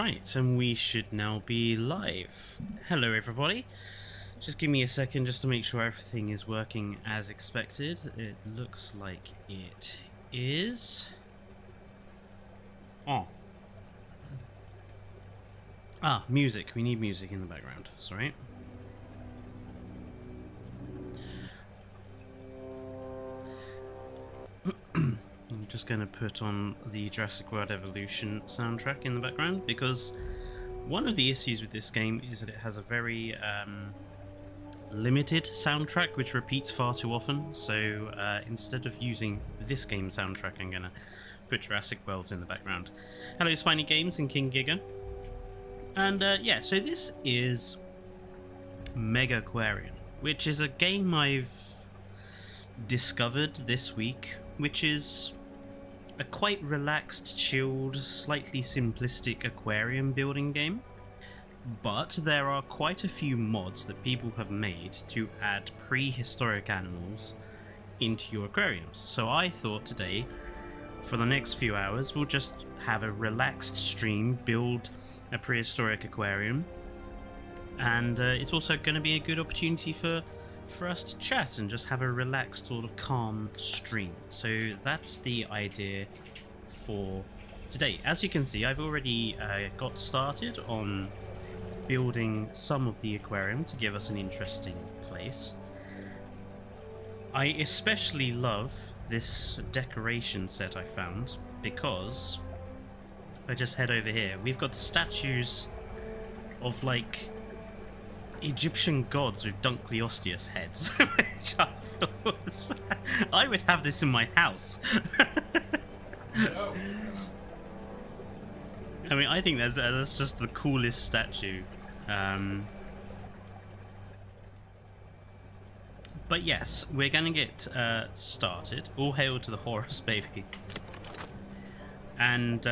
Right, and we should now be live. Hello everybody. Just give me a second just to make sure everything is working as expected. It looks like it is. Oh. Ah, music. We need music in the background. Sorry. I'm just going to put on the Jurassic World Evolution soundtrack in the background because one of the issues with this game is that it has a very limited soundtrack which repeats far too often. So instead of using this game soundtrack, I'm going to put Jurassic Worlds in the background. Hello Spiny Games and King Giga. And yeah, so this is Megaquarium, which is a game I've discovered this week, which is a quite relaxed, chilled, slightly simplistic aquarium building game. But there are quite a few mods that people have made to add prehistoric animals into your aquariums. So I thought today, for the next few hours, we'll just have a relaxed stream, build a prehistoric aquarium, and it's also going to be a good opportunity for us to chat and just have a relaxed, sort of calm stream. So that's the idea for today. As you can see, I've already got started on building some of the aquarium to give us an interesting place. I especially love this decoration set I found because, if I just head over here, we've got statues of like Egyptian gods with Dunkleosteus heads, which I thought was... I would have this in my house. No. I mean, I think that's just the coolest statue. But yes, we're gonna get started. All hail to the Horus baby. And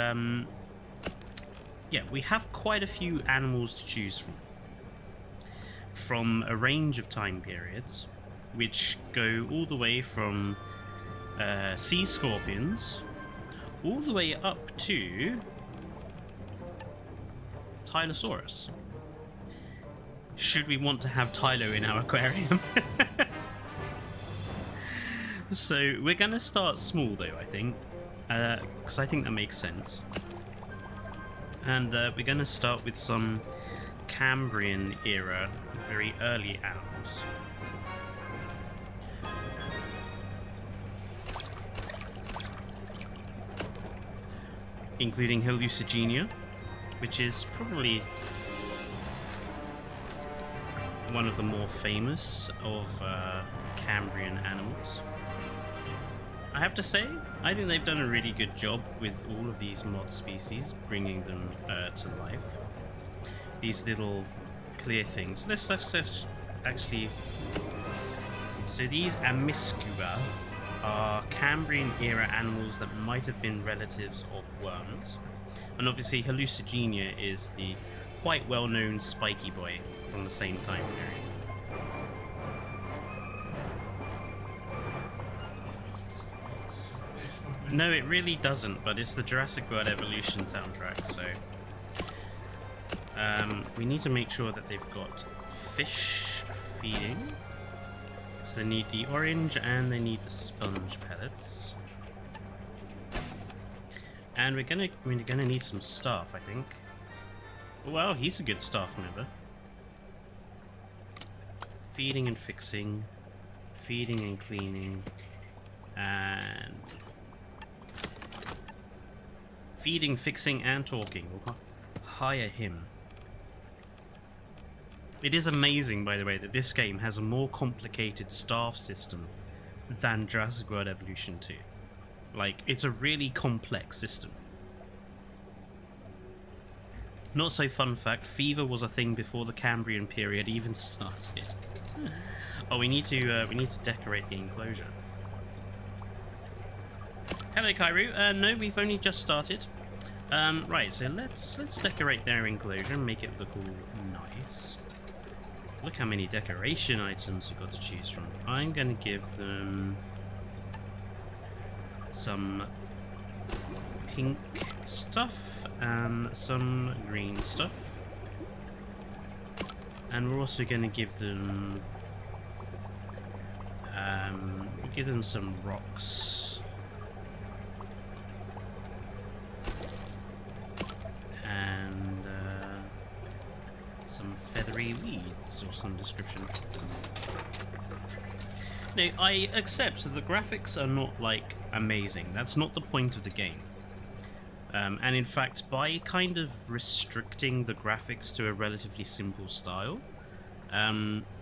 yeah, we have quite a few animals to choose from a range of time periods, which go all the way from sea scorpions all the way up to Tylosaurus. Should we want to have Tylo in our aquarium? So we're going to start small though, I think, because I think that makes sense. And we're going to start with some Cambrian era, very early animals. Including Hallucigenia, which is probably one of the more famous of Cambrian animals. I have to say, I think they've done a really good job with all of these mod species, bringing them to life. These little clear things. Let's actually... So these Amiscua are Cambrian era animals that might have been relatives of worms. And obviously Hallucigenia is the quite well-known spiky boy from the same time period. No, it really doesn't, but it's the Jurassic World Evolution soundtrack, so... we need to make sure that they've got fish feeding. So they need the orange and they need the sponge pellets. And we're gonna need some staff, I think. Well, he's a good staff member. Feeding and fixing, feeding and cleaning, and feeding, fixing, and talking. We'll hire him. It is amazing, by the way, that this game has a more complicated staff system than Jurassic World Evolution 2. Like, it's a really complex system. Not so fun fact, fever was a thing before the Cambrian period even started. Oh, we need to decorate the enclosure. Hello, Kairu. No, we've only just started. Right, so let's decorate their enclosure and make it look all nice. Look how many decoration items we've got to choose from. I'm going to give them some pink stuff and some green stuff. And we're also going to give them some rocks and some feathery weeds of some description. Now, I accept that the graphics are not like amazing. That's not the point of the game. And in fact, by kind of restricting the graphics to a relatively simple style,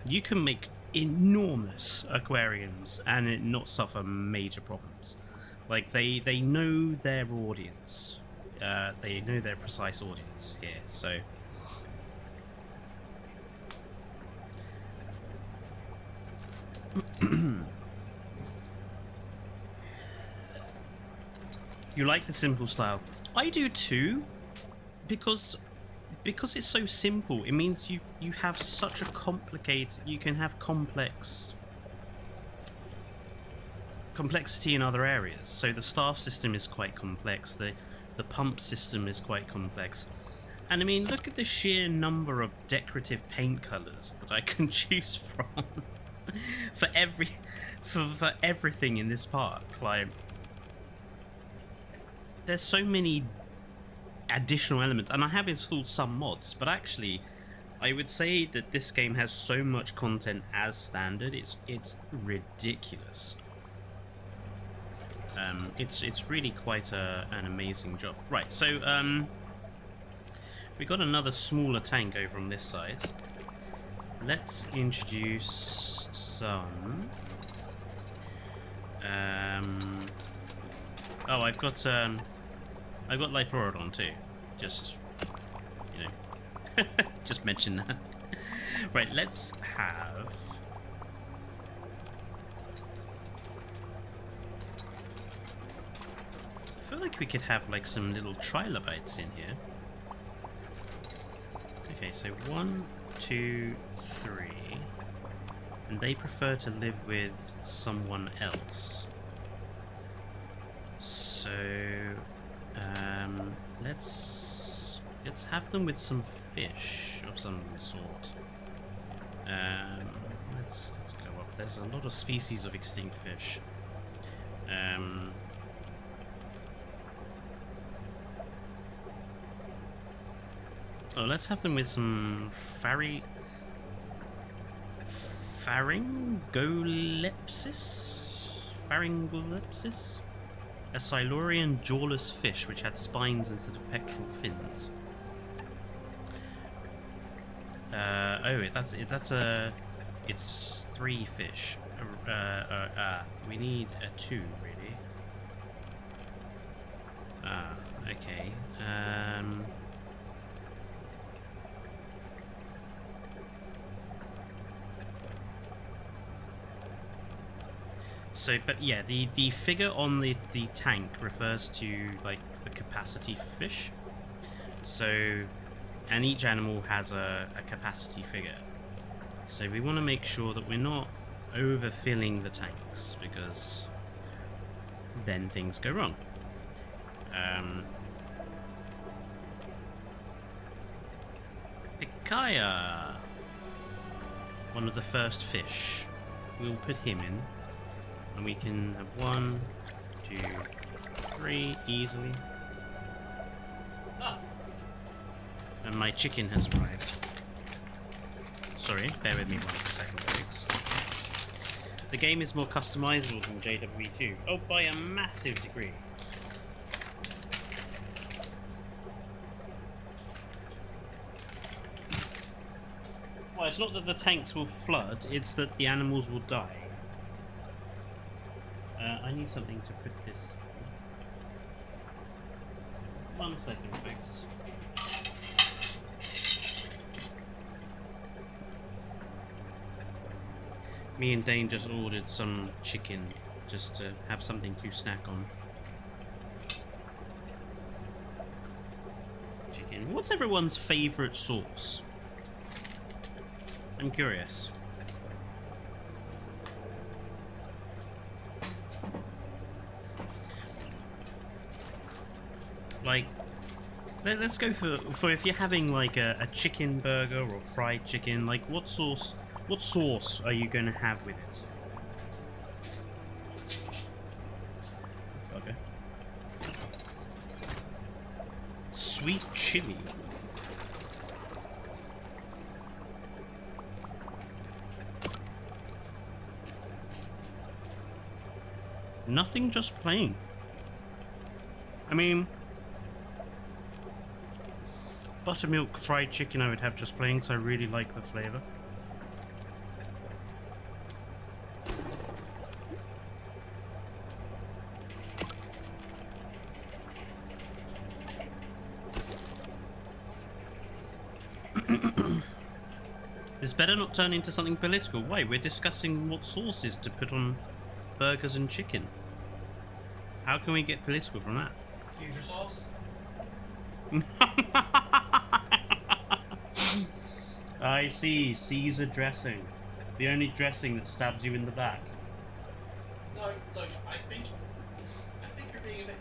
you can make enormous aquariums and it not suffer major problems. Like, they know their audience. They know their precise audience here, so... You like the simple style. I do too, because it's so simple. It means you have such a complicated... You can have complexity in other areas. So the staff system is quite complex. The pump system is quite complex. And I mean, look at the sheer number of decorative paint colors that I can choose from for everything in this park. Like, there's so many additional elements, and I have installed some mods, but actually I would say that this game has so much content as standard, it's ridiculous. It's really quite an amazing job. Right, so we got another smaller tank over on this side. Let's introduce some oh, I've got Liporodon too. Just, you know, just mention that. Right, let's have... I feel like we could have like some little trilobites in here. Okay, so 1, 2, 3. And they prefer to live with someone else. So let's have them with some fish of some sort. Let's go up. There's a lot of species of extinct fish. Oh, let's have them with some Pharyngolepsis? A Silurian jawless fish which had spines instead of pectoral fins. It's 3 fish. We need a 2 really. Okay. So, but yeah, the figure on the tank refers to like the capacity for fish. So, and each animal has a capacity figure. So we want to make sure that we're not overfilling the tanks, because then things go wrong. Pikaya, one of the first fish. We'll put him in. And we can have 1, 2, 3 easily. And my chicken has arrived. Sorry, bear with me 1 second, folks. The game is more customizable than JWE2. Oh, by a massive degree. Well, it's not that the tanks will flood, it's that the animals will die. I need something to put this... 1 second, folks. Me and Dane just ordered some chicken, just to have something to snack on. Chicken. What's everyone's favourite sauce? I'm curious. Like, let's go for if you're having like a chicken burger or fried chicken, like what sauce are you going to have with it? Okay. Sweet chili. Nothing, just plain. I mean, buttermilk fried chicken I would have just plain because I really like the flavour. This better not turn into something political. Why? We're discussing what sauces to put on burgers and chicken. How can we get political from that? Caesar sauce? I see. Caesar dressing. The only dressing that stabs you in the back. No, look, I think you're being a bit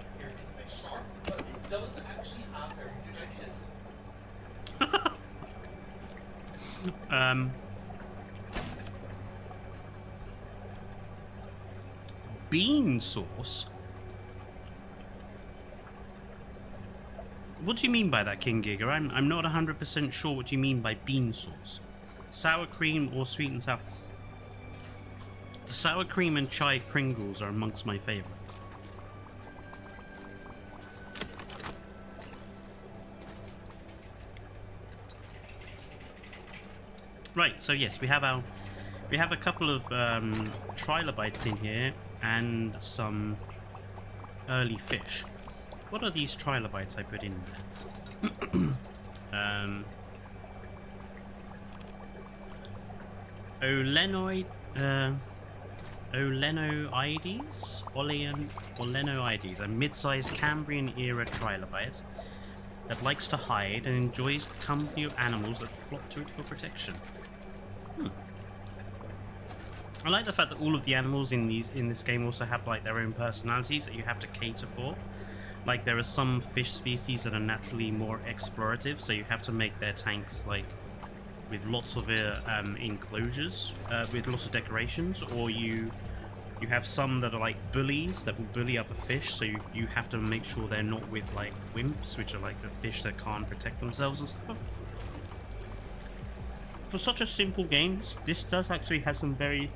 sharp, but it does actually have very good ideas. Bean sauce? What do you mean by that, King Giga? I'm not 100% sure what you mean by bean sauce. Sour cream or sweet and sour? The sour cream and chai Pringles are amongst my favourite. Right, so yes, we have a couple of trilobites in here and some early fish. What are these trilobites I put in there? Olenoides, a mid-sized Cambrian era trilobite that likes to hide and enjoys the company of animals that flock to it for protection. I like the fact that all of the animals in this game also have like their own personalities that you have to cater for. Like there are some fish species that are naturally more explorative, so you have to make their tanks like with lots of enclosures, with lots of decorations, or you have some that are like bullies that will bully up a fish, so you have to make sure they're not with like wimps, which are like the fish that can't protect themselves and stuff. For such a simple game, this does actually have some very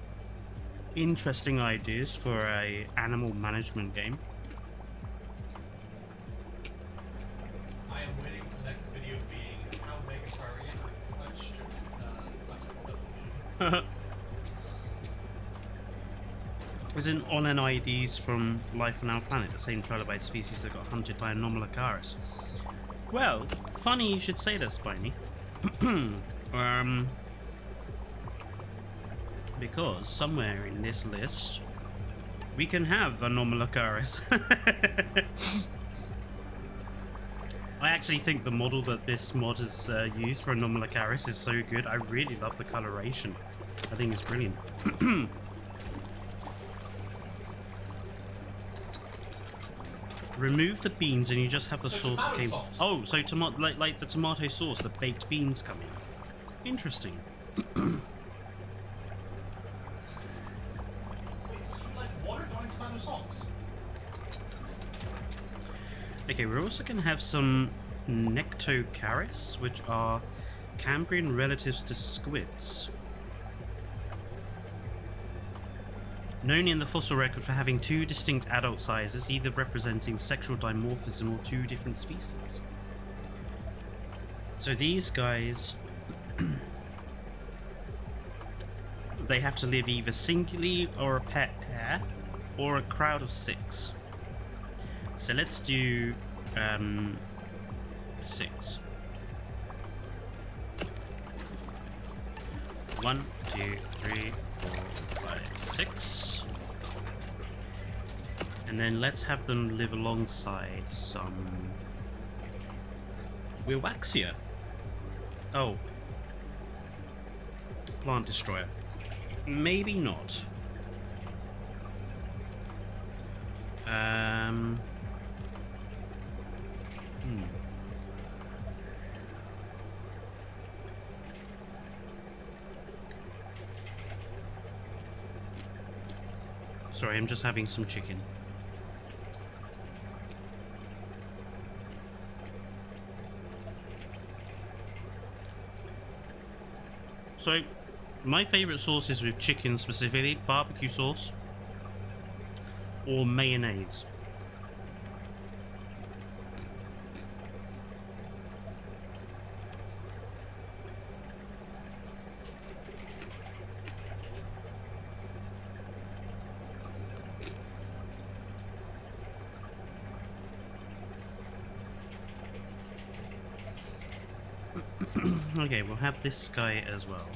interesting ideas for a animal management game. I am waiting for the next video being how Megaquarium strips classical evolution. There's an Olenoides from Life on Our Planet, the same trilobite species that got hunted by Anomalocaris. Well, funny you should say that, Spiny. Because somewhere in this list we can have Anomalocaris. I actually think the model that this mod has used for Anomalocaris is so good. I really love the coloration. I think it's brilliant. Remove the beans and you just have the sauce that came. Sauce. Oh, so like the tomato sauce, the baked beans come in. Interesting. Wait, so you like water going tomato sauce? Okay, we're also going to have some Nectocaris, which are Cambrian relatives to squids. Known in the fossil record for having two distinct adult sizes, either representing sexual dimorphism or two different species. So these guys, they have to live either singly or a pet pair, or a crowd of 6. So let's do 6. 1, 2, 3, 4, 5, 6. And then let's have them live alongside some Wiwaxia. Oh. Plant destroyer. Maybe not. Sorry, I'm just having some chicken. So, my favourite sauces with chicken specifically, barbecue sauce or mayonnaise. Okay, we'll have this guy as well.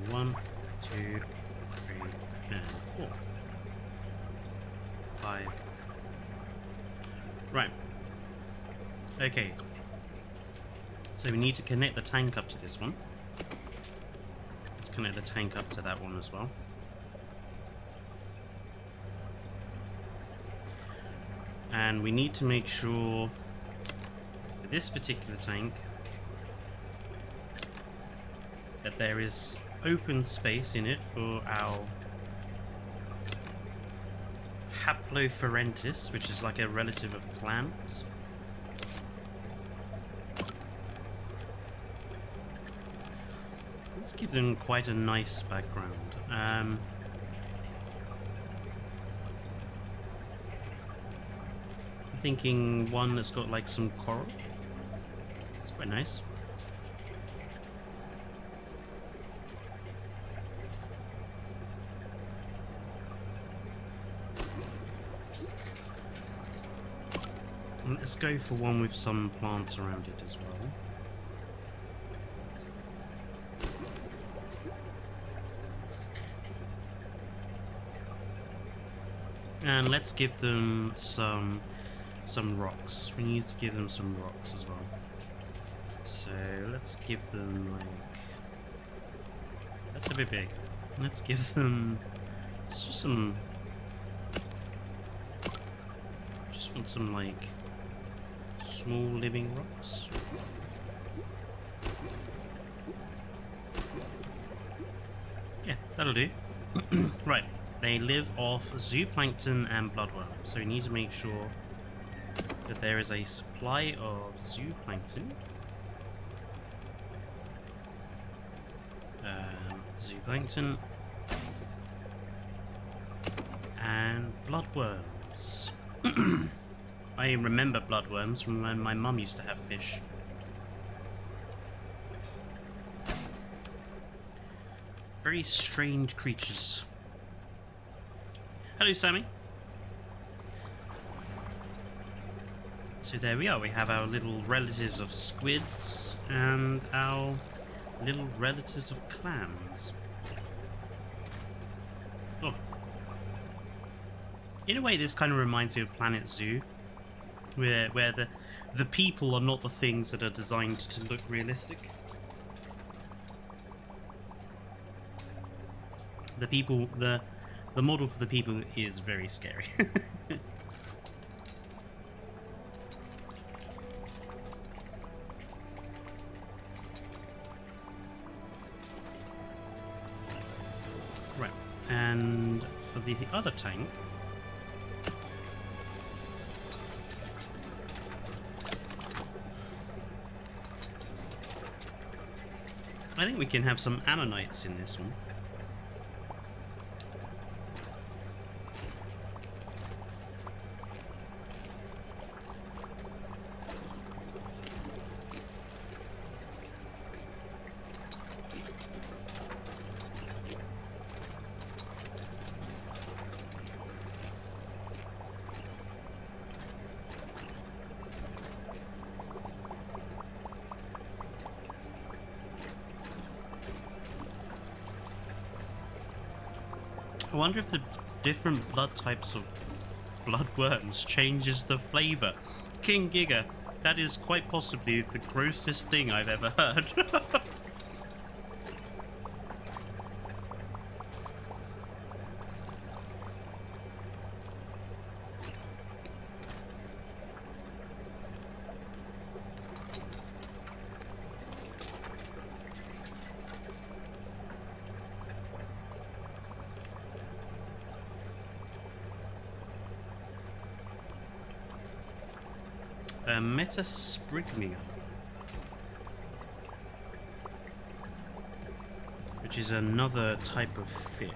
1, 2, 3, and 4. 5. Right. Okay. So we need to connect the tank up to this one. Let's connect the tank up to that one as well. And we need to make sure for this particular tank that there is open space in it for our Haplopharentis, which is like a relative of clams. Let's give them quite a nice background. I'm thinking one that's got like some coral. It's quite nice. Let's go for one with some plants around it as well. And let's give them some rocks. We need to give them some rocks as well. So let's give them like... That's a bit big. Let's give them some... Just want some like... small living rocks. Yeah, that'll do. Right, they live off zooplankton and bloodworms, so we need to make sure that there is a supply of zooplankton. Zooplankton and bloodworms. I remember bloodworms from when my mum used to have fish. Very strange creatures. Hello, Sammy. So there we are. We have our little relatives of squids and our little relatives of clams. Oh. In a way, this kind of reminds me of Planet Zoo. Where the people are not the things that are designed to look realistic. The people, the model for the people is very scary. Right, and for the other tank. I think we can have some ammonites in this one. I wonder if the different blood types of bloodworms changes the flavour. King Giga, that is quite possibly the grossest thing I've ever heard. Metasprigmia, which is another type of fish.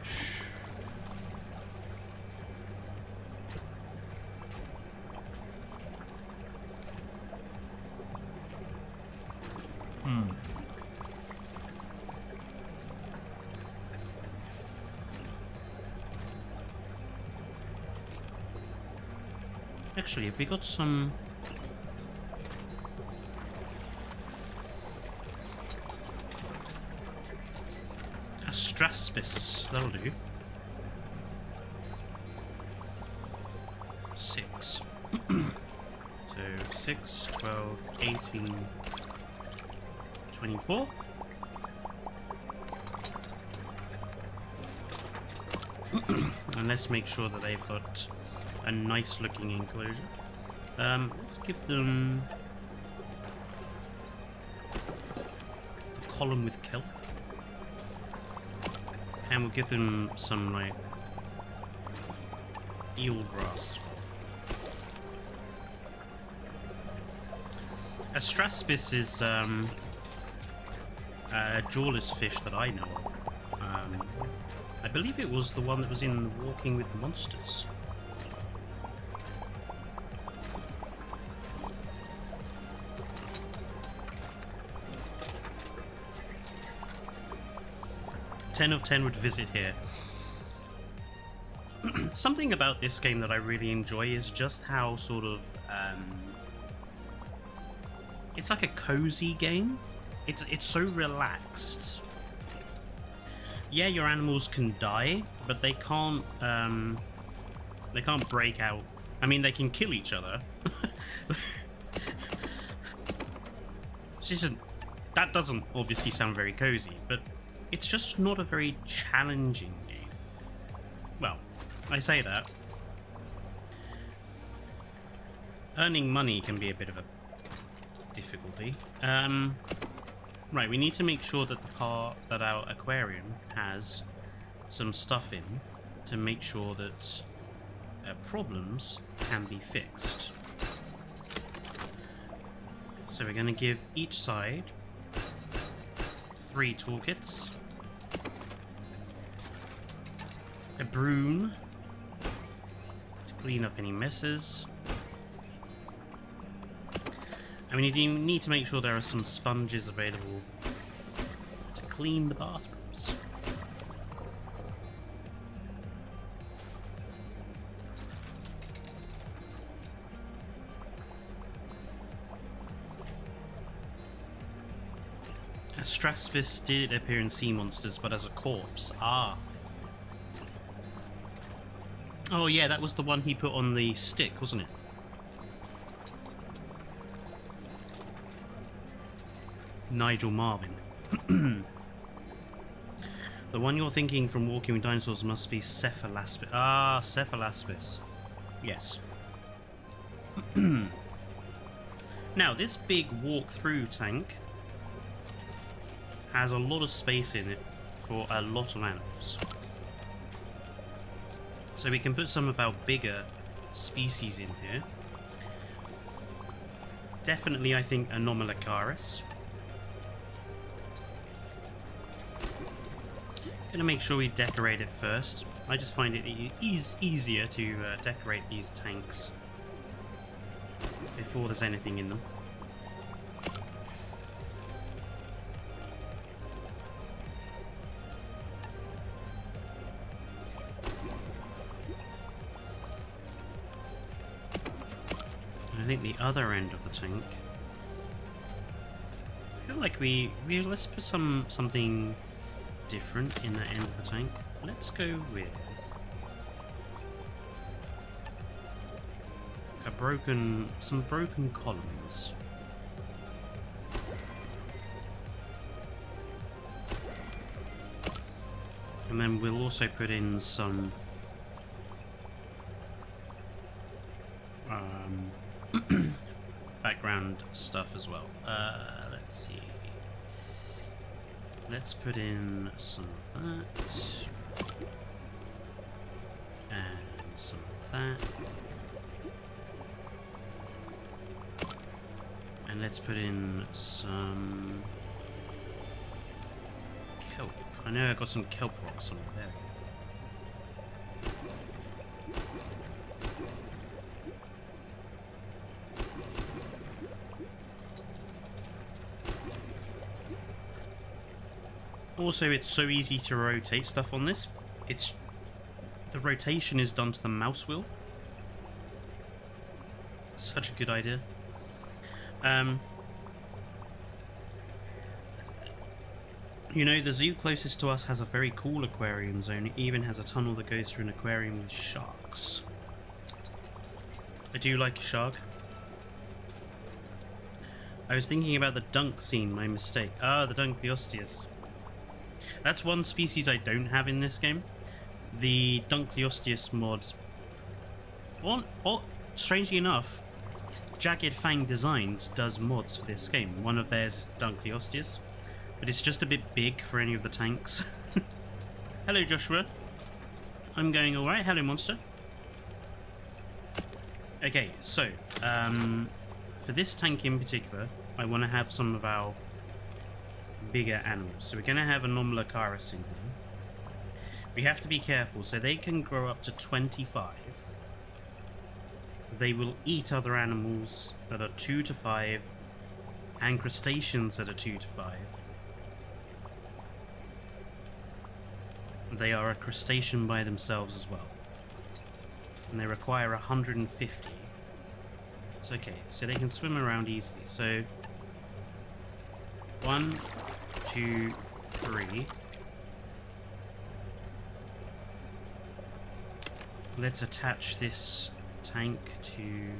Actually, have we got some... Astraspis, that'll do. 6. So 6, 12, 18, 24. And let's make sure that they've got a nice looking enclosure. Let's give them a column with kelp. And we'll give them some, like, eel grass. Astraspis is a jawless fish that I know of. I believe it was the one that was in Walking with Monsters. Ten of 10 would visit here. Something about this game that I really enjoy is just how sort of it's like a cozy game. It's so relaxed. Yeah, your animals can die, but they can't break out. I mean, they can kill each other. That doesn't obviously sound very cozy, but it's just not a very challenging game. Well, I say that. Earning money can be a bit of a difficulty. Right, we need to make sure that the part that our aquarium has some stuff in to make sure that problems can be fixed. So we're going to give each side 3 toolkits, a broom to clean up any messes, and we need to make sure there are some sponges available to clean the bathrooms. Astraspis did appear in Sea Monsters, but as a corpse. Ah. Oh yeah, that was the one he put on the stick, wasn't it? Nigel Marvin. The one you're thinking from Walking with Dinosaurs must be Cephalaspis. Ah, Cephalaspis. Yes. Now, this big walk-through tank has a lot of space in it for a lot of animals. So we can put some of our bigger species in here. Definitely, I think, Anomalocaris. Gonna make sure we decorate it first. I just find it is easier to decorate these tanks before there's anything in them. I think the other end of the tank. I feel like let's put something different in that end of the tank. Let's go with some broken columns. And then we'll also put in some background stuff as well. Let's see. Let's put in some of that. And some of that. let's put in some kelp. I know I got some kelp rocks somewhere there. Also, it's so easy to rotate stuff on this. The rotation is done to the mouse wheel. Such a good idea. You know, the zoo closest to us has a very cool aquarium zone. It even has a tunnel that goes through an aquarium with sharks. I do like a shark. I was thinking about the dunk scene, my mistake. Ah, the Dunkleosteus. That's one species I don't have in this game. The Dunkleosteus mods. Or, strangely enough, Jagged Fang Designs does mods for this game. One of theirs is the Dunkleosteus, but it's just a bit big for any of the tanks. Hello, Joshua. I'm going alright. Hello, monster. Okay, so, for this tank in particular, I want to have some of our bigger animals. So we're going to have a normal Acarus in here. We have to be careful. So they can grow up to 25. They will eat other animals that are 2 to 5 and crustaceans that are 2 to 5. They are a crustacean by themselves as well. And they require 150. So okay, so they can swim around easily. So 1, 2, 3. Let's attach this tank to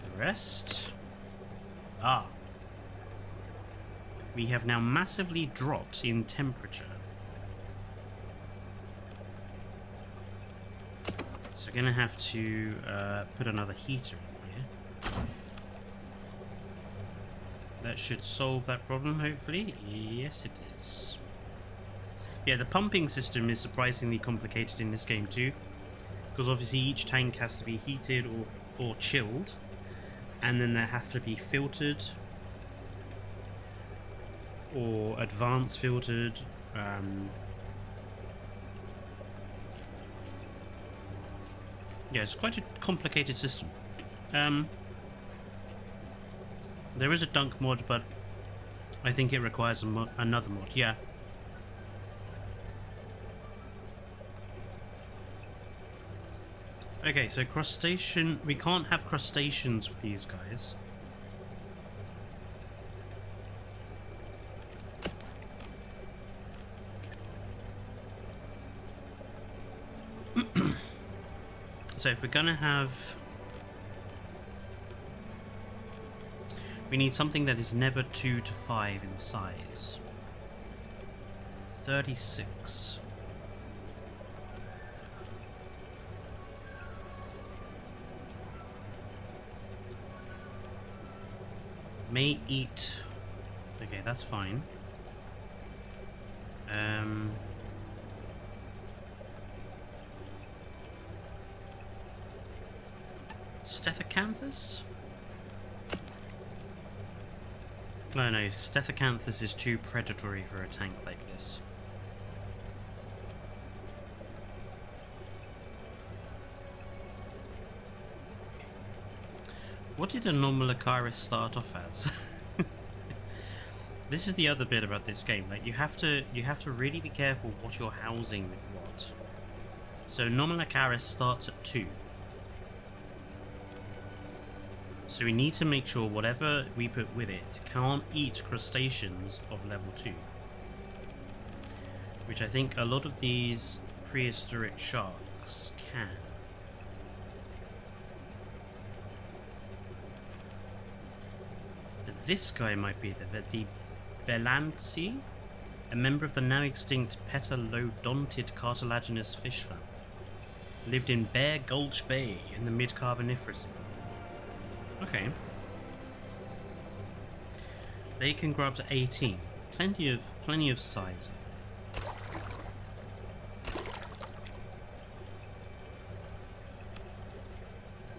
the rest. Ah. We have now massively dropped in temperature. So we're going to have to put another heater in here. That should solve that problem, hopefully. Yes, it is. Yeah, the pumping system is surprisingly complicated in this game too, because obviously each tank has to be heated or chilled, and then they have to be filtered or advanced filtered. Yeah, it's quite a complicated system. There is a dunk mod, but I think it requires another mod. Yeah. Okay, so crustacean... We can't have crustaceans with these guys. So if we're gonna have... We need something that is never 2 to 5 in size. 36. May eat... Okay, that's fine. Stephacanthus? Oh no, Stephacanthus is too predatory for a tank like this. What did a normal Acarus start off as? This is the other bit about this game. Like you have to really be careful what you're housing with what. So normal Acarus starts at 2. So we need to make sure whatever we put with it can't eat crustaceans of level 2. Which I think a lot of these prehistoric sharks can. But this guy might be the Belantsi, a member of the now extinct petalodontid cartilaginous fish family. Lived in Bear Gulch Bay in the mid-Carboniferous. Okay. They can grow up to 18. Plenty of size.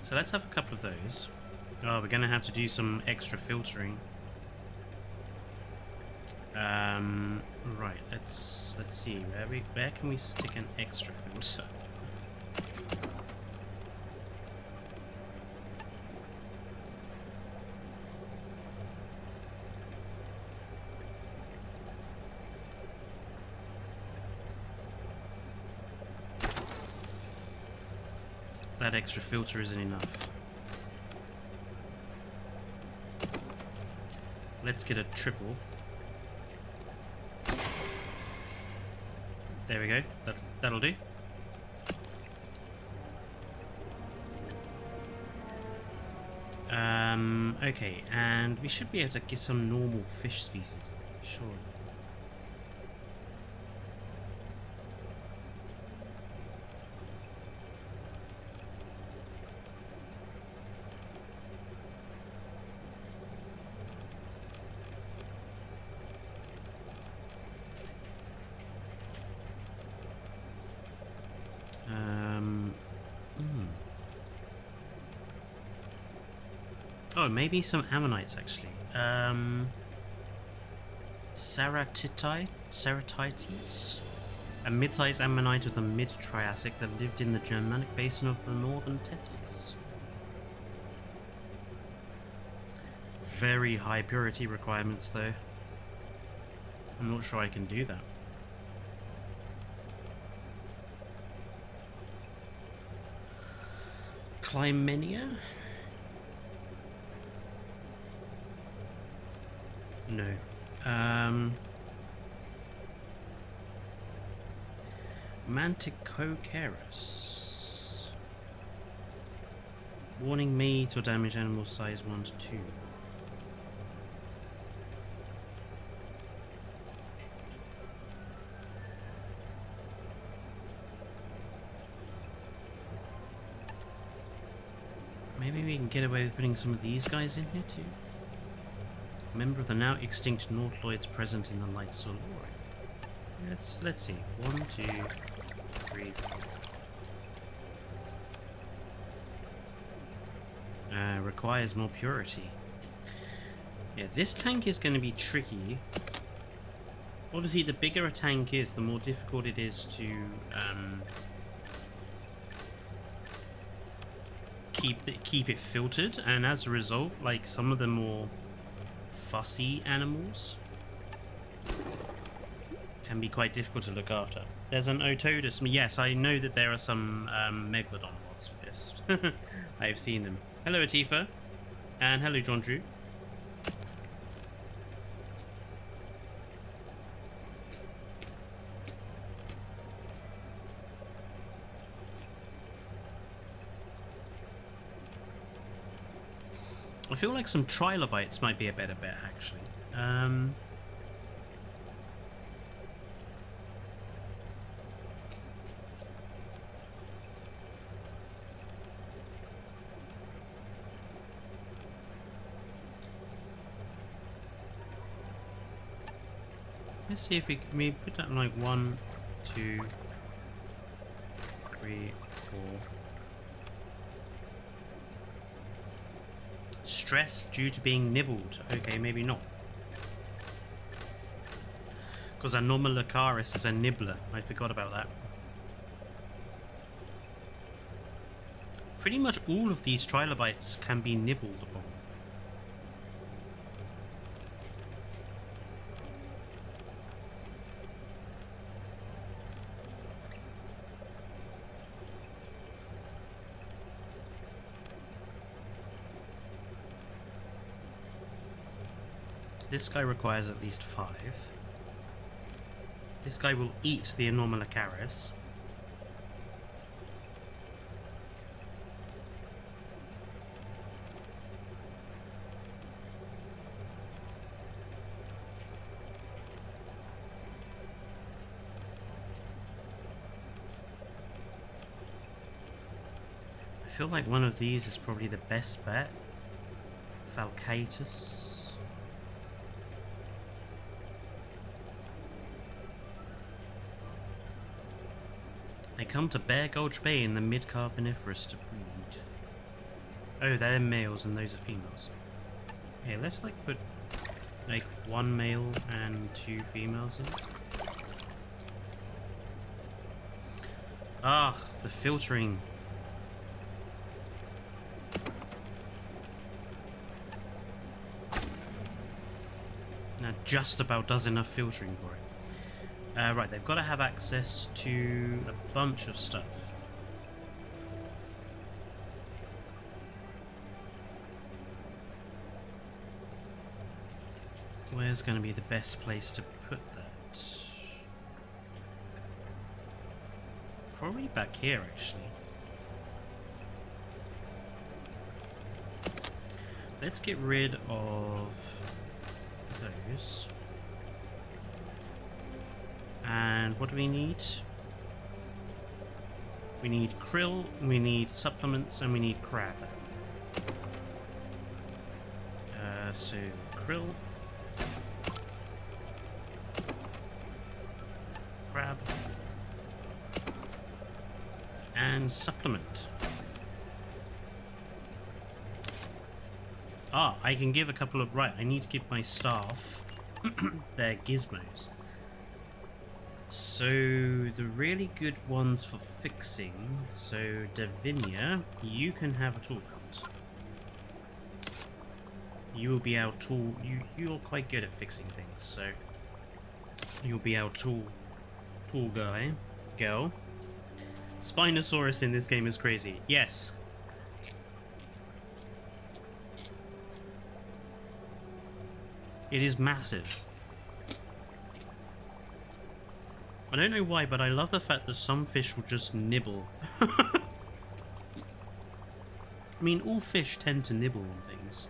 So let's have a couple of those. Oh, we're gonna have to do some extra filtering. Right. Let's see. Where can we stick an extra filter? That extra filter isn't enough. Let's get a triple. There we go. That'll do. Okay, and we should be able to get some normal fish species, surely. Oh, maybe some ammonites actually. Ceratites? A mid-sized ammonite of the mid-Triassic that lived in the Germanic basin of the northern Tethys. Very high purity requirements though. I'm not sure I can do that. Climenia? No. Manticocarus. Warning meat or damaged animal size 1 to 2. Maybe we can get away with putting some of these guys in here too. Member of the now extinct Nautiloids present in the light solar. Let's see. 1, 2, 3. Requires more purity. Yeah, this tank is going to be tricky. Obviously, the bigger a tank is, the more difficult it is to keep it filtered, and as a result, like some of the more fussy animals can be quite difficult to look after. There's an Otodus. Yes, I know that there are some Megalodon mods for this. I've seen them. Hello, Atifa. And hello, John Drew. I feel like some trilobites might be a better bet, actually. Let's see if we put that like 1, 2, 3, 4. Stress due to being nibbled. Okay, maybe not. Because Anomalocaris is a nibbler. I forgot about that. Pretty much all of these trilobites can be nibbled upon. This guy requires at least 5. This guy will eat the Anomalocaris. I feel like one of these is probably the best bet. Falcatus. They come to Bear Gulch Bay in the mid-Carboniferous to breed. Oh, they're males and those are females. Okay, let's like put like 1 male and 2 females in. Ah, the filtering. That just about does enough filtering for it. Right, they've got to have access to a bunch of stuff. Where's going to be the best place to put that? Probably back here, actually. Let's get rid of those. And what do we need? We need krill, we need supplements, and we need crab. So krill, crab, and supplement. Ah, I can give a couple of... Right, I need to give my staff their gizmos. So, the really good ones for fixing. So, Davinia, you can have a tool belt. You will be our tool... You're quite good at fixing things, so... You'll be our tool guy. Girl. Spinosaurus in this game is crazy. Yes. It is massive. I don't know why, but I love the fact that some fish will just nibble. I mean, all fish tend to nibble on things.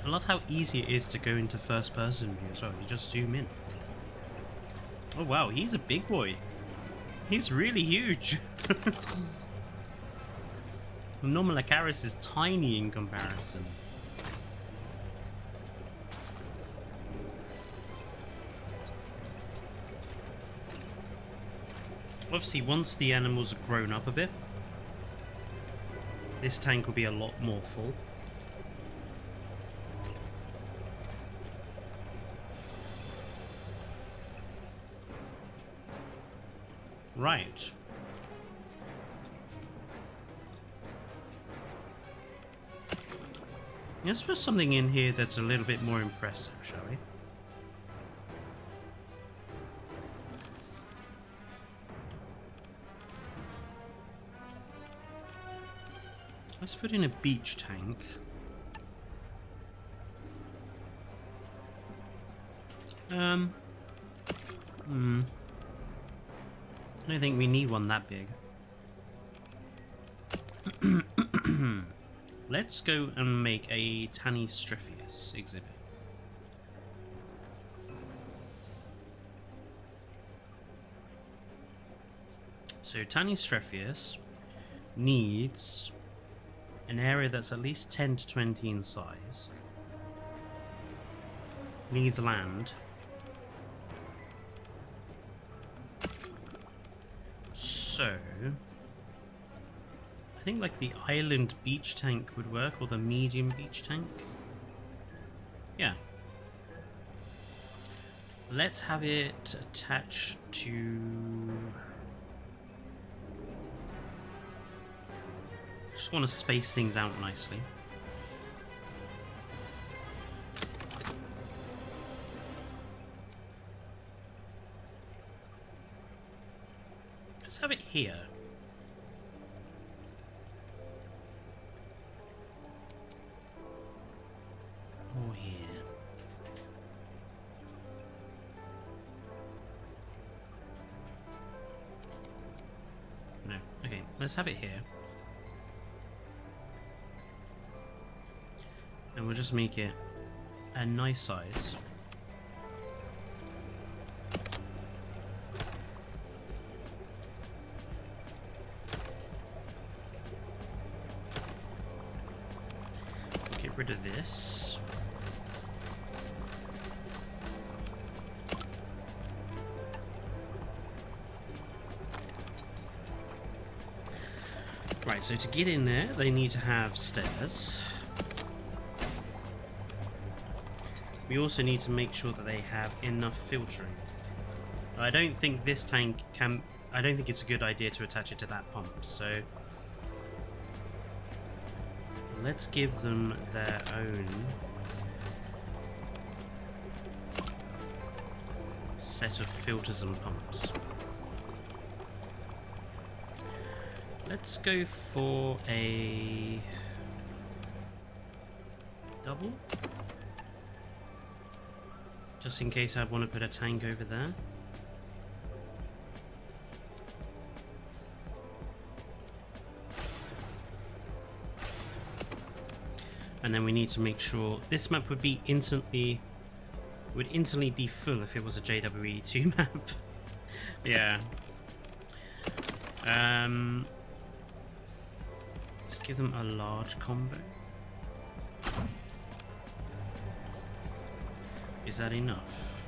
I love how easy it is to go into first person view as well. You just zoom in. Oh wow, he's a big boy. He's really huge. Normalacaris is tiny in comparison. Obviously, once the animals have grown up a bit, this tank will be a lot more full. Right. Let's put something in here that's a little bit more impressive, shall we? Let's put in a beach tank. I don't think we need one that big. Let's go and make a Tanistropheus exhibit. So Tanistropheus needs an area that's at least 10 to 20 in size. Needs land. So, I think like the island beach tank would work, or the medium beach tank. Yeah. Let's have it attached to... Just want to space things out nicely. Let's have it here. Or here. No. Okay, let's have it here. And we'll just make it a nice size. rid of this. Right, so to get in there, they need to have stairs. We also need to make sure that they have enough filtering. I don't think this tank can... I don't think it's a good idea to attach it to that pump, so... let's give them their own set of filters and pumps. Let's go for a double. Just in case I want to put a tank over there. And then we need to make sure this map would be instantly be full if it was a JWE2 map. Yeah. Just give them a large combo. Is that enough?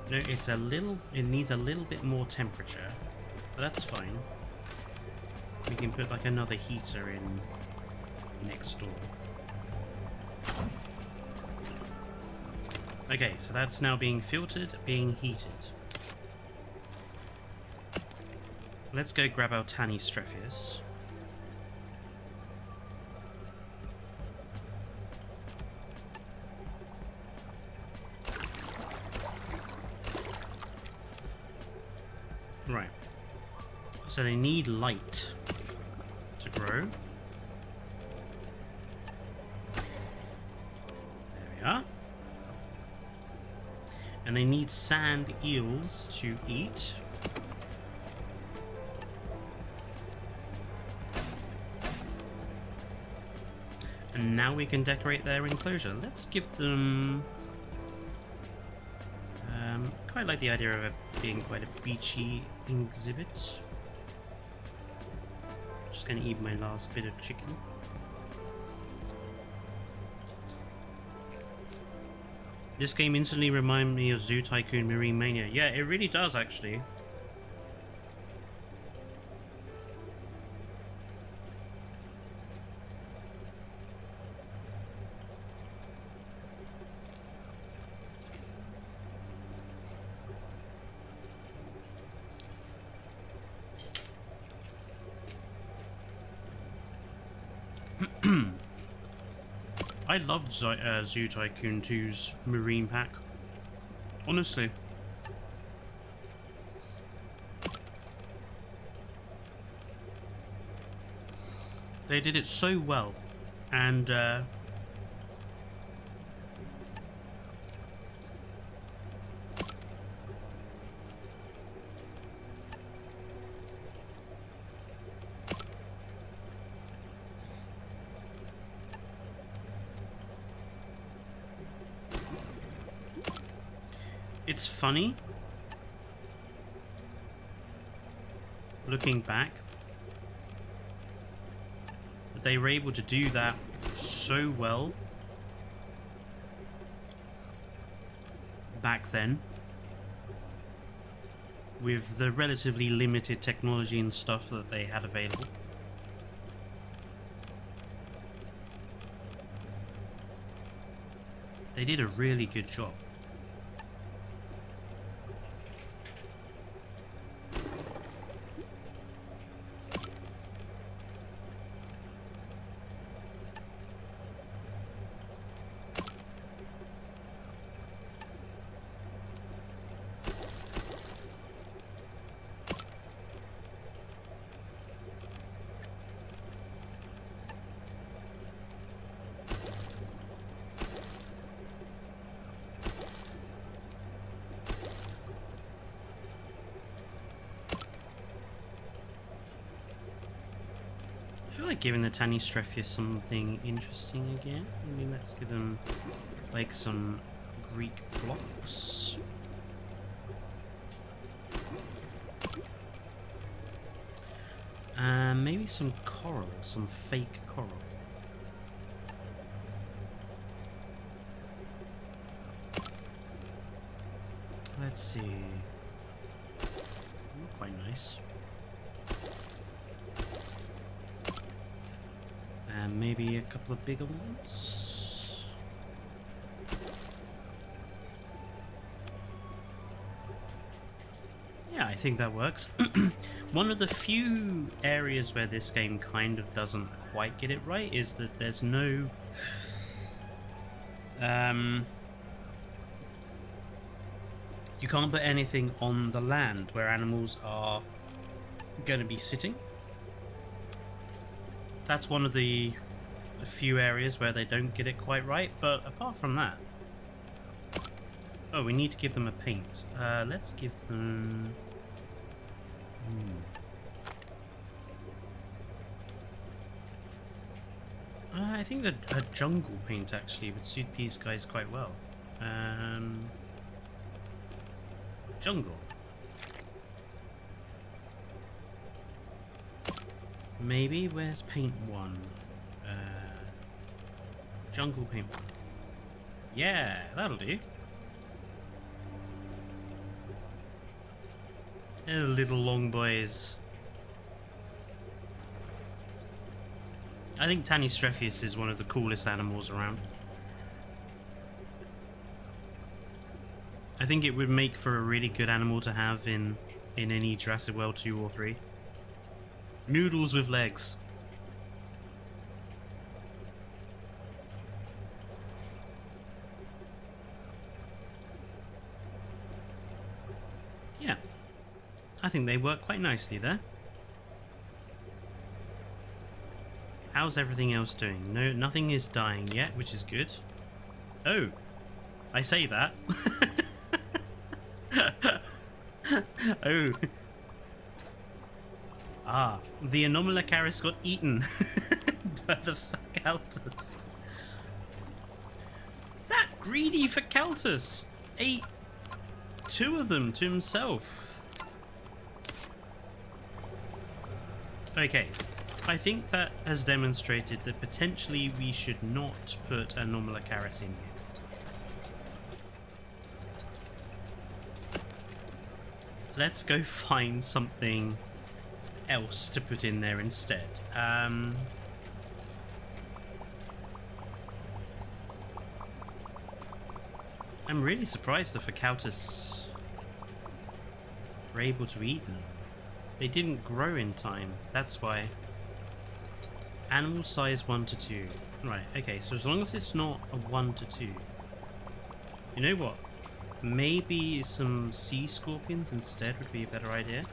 No, it's a little... it needs a little bit more temperature, but that's fine. We can put like another heater in next door. Okay, so that's now being filtered, being heated. Let's go grab our Tanny Strephius. Right. So they need light to grow. There we are. And they need sand eels to eat. And now we can decorate their enclosure. Let's give them... quite like the idea of it being quite a beachy exhibit. Just gonna eat my last bit of chicken. This game instantly reminded me of Zoo Tycoon Marine Mania. Yeah, it really does actually. I loved Zoo Tycoon 2's Marine Pack. Honestly. They did it so well. And it's funny, looking back, that they were able to do that so well back then with the relatively limited technology and stuff that they had available. They did a really good job. I feel like giving the Tanny Strephius something interesting again. I mean, let's give them like some Greek blocks. Maybe some coral, some fake coral. Let's see. Quite nice. And maybe a couple of bigger ones. Yeah, I think that works. One of the few areas where this game kind of doesn't quite get it right is that there's no you can't put anything on the land where animals are going to be sitting. That's one of the few areas where they don't get it quite right, but apart from that... Oh, we need to give them a paint. Let's give them... I think that a jungle paint actually would suit these guys quite well. Jungle. Maybe, where's paint 1? Jungle paint 1. Yeah, that'll do. Little long boys. I think Tanystropheus is one of the coolest animals around. I think it would make for a really good animal to have in any Jurassic World 2 or 3. Noodles with legs. Yeah, I think they work quite nicely there. How's everything else doing? No, nothing is dying yet, which is good. Oh, I say that. Oh. Ah, the Anomalocaris got eaten by the Facaltus. That greedy Facaltus ate 2 of them to himself. Okay, I think that has demonstrated that potentially we should not put Anomalocaris in here. Let's go find something else to put in there instead. I'm really surprised the Facaltus were able to eat them. They didn't grow in time, that's why. Animal size 1 to 2. Right, okay, so as long as it's not a 1 to 2. You know what? Maybe some sea scorpions instead would be a better idea.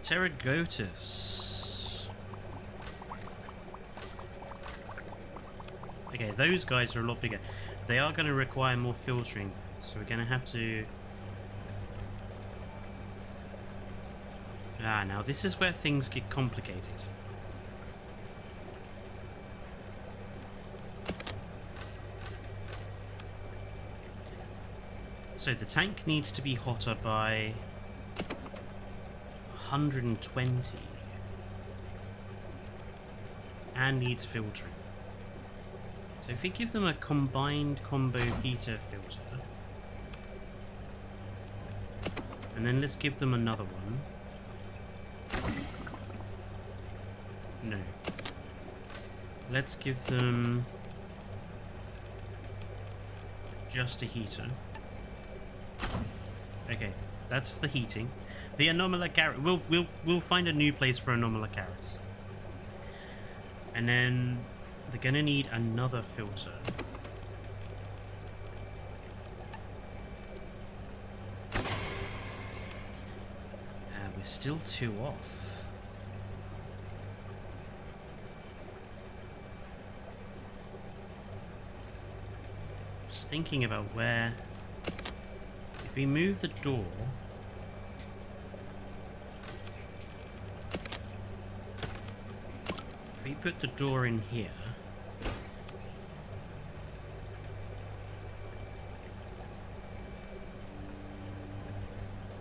Pterogotus. Okay, those guys are a lot bigger. They are going to require more filtering, so we're going to have to... Ah, now this is where things get complicated. So the tank needs to be hotter by 120 and needs filtering. So if we give them a combined combo heater filter, and then let's give them another one. No. Let's give them just a heater. Okay, that's the heating. The Anomalocaris, we'll find a new place for Anomalocaris. And then they're gonna need another filter. We're still 2 off. Just thinking about where... If we move the door... If we put the door in here...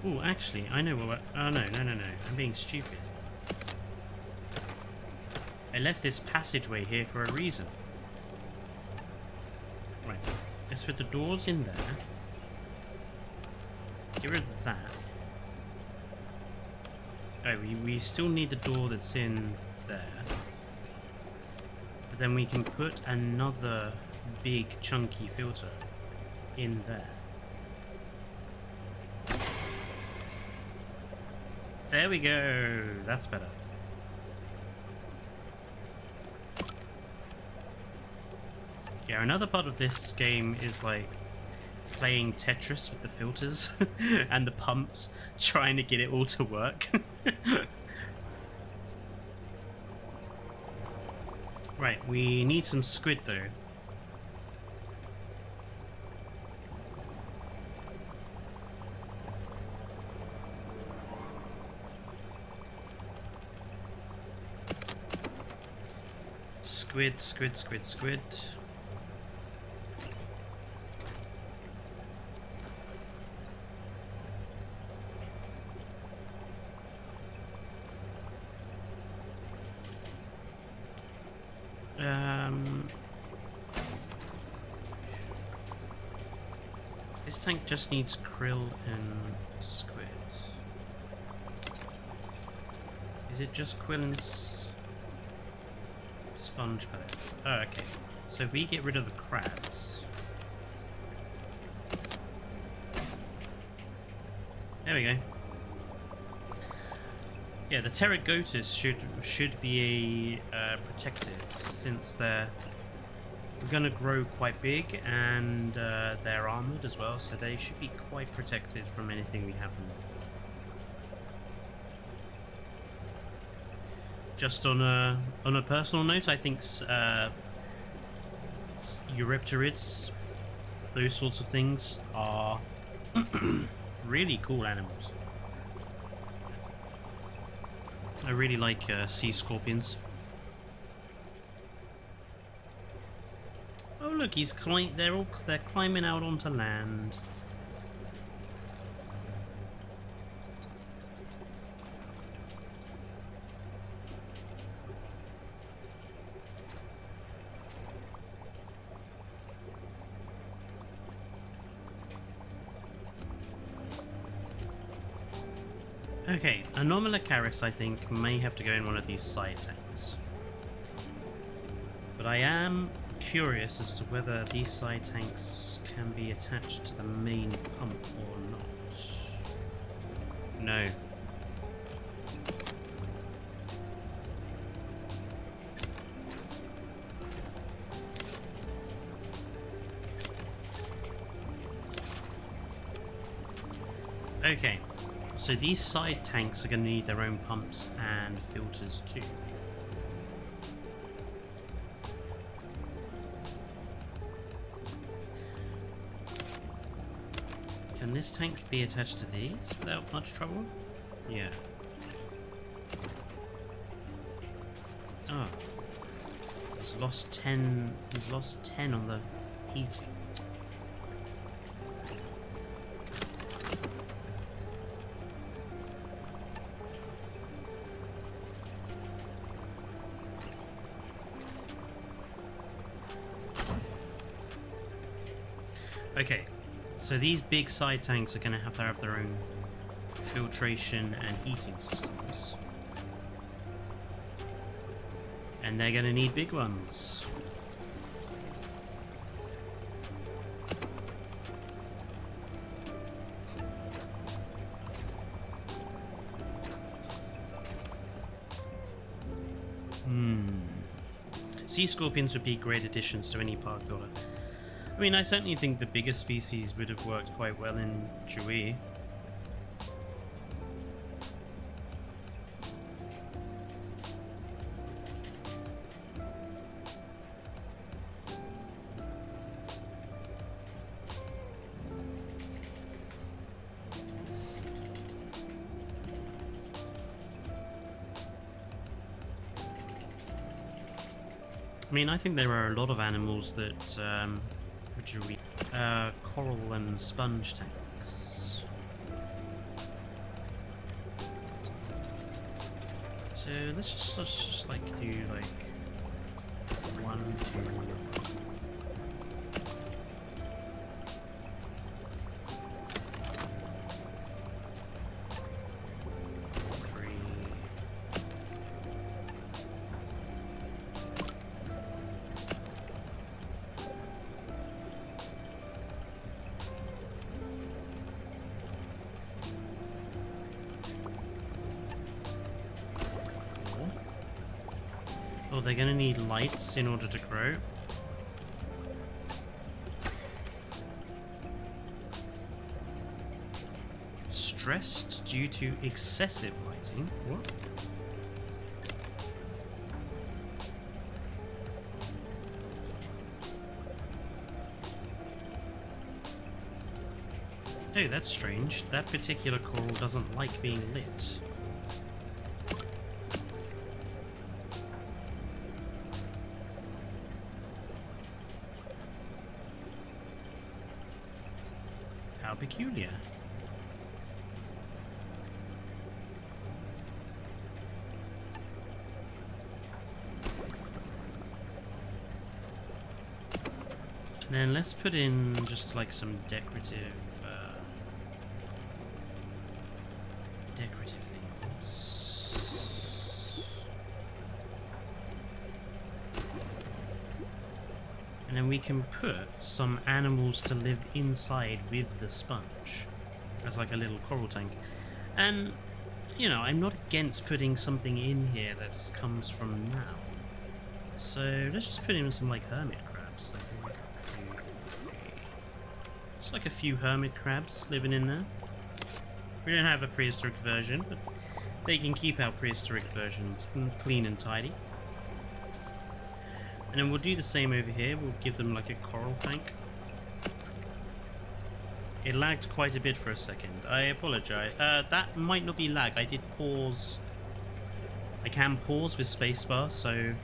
Oh, actually, I know what... Oh, no. I'm being stupid. I left this passageway here for a reason. Right, let's put the doors in there. Get rid of that. Oh, we still need the door that's in there. But then we can put another big chunky filter in there. There we go. That's better. Yeah, another part of this game is like playing Tetris with the filters and the pumps, trying to get it all to work. Right, we need some squid though. Squid, squid, squid, squid. This tank just needs krill and squid. Is it just krill and sponge pellets? Oh, okay. So if we get rid of the crabs. There we go. Yeah, the pterogotas should be protected since they're going to grow quite big and they're armored as well, so they should be quite protected from anything we happen with. Just on a personal note, I think Eurypterids, those sorts of things, are really cool animals. I really like sea scorpions. Oh look, they're climbing out onto land. Okay, Anomalocaris I think may have to go in one of these side tanks. But I am curious as to whether these side tanks can be attached to the main pump or not. No. Okay. So these side tanks are going to need their own pumps and filters too. Can this tank be attached to these without much trouble? Yeah. Oh. He's lost 10 on the heating. Okay, so these big side tanks are going to have their own filtration and heating systems. And they're going to need big ones. Sea scorpions would be great additions to any park builder. I mean, I certainly think the bigger species would have worked quite well in Jui. I mean, I think there are a lot of animals that Jui, coral and sponge tanks. So let's just like do like 1, 2. Oh, they're gonna need lights in order to grow. Stressed due to excessive lighting. What? Oh, that's strange. That particular coral doesn't like being lit. How peculiar. And then let's put in just like some decorative things. And then we can put some animals to live inside with the sponge as like a little coral tank. And you know, I'm not against putting something in here that comes from now. So let's just put in some like hermit crabs. Just like a few hermit crabs living in there. We don't have a prehistoric version, but they can keep our prehistoric versions clean and tidy. And then we'll do the same over here. We'll give them like a coral tank. It lagged quite a bit for a second. I apologize. That might not be lag. I did pause. I can pause with spacebar, so...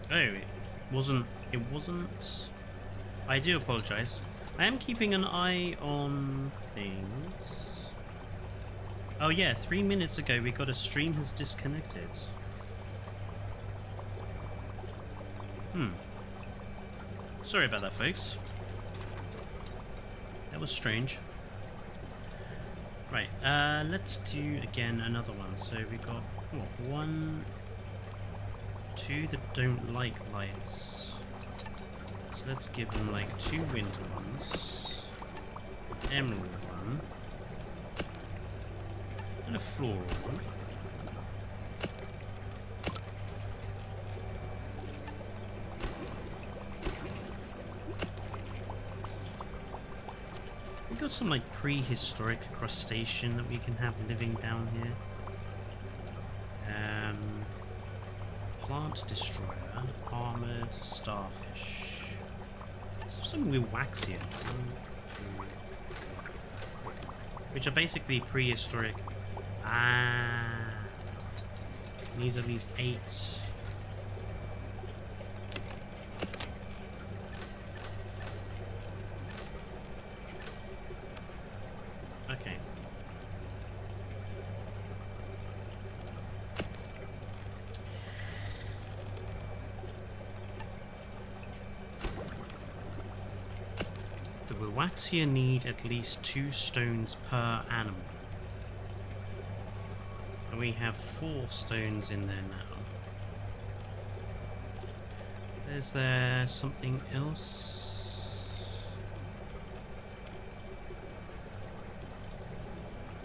Oh, it wasn't... I do apologize. I am keeping an eye on things. Oh yeah, 3 minutes ago we got a stream has disconnected. Sorry about that, folks. That was strange. Right, let's do again another one. So we got what, 1, 2 that don't like lights. So let's give them like 2 winter ones, emerald one, and a floral one. We've got some like prehistoric crustacean that we can have living down here. Plant destroyer, armored starfish. Some Wiwaxia, which are basically prehistoric. Needs at least 8. Okay. The Wiwaxia need at least 2 stones per animal. And we have 4 stones in there now. Is there something else?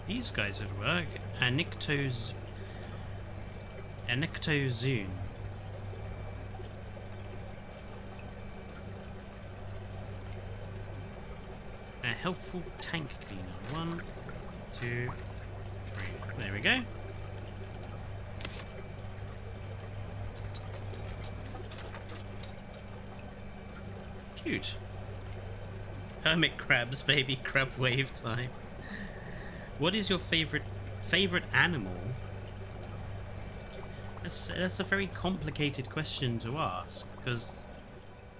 These guys would work. Anictozoon. A helpful tank cleaner. 1, 2, 3. There we go. Cute. Hermit crabs, baby. Crab wave time. What is your favorite animal? That's a very complicated question to ask, because,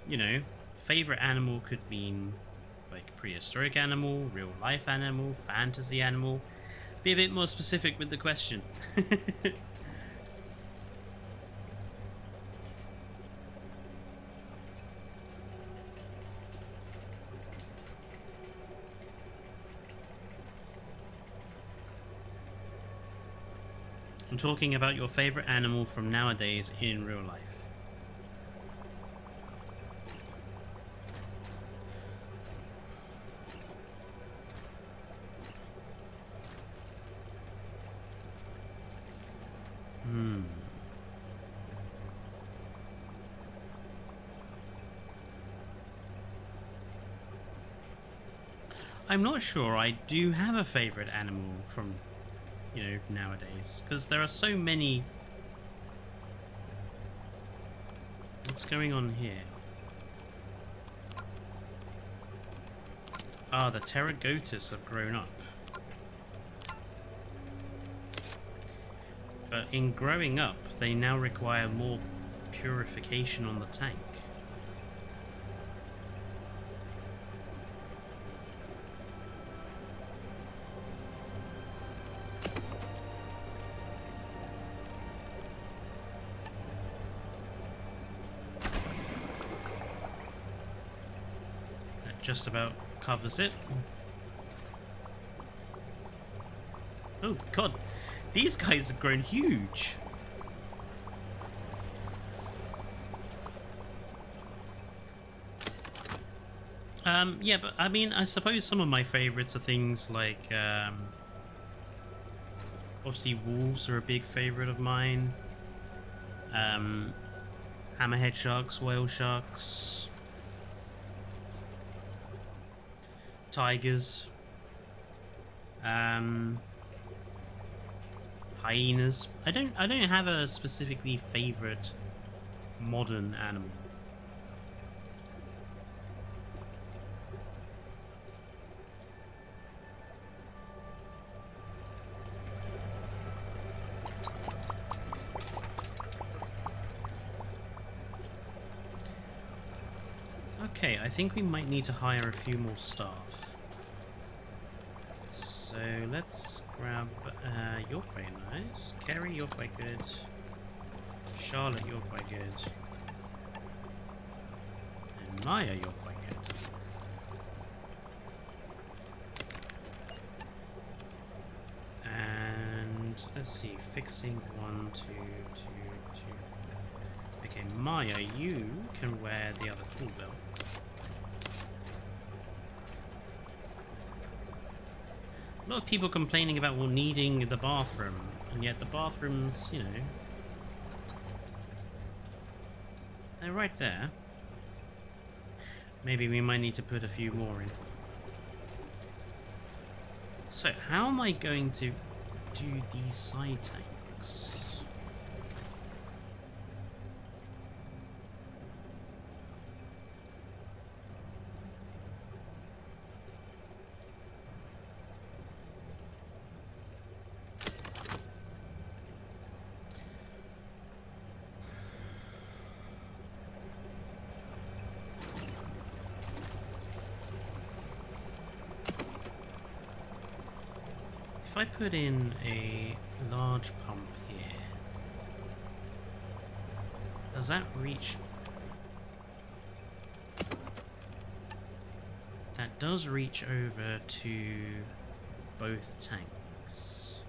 you know, favorite animal could mean like prehistoric animal, real life animal, fantasy animal. Be a bit more specific with the question. I'm talking about your favorite animal from nowadays in real life. I'm not sure I do have a favorite animal from, you know, nowadays, because there are so many. What's going on here? Ah, the pterogotus have grown up. But in growing up, they now require more purification on the tank. That just about covers it. Oh god, these guys have grown huge. Yeah, but I mean, I suppose some of my favorites are things like, obviously wolves are a big favorite of mine. Hammerhead sharks, whale sharks, tigers, hyenas. I don't have a specifically favorite modern animal. Okay, I think we might need to hire a few more staff. So let's grab, you're quite nice. Kerry, you're quite good. Charlotte, you're quite good. And Maya, you're quite good. And let's see, fixing 1, 2, 2, 2. Okay, Maya, you can wear the other tool belt. A lot of people complaining about needing the bathroom, and yet the bathrooms, you know, they're right there. Maybe we might need to put a few more in. So, how am I going to do these side tanks? If I put in a large pump here, does that reach? That does reach over to both tanks.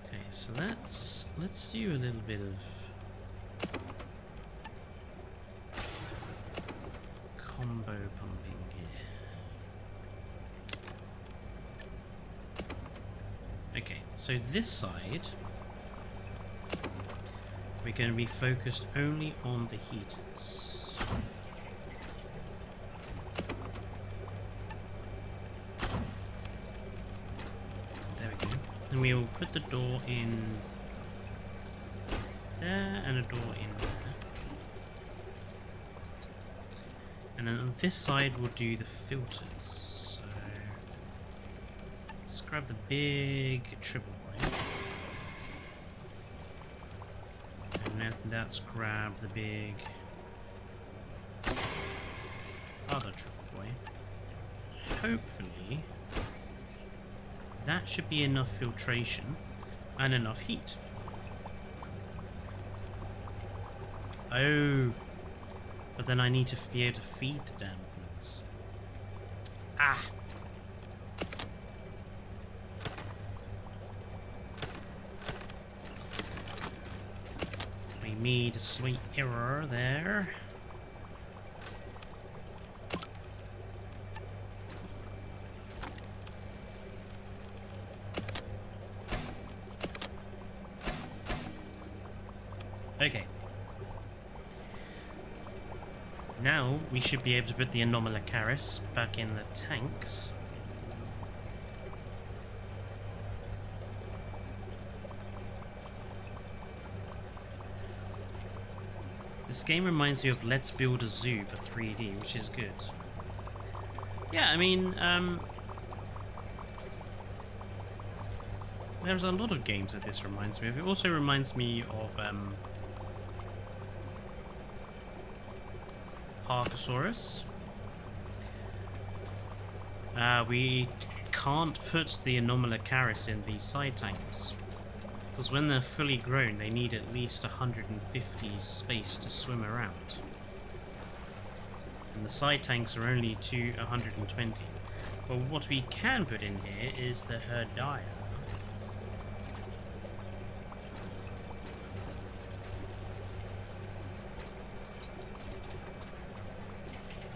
Okay, so let's do a little bit of combo pumping here. Okay, so this side we're going to be focused only on the heaters. There we go. And we'll put the door in there and a door in there. And then on this side we'll do the filters. So let's grab the big triple blade. And then let's grab the big other triple blade. hopefully that should be enough filtration and enough heat. Oh, but then I need to be able to feed the damn things. Ah! We made a slight error there. Okay. Now we should be able to put the Anomalocaris back in the tanks. This game reminds me of Let's Build a Zoo but 3D, which is good. Yeah, I mean, there's a lot of games that this reminds me of. It also reminds me of Parkosaurus. We can't put the Anomalocaris in these side tanks, because when they're fully grown they need at least 150 space to swim around. And the side tanks are only to 120. But what we can put in here is the Herdia.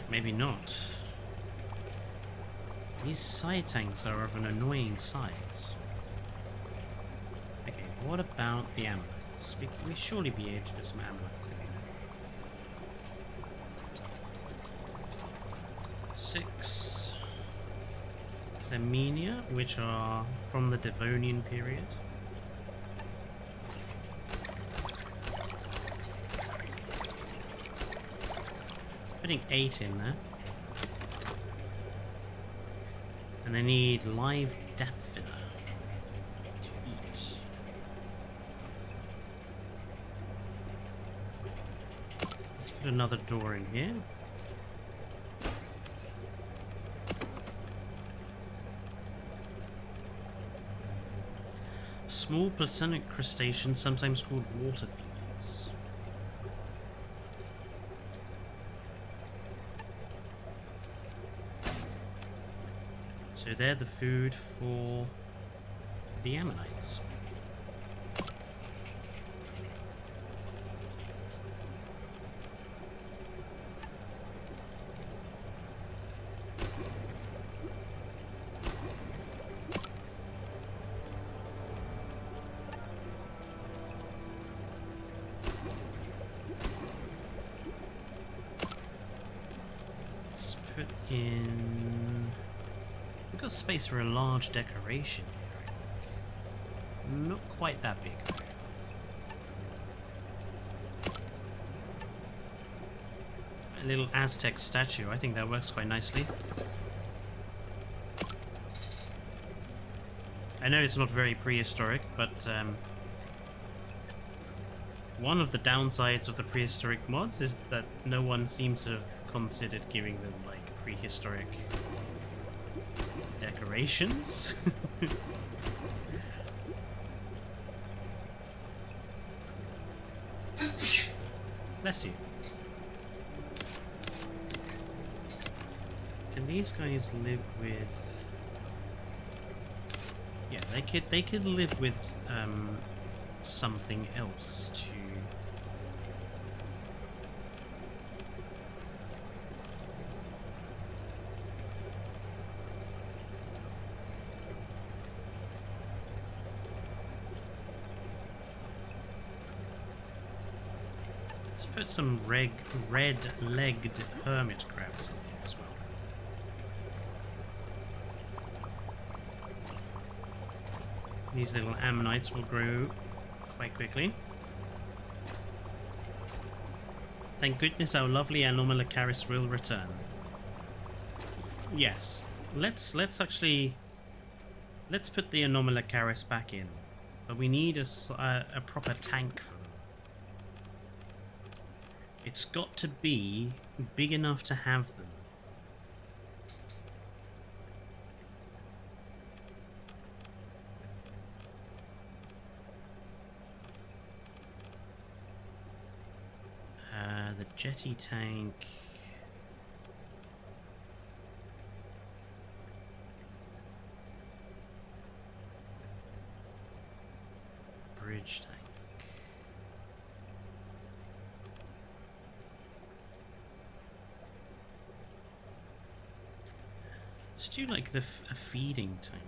Maybe not. These side tanks are of an annoying size. Okay, what about the ammonites? We surely be able to put some ammonites in here. 6 Clemenia, which are from the Devonian period. Putting 8 in there. And they need live dapfiner to eat. Let's put another door in here. Small platonic crustacean, sometimes called water fiends. So they're the food for the ammonites. Let's put in... We've got space for a large decoration here, I think. Not quite that big, though. A little Aztec statue, I think that works quite nicely. I know it's not very prehistoric, but one of the downsides of the prehistoric mods is that no one seems to have considered giving them, like, prehistoric decorations. Bless you. Can these guys live with... Yeah, they could live with something else to... Put some red-legged hermit crabs in here as well. These little ammonites will grow quite quickly. Thank goodness our lovely Anomalocaris will return. Yes, let's put the Anomalocaris back in, but we need a proper tank for them. It's got to be big enough to have them. jetty tank. Bridge tank. Let's do like a feeding tank.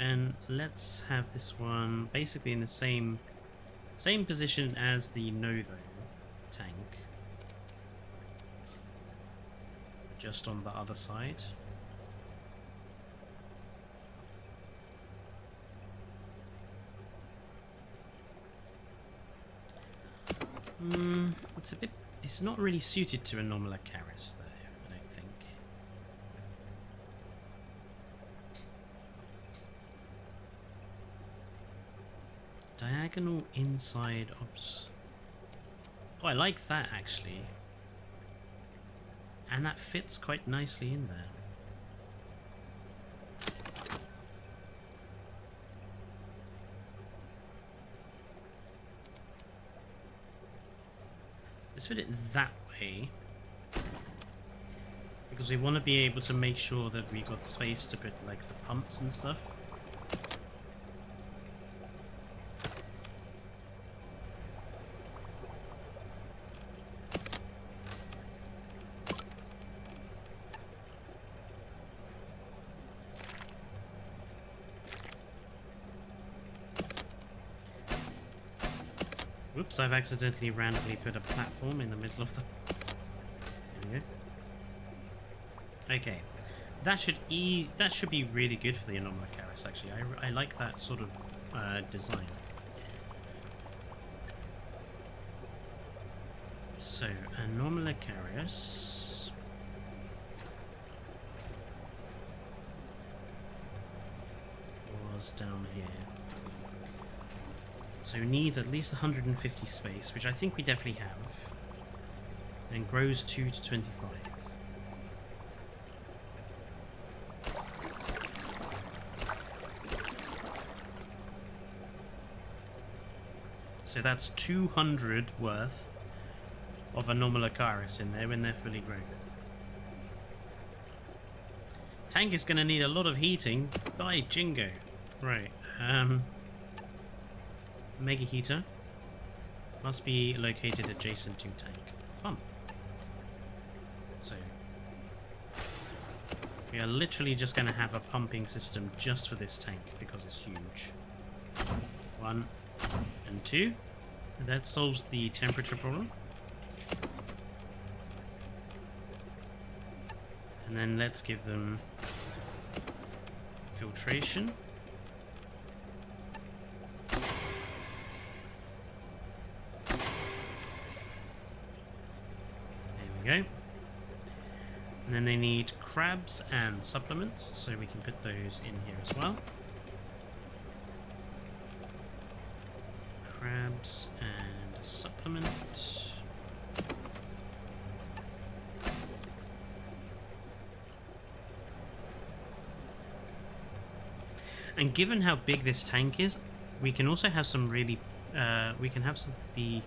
And let's have this one basically in the same position as the Novo tank, just on the other side. It's not really suited to a normal Acaris though, I don't think. Diagonal inside obs. Oh, I like that actually. And that fits quite nicely in there. Let's put it that way, because we want to be able to make sure that we got space to put like the pumps and stuff. Whoops, I've accidentally randomly put a platform in the middle of the... There we go. Okay. That should be really good for the Anomalous Acaris, actually. I like that sort of design. So, Anomalous Acaris... was down here. So needs at least 150 space, which I think we definitely have. And grows 2 to 25. So that's 200 worth of Anomalous Acaris in there when they're fully grown. Tank is going to need a lot of heating by Jingo. Right, Mega heater must be located adjacent to tank. Pump. So we are literally just going to have a pumping system just for this tank because it's huge. 1 and 2. That solves the temperature problem. And then let's give them filtration. Go. And then they need crabs and supplements, so we can put those in here as well. Crabs and supplement. And given how big this tank is, we can also have some really we can have the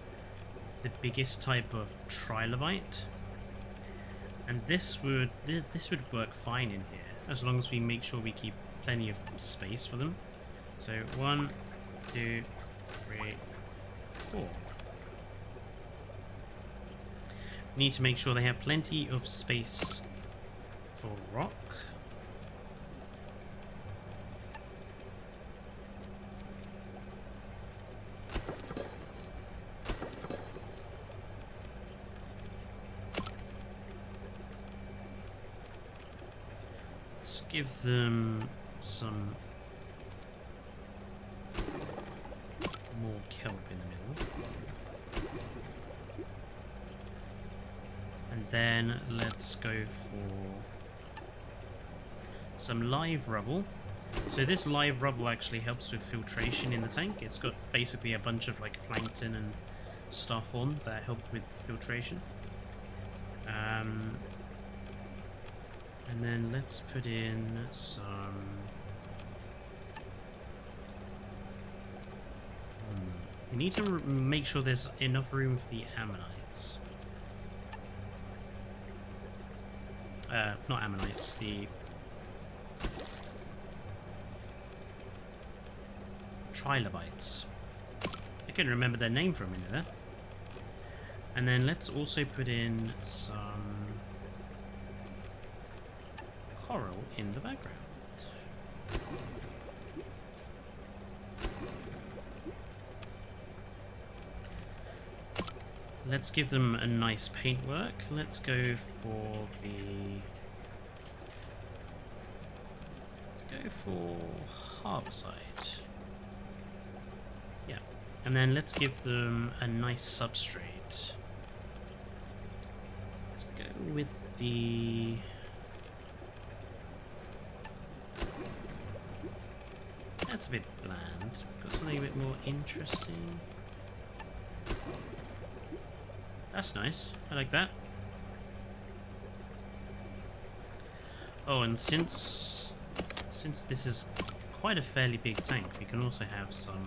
biggest type of trilobite. And this would work fine in here, as long as we make sure we keep plenty of space for them. So 1, 2, 3, 4. Need to make sure they have plenty of space for rock. Give them some more kelp in the middle. And then let's go for some live rubble. So this live rubble actually helps with filtration in the tank. It's got basically a bunch of like plankton and stuff on that help with filtration. And then let's put in some... We need to make sure there's enough room for the ammonites. Not ammonites, the trilobites. I couldn't remember their name for a minute there. And then let's also put in some coral in the background. Let's give them a nice paintwork. Let's go for the... Let's go for Harborside. Yeah. And then let's give them a nice substrate. Let's go with the... That's a bit bland. Got something a bit more interesting. That's nice. I like that. Oh, and since this is quite a fairly big tank, we can also have some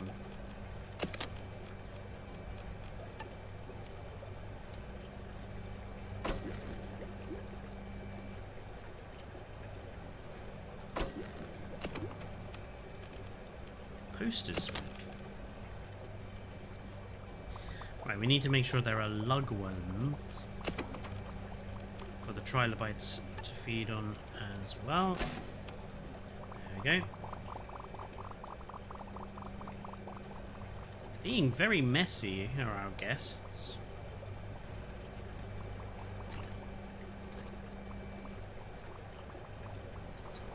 posters. Right, we need to make sure there are lug worms for the trilobites to feed on as well. There we go. Being very messy are our guests.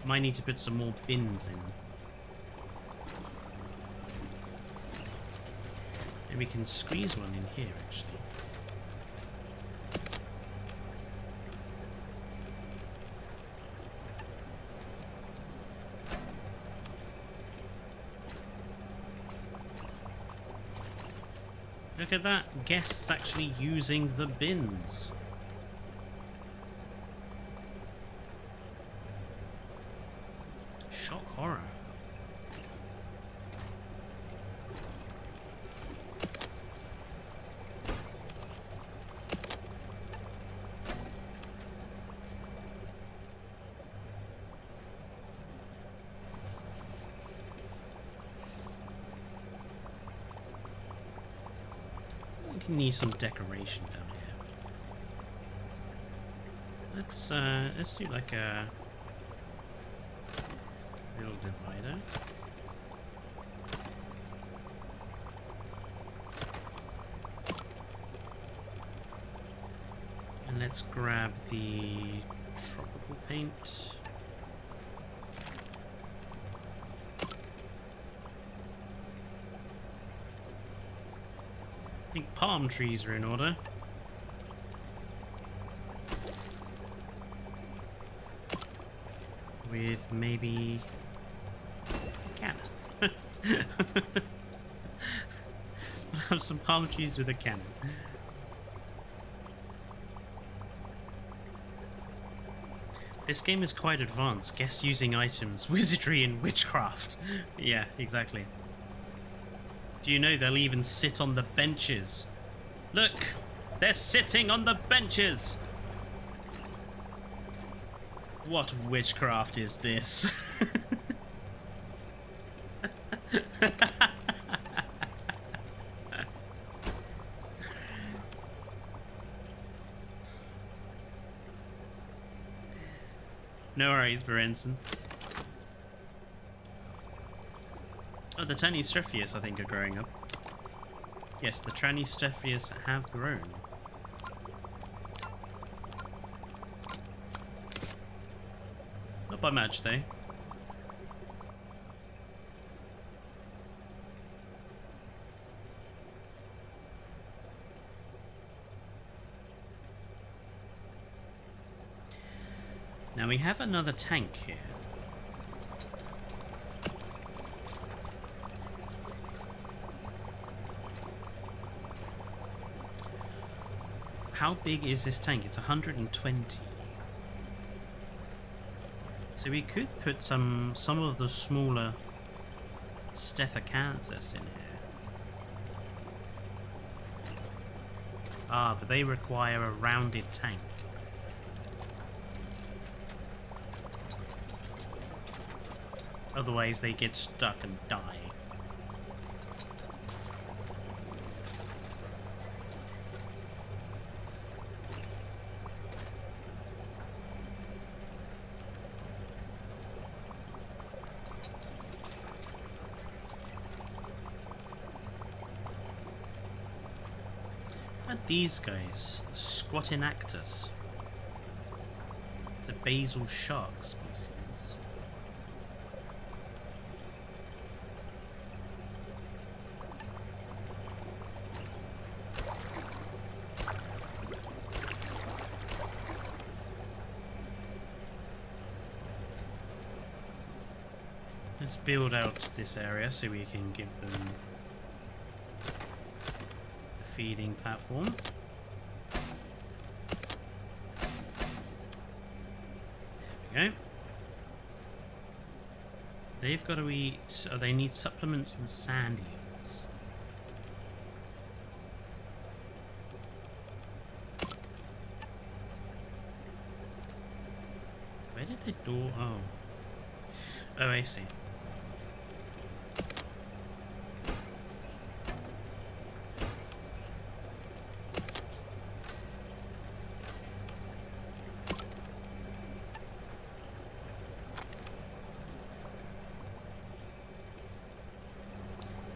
Might need to put some more bins in. And we can squeeze one in here, actually. Look at that, guests actually using the bins. Shock horror. Need some decoration down here. Let's do like a little divider. And let's grab the tropical paint. I think palm trees are in order. With maybe a cannon. We'll have some palm trees with a cannon. This game is quite advanced. Guess using items, wizardry and witchcraft. Yeah, exactly. Do you know they'll even sit on the benches? Look! They're sitting on the benches! What witchcraft is this? No worries, Berenson. Oh, the Tranistephius, I think, are growing up. Yes, the Tranistephius have grown. Not by much, though. Now we have another tank here. How big is this tank? It's 120. So we could put some of the smaller Stephacanthus in here. Ah, but they require a rounded tank. Otherwise they get stuck and die. These guys, squatting actors. It's a basal shark species. Let's build out this area so we can give them feeding platform. There we go. They've got to eat. Oh, they need supplements and sand eels. Where did they do? Oh. Oh, I see.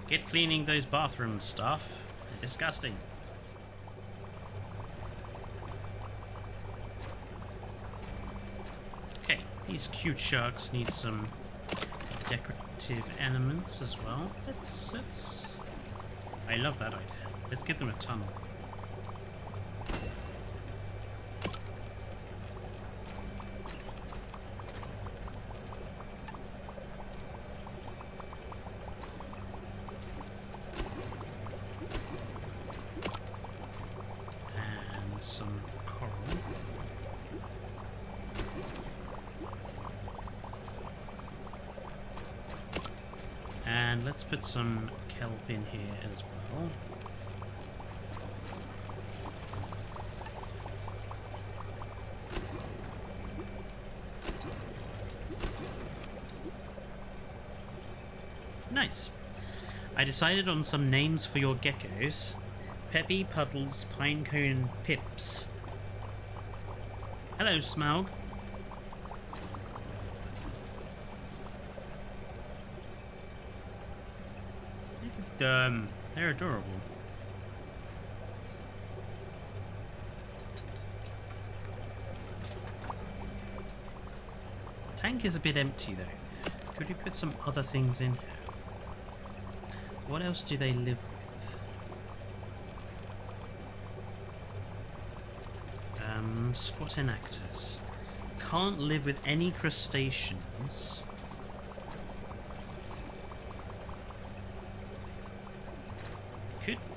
Get cleaning those bathroom stuff. They're disgusting. Okay, these cute sharks need some decorative elements as well. Let's. I love that idea. Let's give them a tunnel. And let's put some kelp in here as well. Nice. I decided on some names for your geckos. Peppy, Puddles, Pinecone, and Pips. Hello, Smaug. They're adorable. Tank is a bit empty though. Could we put some other things in here? What else do they live with? Squatting actors. Can't live with any crustaceans.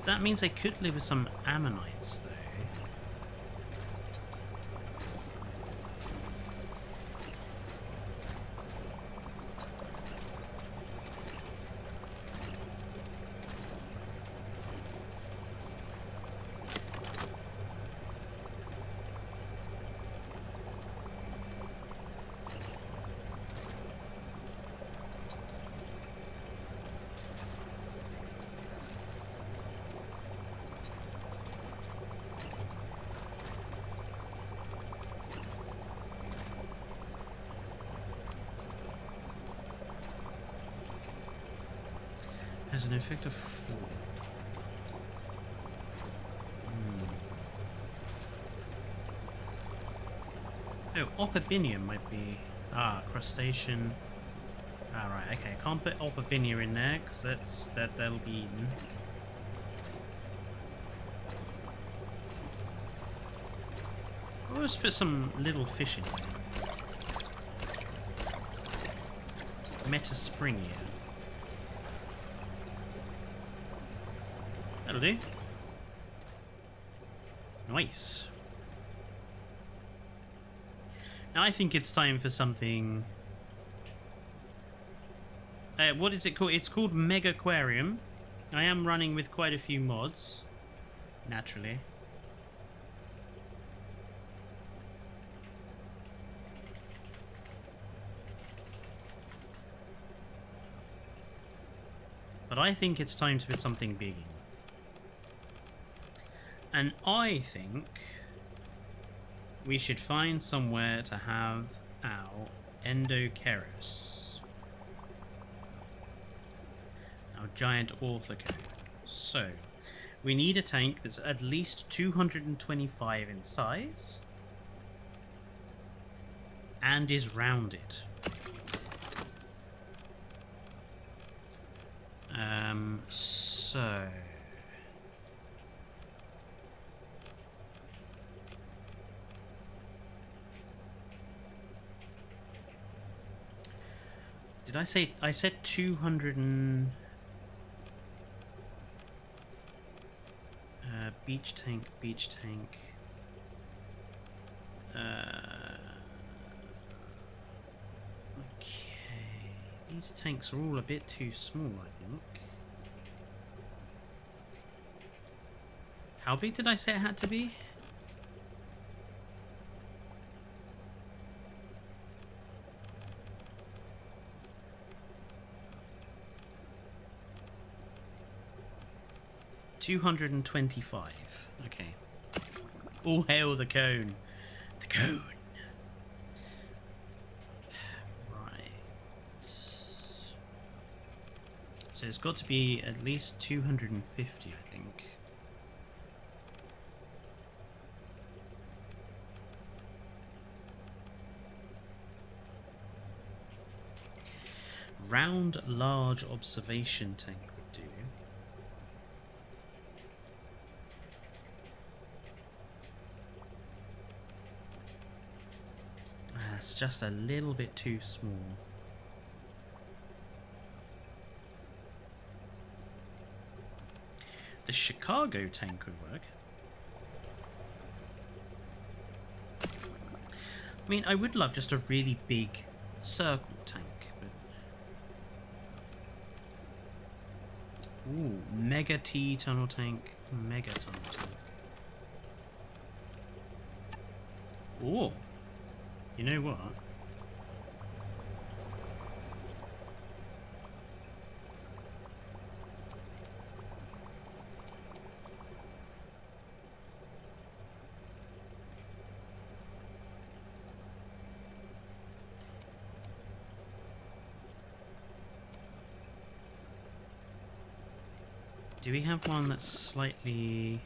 That means they could live with some ammonites, though. Has an effect of 4. Oh, Opabinium might be... Ah, crustacean. Ah, right, okay. Can't put Opabinia in there, because that'll be eaten. I'll just put some little fish in there. Metaspringia. That'll do. Nice. Now I think it's time for something... what is it called? It's called Megaquarium. I am running with quite a few mods. Naturally. But I think it's time to put something big in. And I think we should find somewhere to have our Endoceros, our giant orthocone. So, we need a tank that's at least 225 in size and is rounded. So... Did I say... I said 200 and... beach tank, beach tank... Okay... These tanks are all a bit too small, I think. How big did I say it had to be? $225. Okay. All hail the cone. The cone. Right. So it's got to be at least 250, I think. Round, large observation tank would do. It's just a little bit too small. The Chicago tank would work. I mean, I would love just a really big circle tank. Ooh, Mega T tunnel tank, Mega tunnel tank. Ooh, you know what? Do we have one that's slightly...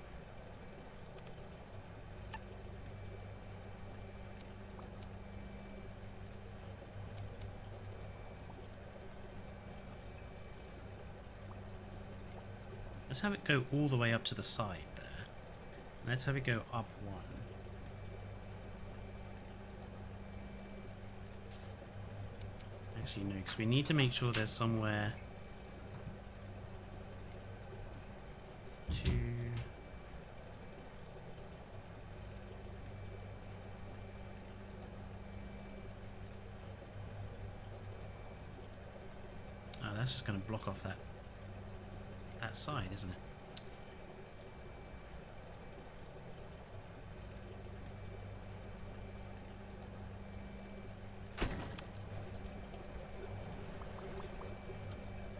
Let's have it go all the way up to the side there. Let's have it go up one. Actually, no, because we need to make sure there's somewhere... That's just going to block off that side, isn't it?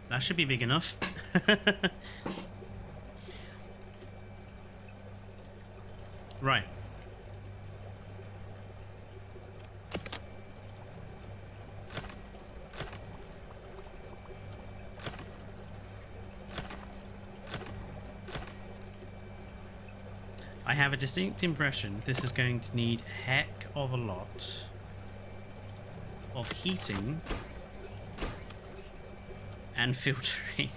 That should be big enough. Right. I have a distinct impression this is going to need a heck of a lot of heating and filtering.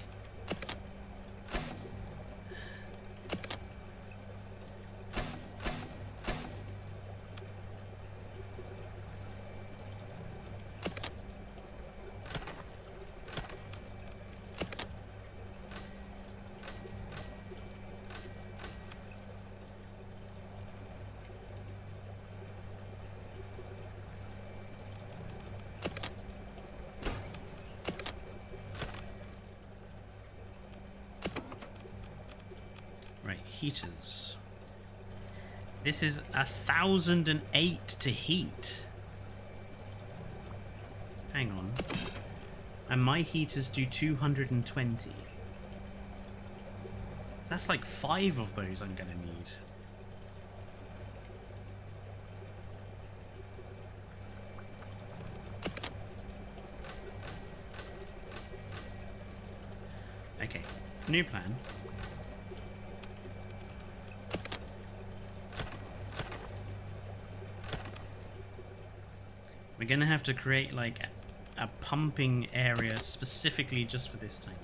Heaters. This is 1008 to heat. Hang on. And my heaters do 220. So that's like 5 of those I'm gonna need. Okay, new plan. We're gonna have to create like a pumping area specifically just for this tank.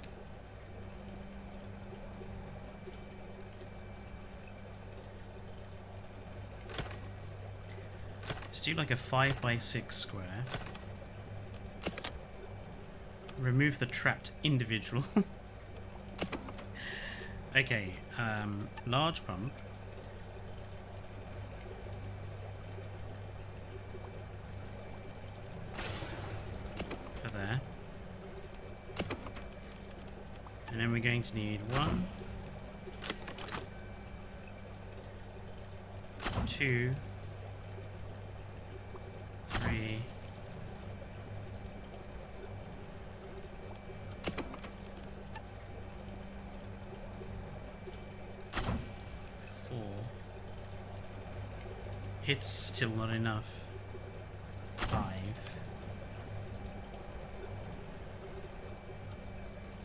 Let's do like a 5x6 square. Remove the trapped individual. Okay, large pump. For there. And then we're going to need 1, 2, 3, 4. It's still not enough. 5.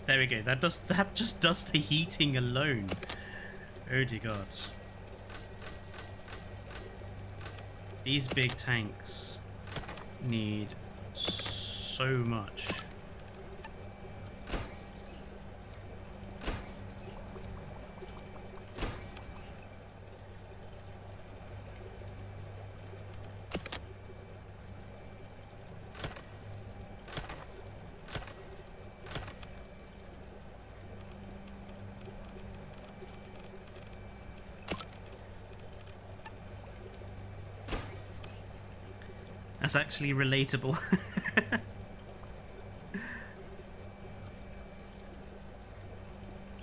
There we go. That just does the heating alone. Oh dear God. These big tanks need so much. That's actually relatable.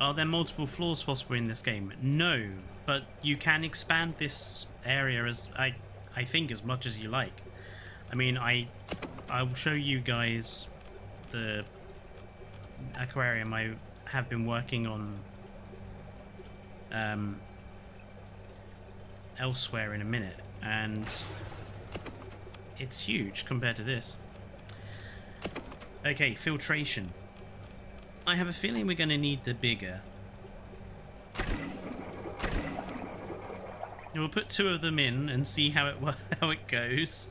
Are there multiple floors possible in this game? No, but you can expand this area as I think as much as you like. I mean, I'll show you guys the aquarium I have been working on elsewhere in a minute, and it's huge compared to this. Okay, filtration. I have a feeling we're going to need the bigger. We'll put 2 of them in and see how it goes.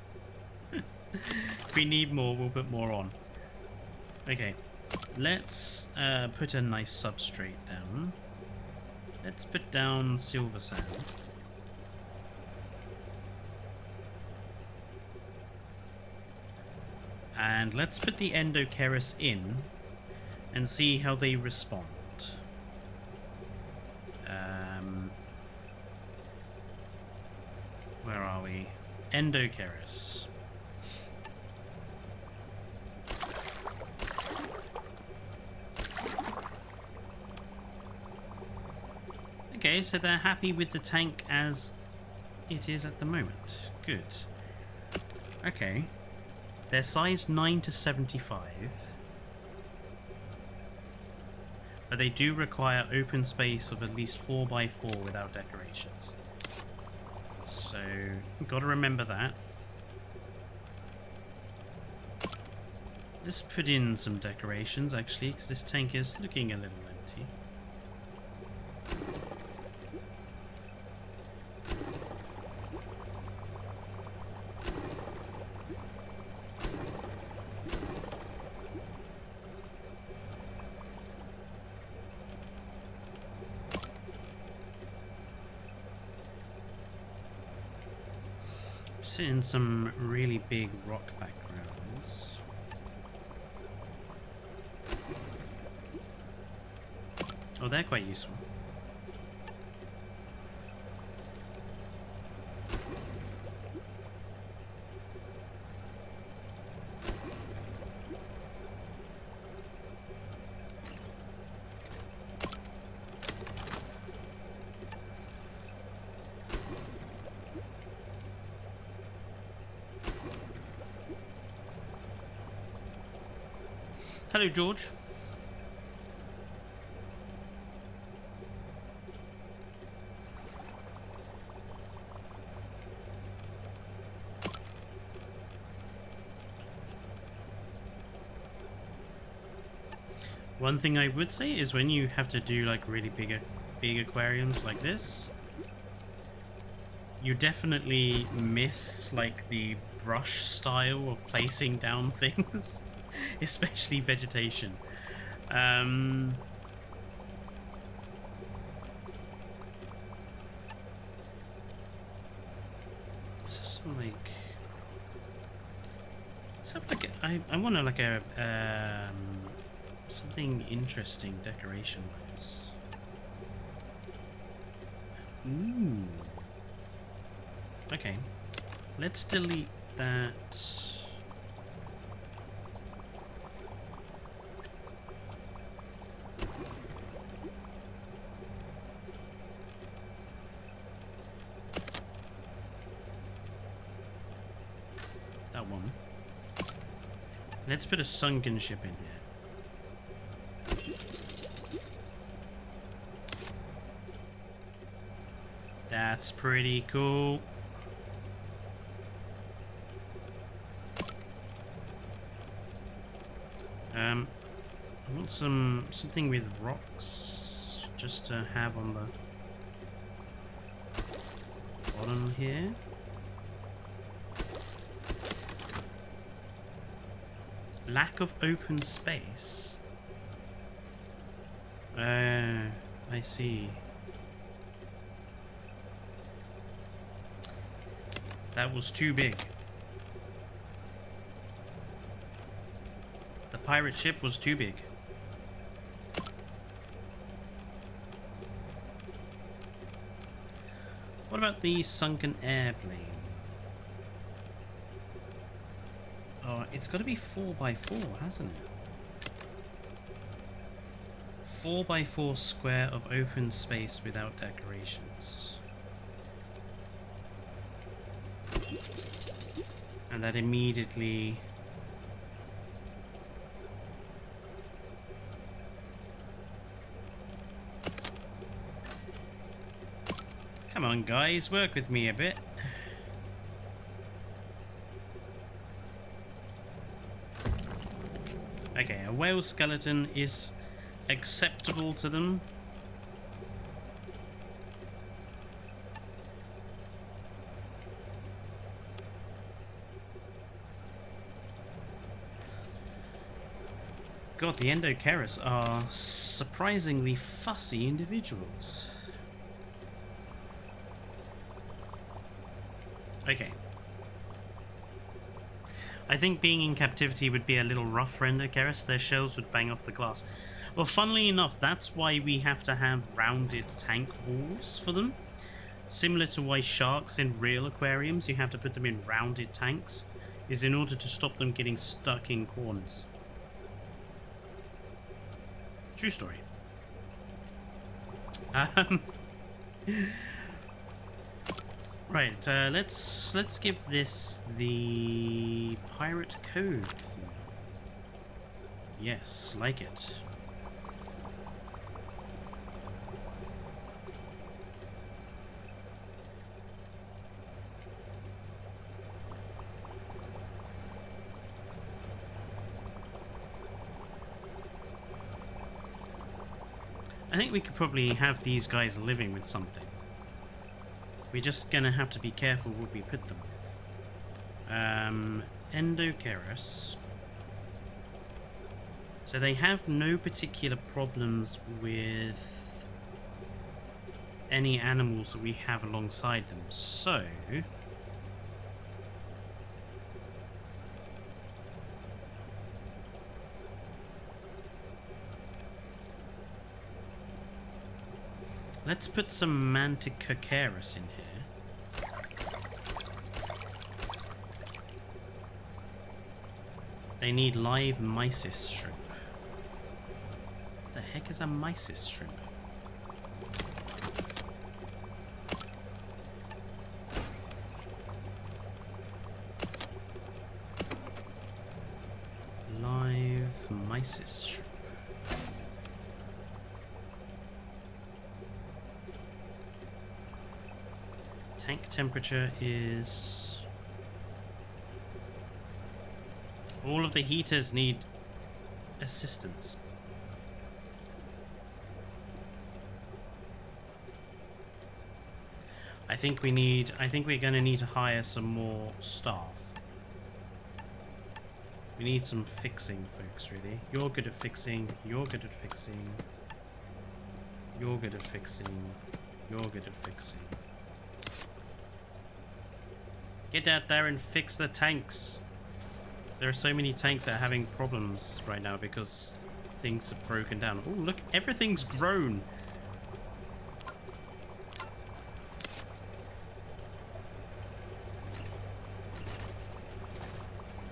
If we need more, we'll put more on. Okay, let's put a nice substrate down. Let's put down silver sand. And let's put the Endokeris in and see how they respond. Where are we? Endokeris. Okay, so they're happy with the tank as it is at the moment. Good. Okay. They're size 9 to 75. But they do require open space of at least 4x4 without decorations. So, gotta remember that. Let's put in some decorations actually, because this tank is looking a little empty. Sit in some really big rock backgrounds. Oh, they're quite useful. Hello, George. One thing I would say is when you have to do like really big aquariums like this, you definitely miss like the brush style of placing down things, especially vegetation. So like, let's have like I want to like a something interesting decoration wise. Ooh. Okay, let's delete that. That one. Let's put a sunken ship in here. That's pretty cool. I want something with rocks just to have on the bottom here. Lack of open space. I see. That was too big. The pirate ship was too big. What about the sunken airplane? Oh, it's got to be 4x4, hasn't it? 4x4 square of open space without decorations. And that immediately... Come on, guys, work with me a bit. Okay, a whale skeleton is acceptable to them. God, the Endoceras are surprisingly fussy individuals. Okay. I think being in captivity would be a little rough for Endoceras. Their shells would bang off the glass. Well, funnily enough, that's why we have to have rounded tank walls for them. Similar to why sharks in real aquariums, you have to put them in rounded tanks, is in order to stop them getting stuck in corners. True story. Right, let's give this the Pirate Cove theme. Yes, like it. I think we could probably have these guys living with something. We're just gonna have to be careful what we put them with. Endoceras. So they have no particular problems with any animals that we have alongside them. So let's put some Megaquarium in here. They need live mysis shrimp. The heck is a mysis shrimp? Live mysis shrimp. Tank temperature is... All of the heaters need assistance. I think we're gonna need to hire some more staff. We need some fixing folks, really. You're good at fixing, you're good at fixing. You're good at fixing, you're good at fixing. Get out there and fix the tanks. There are so many tanks that are having problems right now because things have broken down. Oh, look, everything's grown.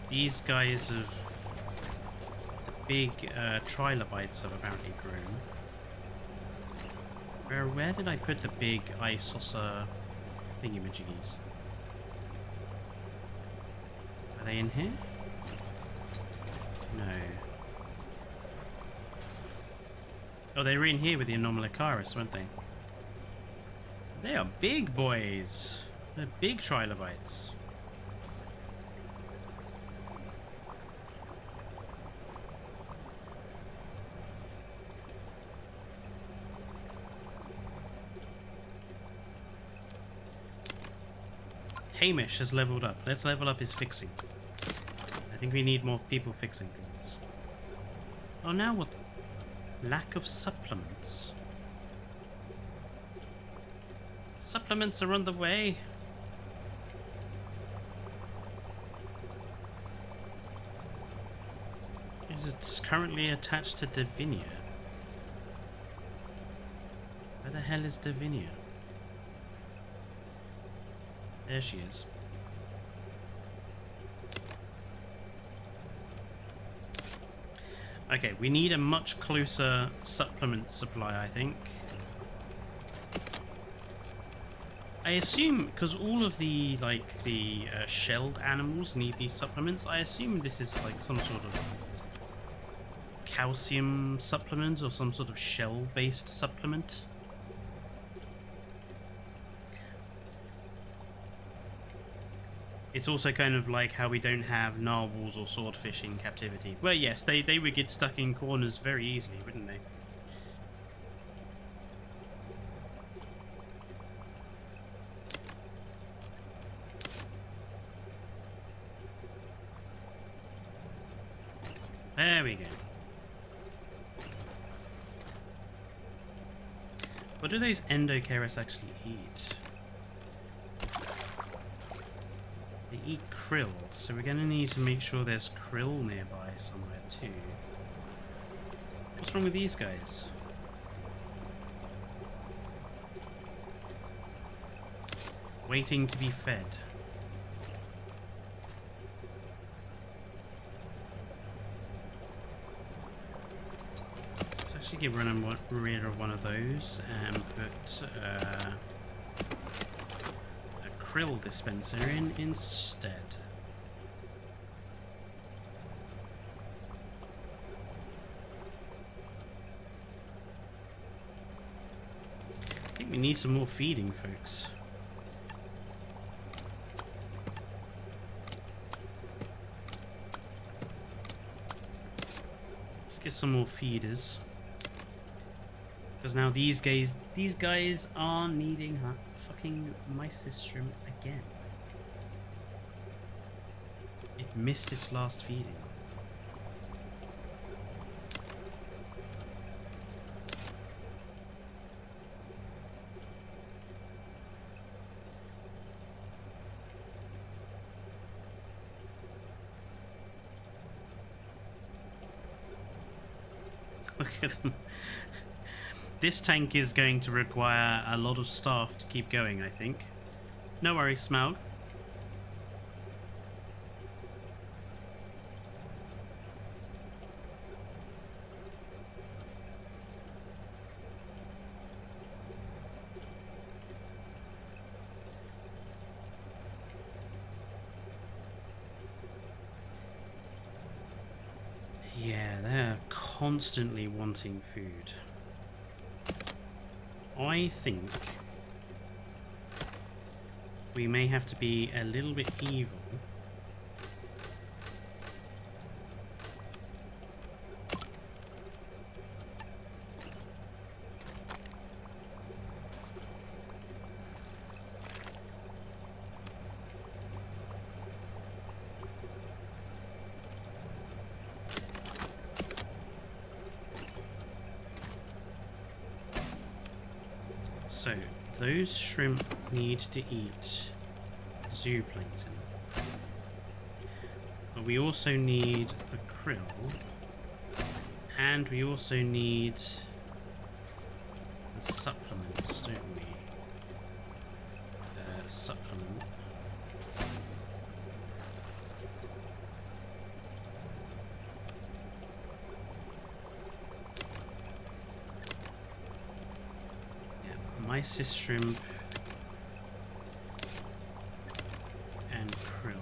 These guys have... The big trilobites have apparently grown. Where did I put the big isosaucer thingamajiggies? Are they in here? No. Oh, they were in here with the Anomalocaris, weren't they? They are big boys. They're big trilobites. Hamish has leveled up. Let's level up his fixing. I think we need more people fixing things. Oh, now what? Lack of supplements. Supplements are on the way. Is it currently attached to Davinia? Where the hell is Davinia? There she is. Okay, we need a much closer supplement supply, I think. I assume, because all of the, like, the shelled animals need these supplements, I assume this is, like, some sort of calcium supplement or some sort of shell-based supplement. It's also kind of like how we don't have narwhals or swordfish in captivity. Well, yes, they would get stuck in corners very easily, wouldn't they? There we go. What do those Endocaris actually eat? They eat krill, so we're going to need to make sure there's krill nearby somewhere too. What's wrong with these guys? Waiting to be fed. Let's actually get rid of one of those and put krill dispenser in instead. I think we need some more feeding, folks. Let's get some more feeders. Because now these guys are needing fucking Mysistrum again. It missed its last feeding. Look at them. This tank is going to require a lot of staff to keep going, I think. No worries, Smaug. Yeah, they're constantly wanting food. I think we may have to be a little bit evil. So, those shrimp need to eat zooplankton. But we also need the krill. And we also need the supplements, don't we? Supplement. Yeah, mysis shrimp and krill.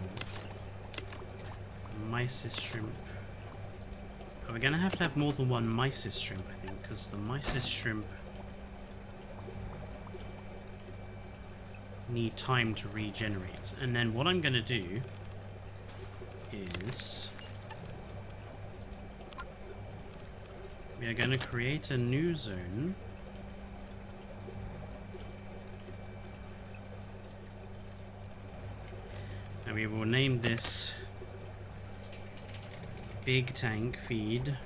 Mysis shrimp. Oh, we're gonna have to have more than one mysis shrimp, I think, because the mysis shrimp need time to regenerate. And then what I'm gonna do is we are gonna create a new zone. And we will name this Big Tank Feed.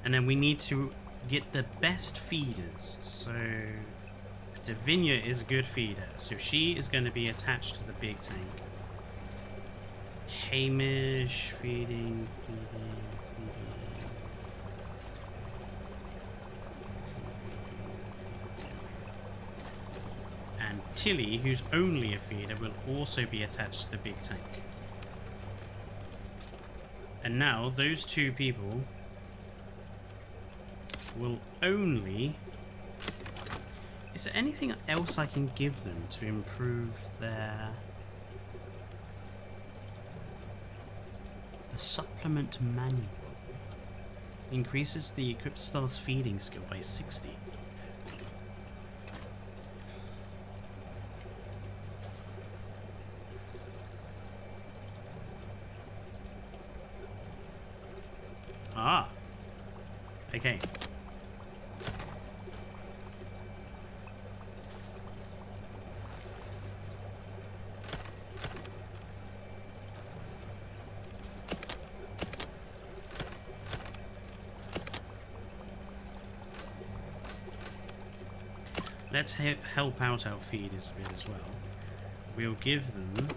And then we need to get the best feeders. So Davinia is a good feeder, so she is going to be attached to the big tank. Hamish, feeding. And Tilly, who's only a feeder, will also be attached to the big tank. And now those two people will only... Is there anything else I can give them to improve their... The supplement manual increases the equipped staff's feeding skill by 60. Ah. Okay. Let's help out our feeders a bit as well. We'll give them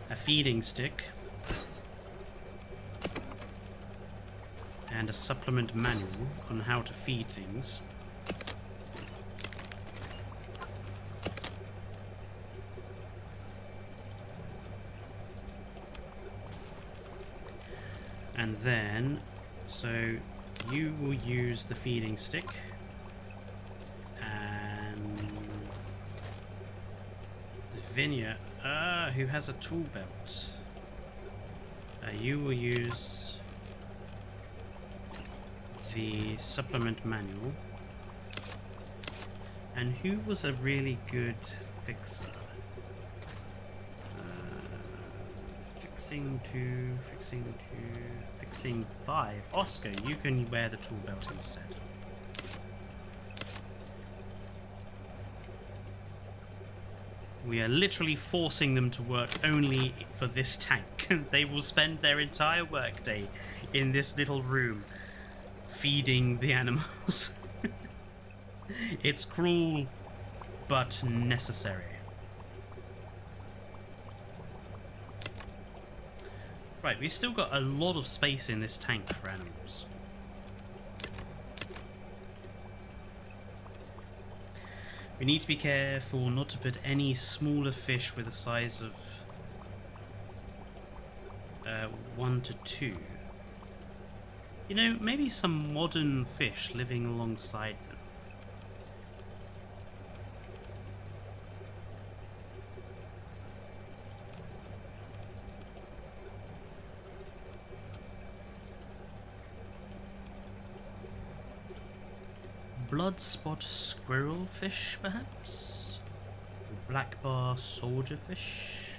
a feeding stick and a supplement manual on how to feed things. And then, so you will use the feeding stick. Vinia, who has a tool belt. You will use the supplement manual. And who was a really good fixer? Fixing 5. Oscar, you can wear the tool belt instead. We are literally forcing them to work only for this tank. They will spend their entire workday in this little room feeding the animals. It's cruel, but necessary. Right, we've still got a lot of space in this tank for animals. We need to be careful not to put any smaller fish with a size of 1 to 2. You know, maybe some modern fish living alongside them. Bloodspot squirrelfish, perhaps? Black bar soldierfish?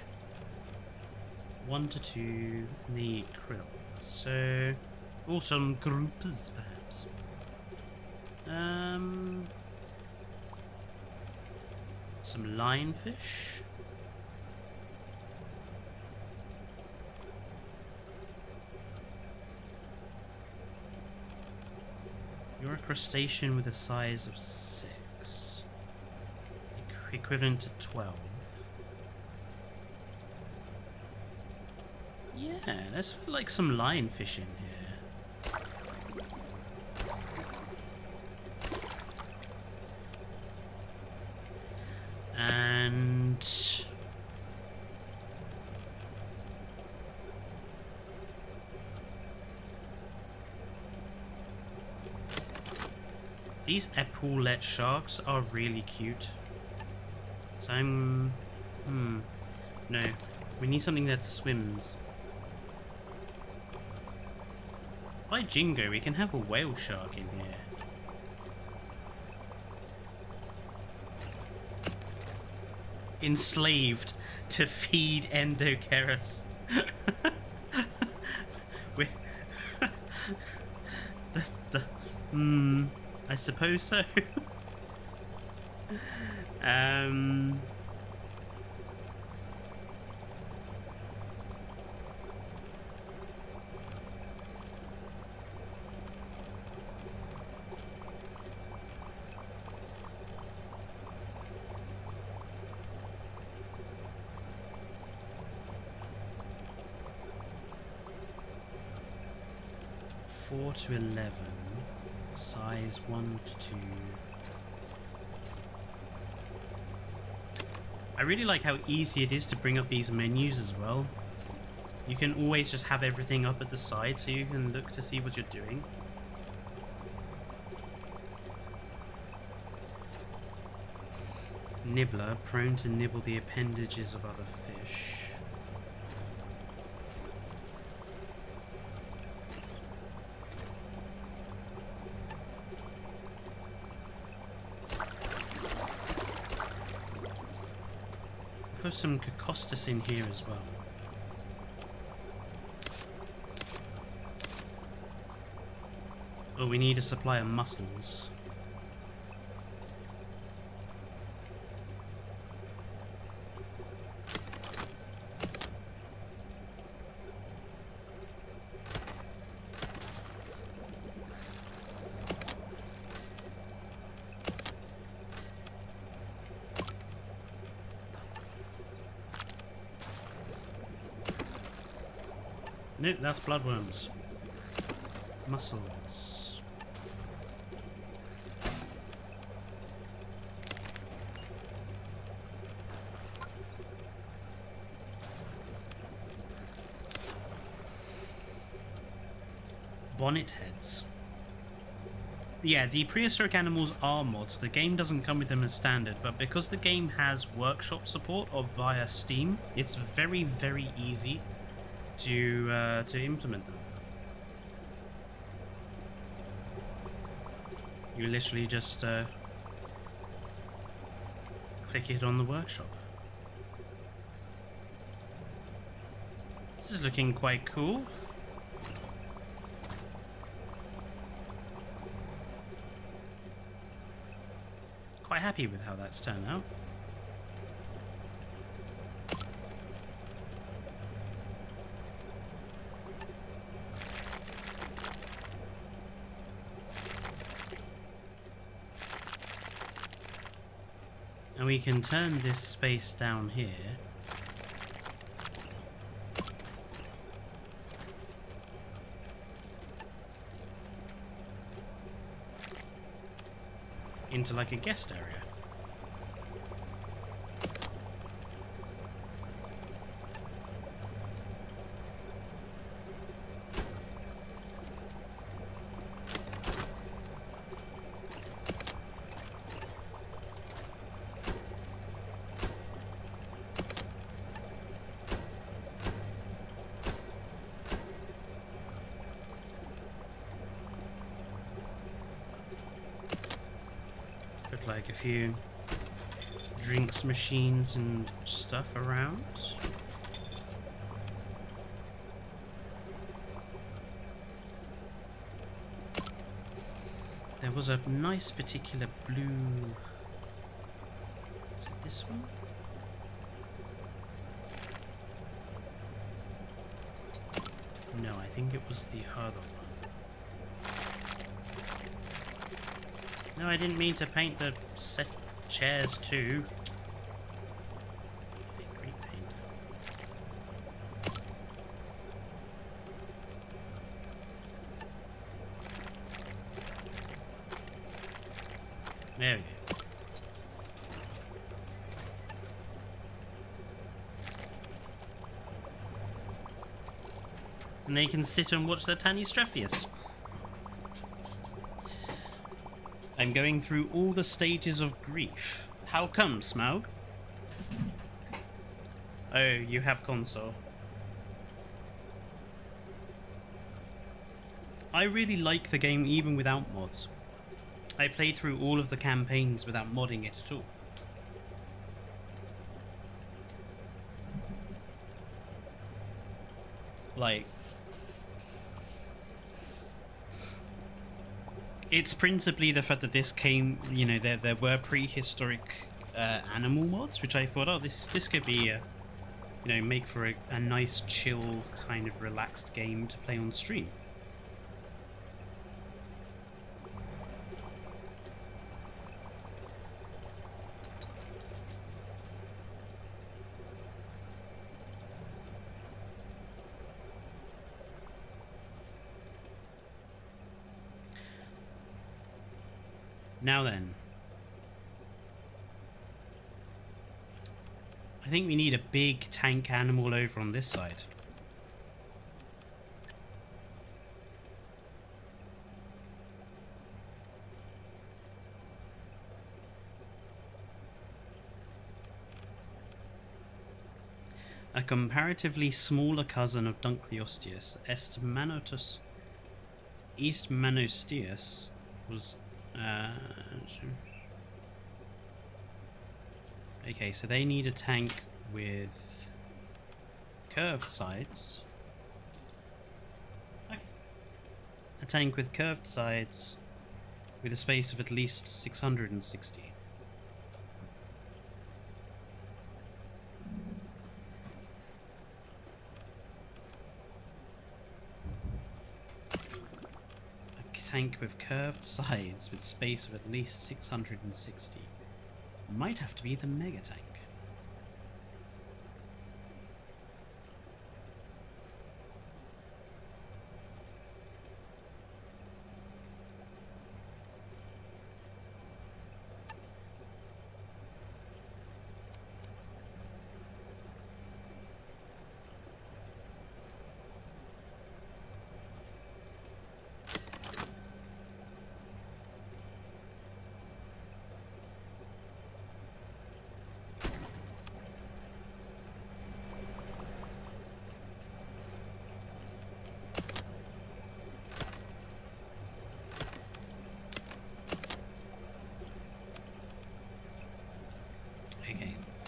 1 to 2, the krill. So, or some groups, perhaps. Some lionfish. You're a crustacean with a size of 6. Equivalent to 12. Yeah, let's put like some lionfish in here. And these epaulette sharks are really cute. So I'm... No. We need something that swims. By Jingo, we can have a whale shark in here. Enslaved to feed Endokeras. I suppose so. Four to 11, size 1 to 2. I really like how easy it is to bring up these menus as well. You can always just have everything up at the side so you can look to see what you're doing. Nibbler, prone to nibble the appendages of other fish. Put some Cacostus in here as well. Oh, we need a supply of mussels. Nope, that's bloodworms. Mussels. Bonnet heads. Yeah, the prehistoric animals are mods. The game doesn't come with them as standard, but because the game has workshop support via Steam, it's very, very easy to implement them. You literally just click it on the workshop. This is looking quite cool. Quite happy with how that's turned out. And we can turn this space down here into like a guest area. Put like a few drinks machines and stuff around. There was a nice particular blue... Is it this one? No, I think it was the other one. No, I didn't mean to paint the set chairs too. Great paint. There we go. And they can sit and watch their tiny Strophius. I'm going through all the stages of grief. How come, Smaug? Oh, you have console. I really like the game even without mods. I played through all of the campaigns without modding it at all. Like, it's principally the fact that this came, you know, there were prehistoric animal mods, which I thought, oh, this could be, you know, make for a nice, chill, kind of relaxed game to play on stream. Now then, I think we need a big tank animal over on this side. A comparatively smaller cousin of Dunkleosteus, Eastmanosteus, was... okay, so they need a tank with curved sides. Okay. A tank with curved sides with a space of at least 660. Tank with curved sides with space of at least 660 might have to be the mega tank.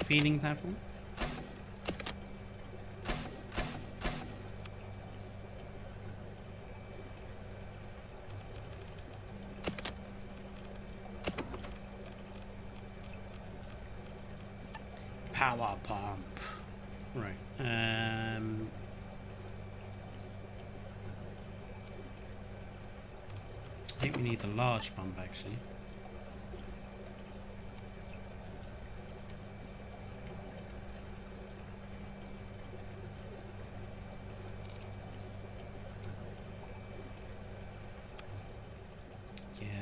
Feeding platform. Power pump. Right. I think we need the large pump actually.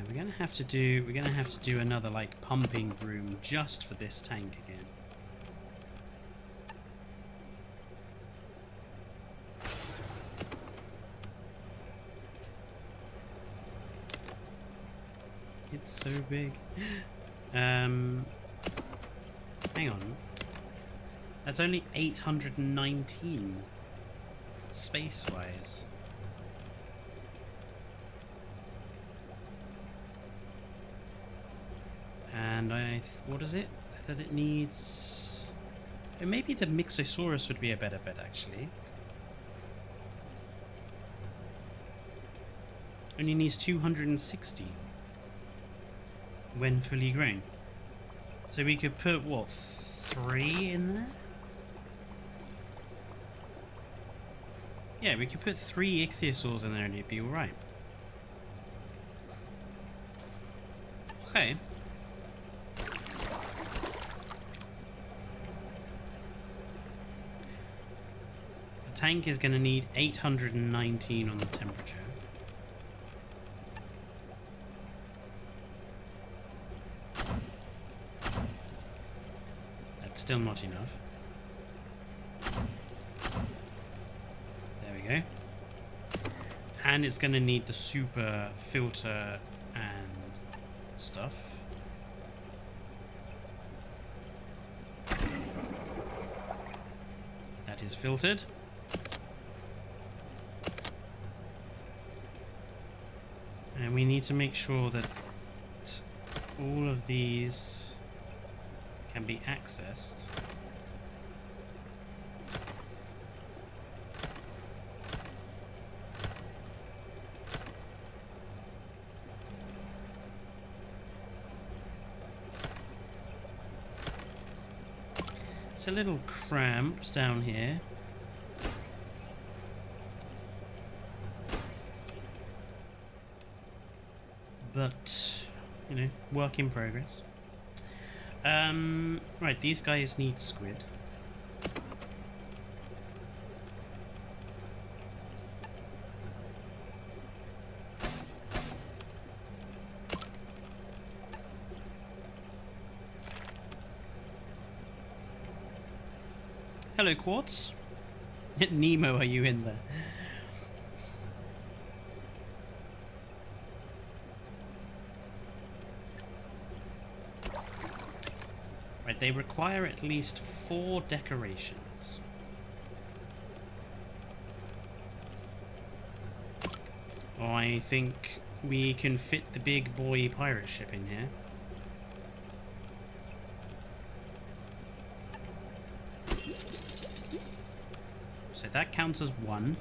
We're gonna have to do another like pumping room just for this tank again. It's so big. Hang on. That's only 819 space-wise. And what is it? That it needs... Maybe the Mixosaurus would be a better bet, actually. Only needs 260 when fully grown. So we could put, what, 3 in there? Yeah, we could put 3 ichthyosaurs in there and it'd be alright. Okay. The tank is going to need 819 on the temperature. That's still not enough. There we go. And it's going to need the super filter and stuff. That is filtered. And we need to make sure that all of these can be accessed. It's a little cramped down here. But, you know, work in progress. Right, these guys need squid. Hello, Quartz. Nemo, are you in there? Right, they require at least 4 decorations. Oh, I think we can fit the big boy pirate ship in here. So that counts as 1.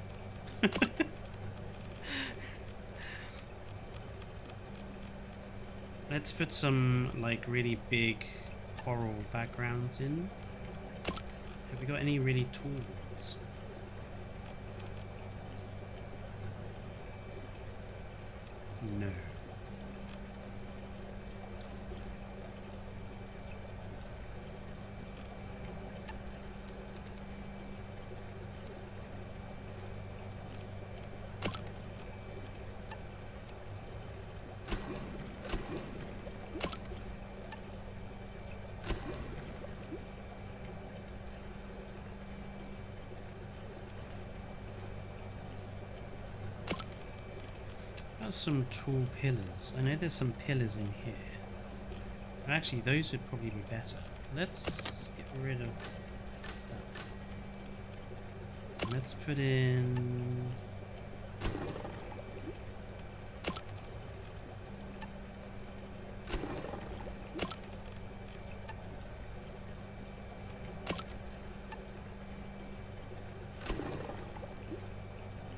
Let's put some, like, really big coral backgrounds in. Have we got any really tall ones? No. Some tall pillars. I know there's some pillars in here. Actually, those would probably be better. Let's get rid of that. Let's put in...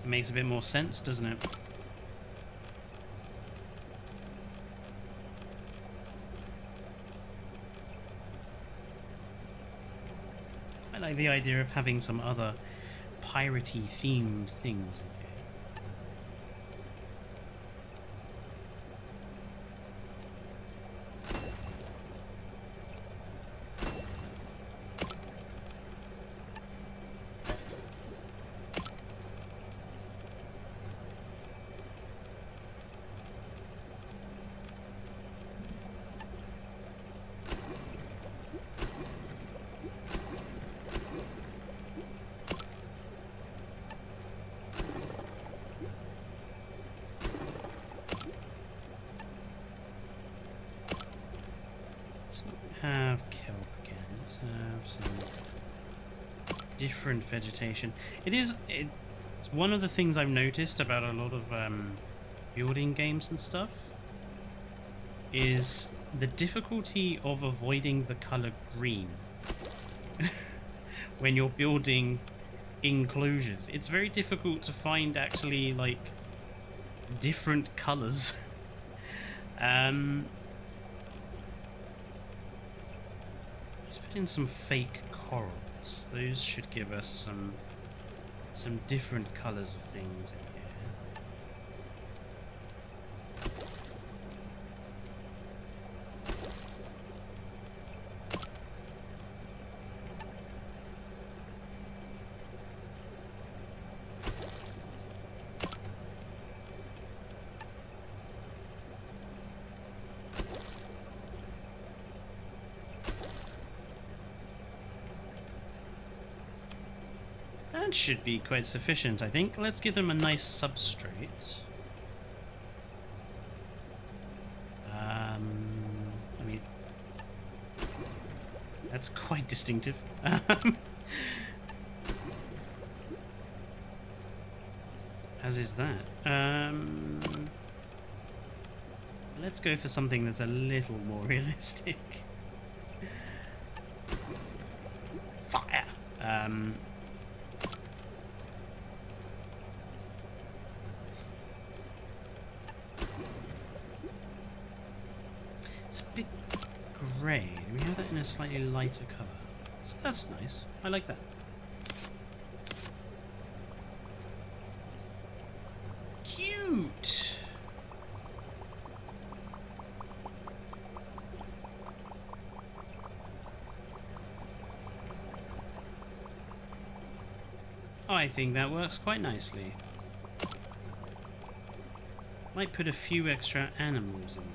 It makes a bit more sense, doesn't it? I like the idea of having some other piratey themed things in here. Have kelp again. Let's have some different vegetation. It's one of the things I've noticed about a lot of building games and stuff is the difficulty of avoiding the color green when you're building enclosures. It's very difficult to find actually like different colors. Let's put in some fake corals. Those should give us some different colors of things in here. That should be quite sufficient, I think. Let's give them a nice substrate. I mean, that's quite distinctive. As is that. Let's go for something that's a little more realistic. Fire! It's a bit grey. Do we have that in a slightly lighter colour? That's nice. I like that. Cute! I think that works quite nicely. Might put a few extra animals in there.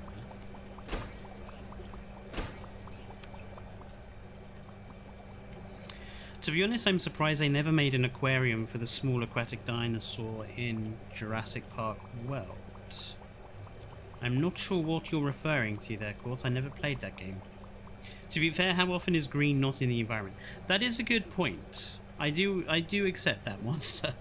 To be honest, I'm surprised they never made an aquarium for the small aquatic dinosaur in Jurassic Park World. I'm not sure what you're referring to there, Quartz. I never played that game. To be fair, how often is green not in the environment? That is a good point. I do accept that, monster.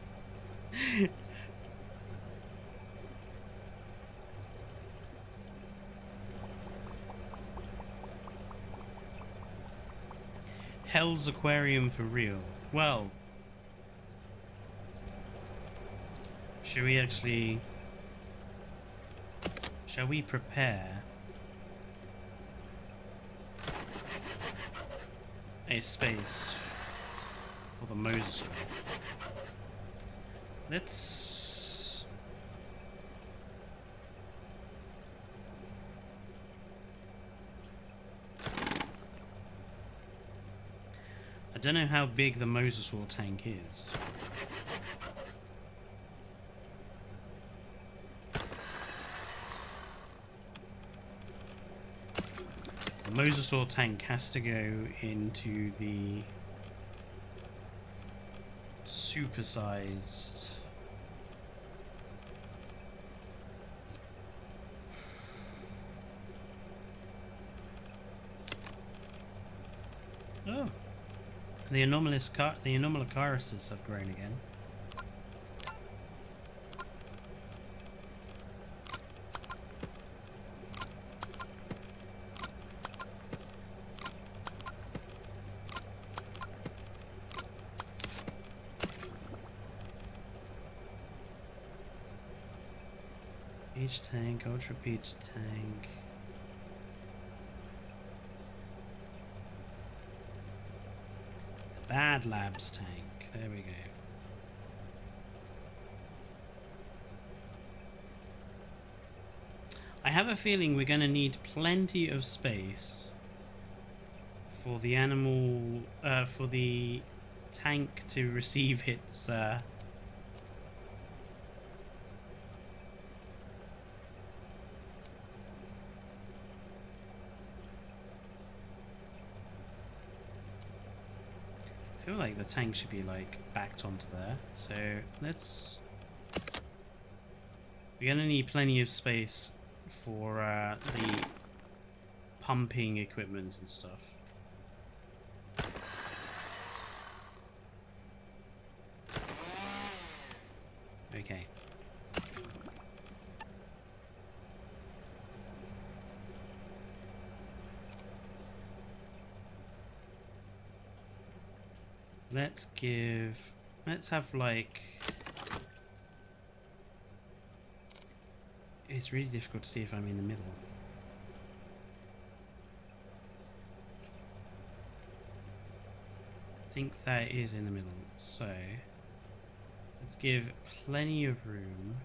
Hell's Aquarium for real. Well, shall we prepare a space for the Moses? Let's I don't know how big the Mosasaur tank is. The Mosasaur tank has to go into the supersized oh. The anomalocaruses have grown again. Beach tank, ultra beach tank. Bad Labs tank. There we go. I have a feeling we're going to need plenty of space for the animal, for the tank to receive its I feel like the tank should be like backed onto there, so let's... We're gonna need plenty of space for the pumping equipment and stuff. Okay. Let's have like, it's really difficult to see if I'm in the middle. I think that is in the middle, so let's give plenty of room.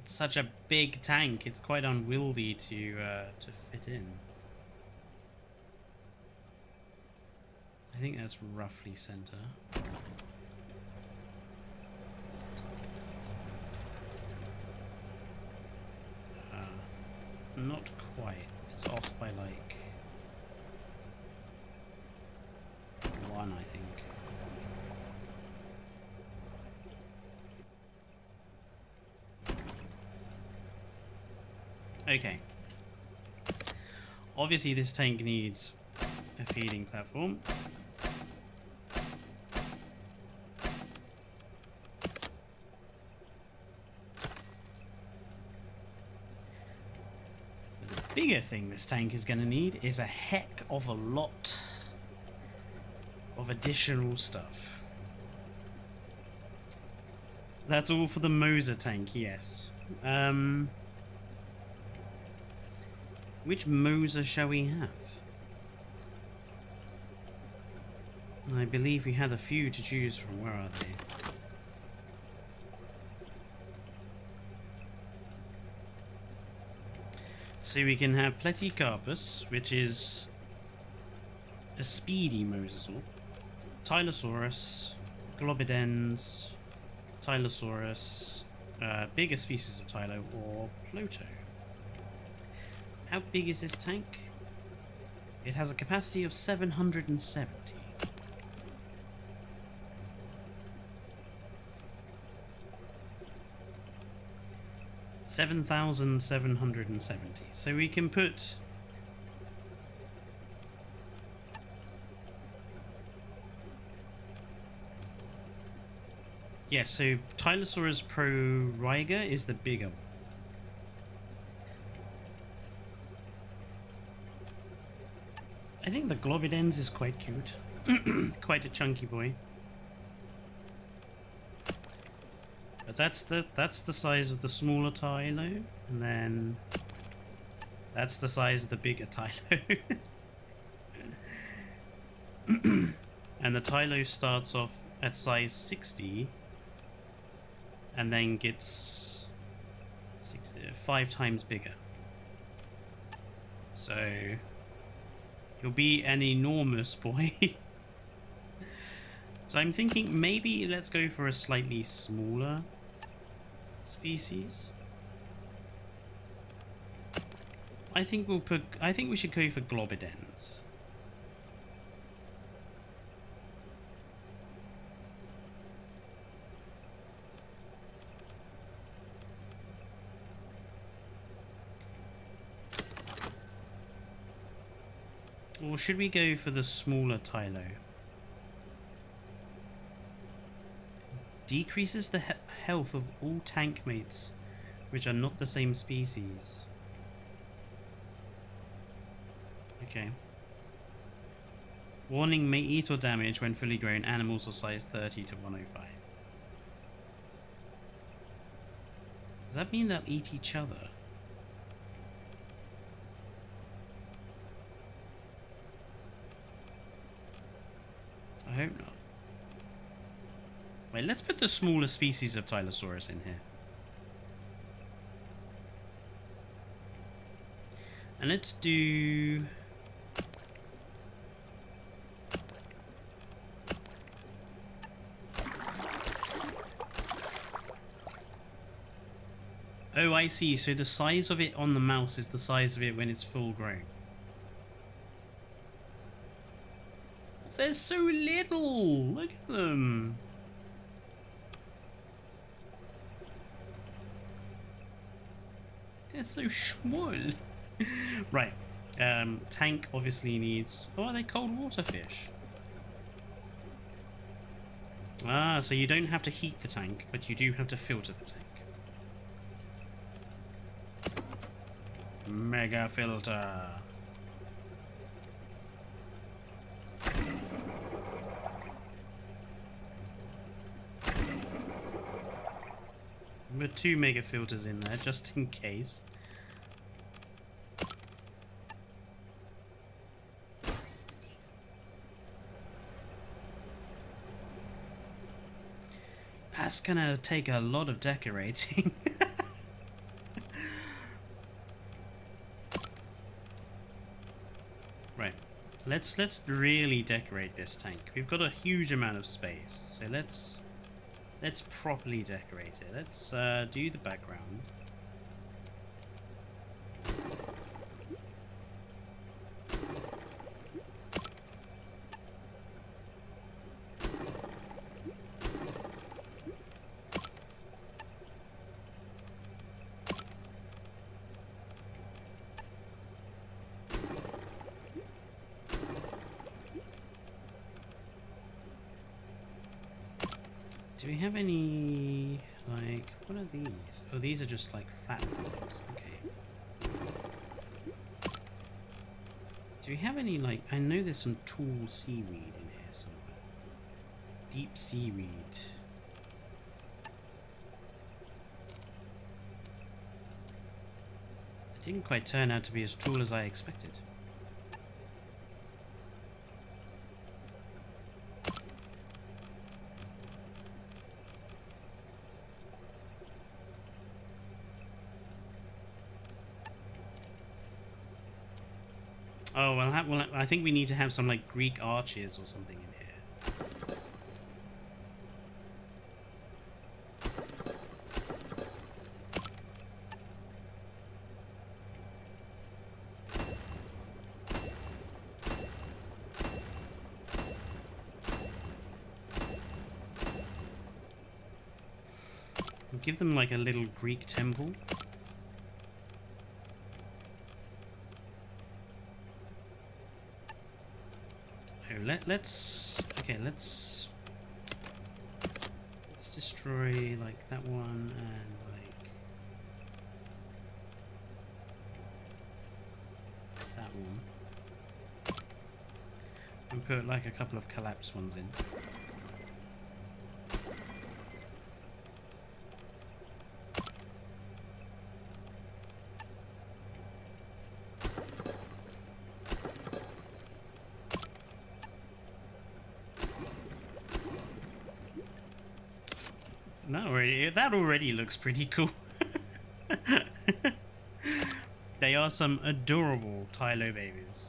It's such a big tank, it's quite unwieldy to fit in. I think that's roughly center. Not quite. It's off by like 1, I think. Okay. Obviously this tank needs a feeding platform. The bigger thing this tank is going to need is a heck of a lot of additional stuff. That's all for the Moser tank, yes. Which Moser shall we have? I believe we have a few to choose from. Where are they? So we can have Platycarpus, which is a speedy mosasaur, Tylosaurus, Globidens, Tylosaurus, bigger species of Tylo, or Ploto. How big is this tank? It has a capacity of 770. $7,770. So we can put yeah, so Tylosaurus proriga is the bigger one. I think the Globidens is quite cute. Quite a chunky boy. But that's the size of the smaller Tylo, and then that's the size of the bigger Tylo. And the Tylo starts off at size 60 and then gets 5 times bigger. So you'll be an enormous boy. So I'm thinking maybe let's go for a slightly smaller species. I think we should go for Globidens. Or should we go for the smaller Tylo? Decreases the health of all tank mates which are not the same species. Okay. Warning, may eat or damage when fully grown animals of size 30 to 105. Does that mean they'll eat each other? I hope not. Wait, let's put the smaller species of Tylosaurus in here. And let's do... Oh, I see. So the size of it on the mouse is the size of it when it's full grown. They're so little! Look at them! They're so small. Right. Tank obviously needs... Oh, are they cold water fish? Ah, so you don't have to heat the tank, but you do have to filter the tank. Mega filter. Put 2 mega filters in there just in case. That's gonna take a lot of decorating. let's really decorate this tank. We've got a huge amount of space, so let's properly decorate it. Let's do the background. Do we have any, like, what are these? Oh, these are just like fat balls. Okay. Do we have any, like, I know there's some tall seaweed in here somewhere. Deep seaweed. It didn't quite turn out to be as tall as I expected. Oh, well, I think we need to have some, like, Greek arches or something in here. We'll give them, like, a little Greek temple. Let's destroy like that one and like that one, and put like a couple of collapsed ones in. That already looks pretty cool. They are some adorable Tylo babies.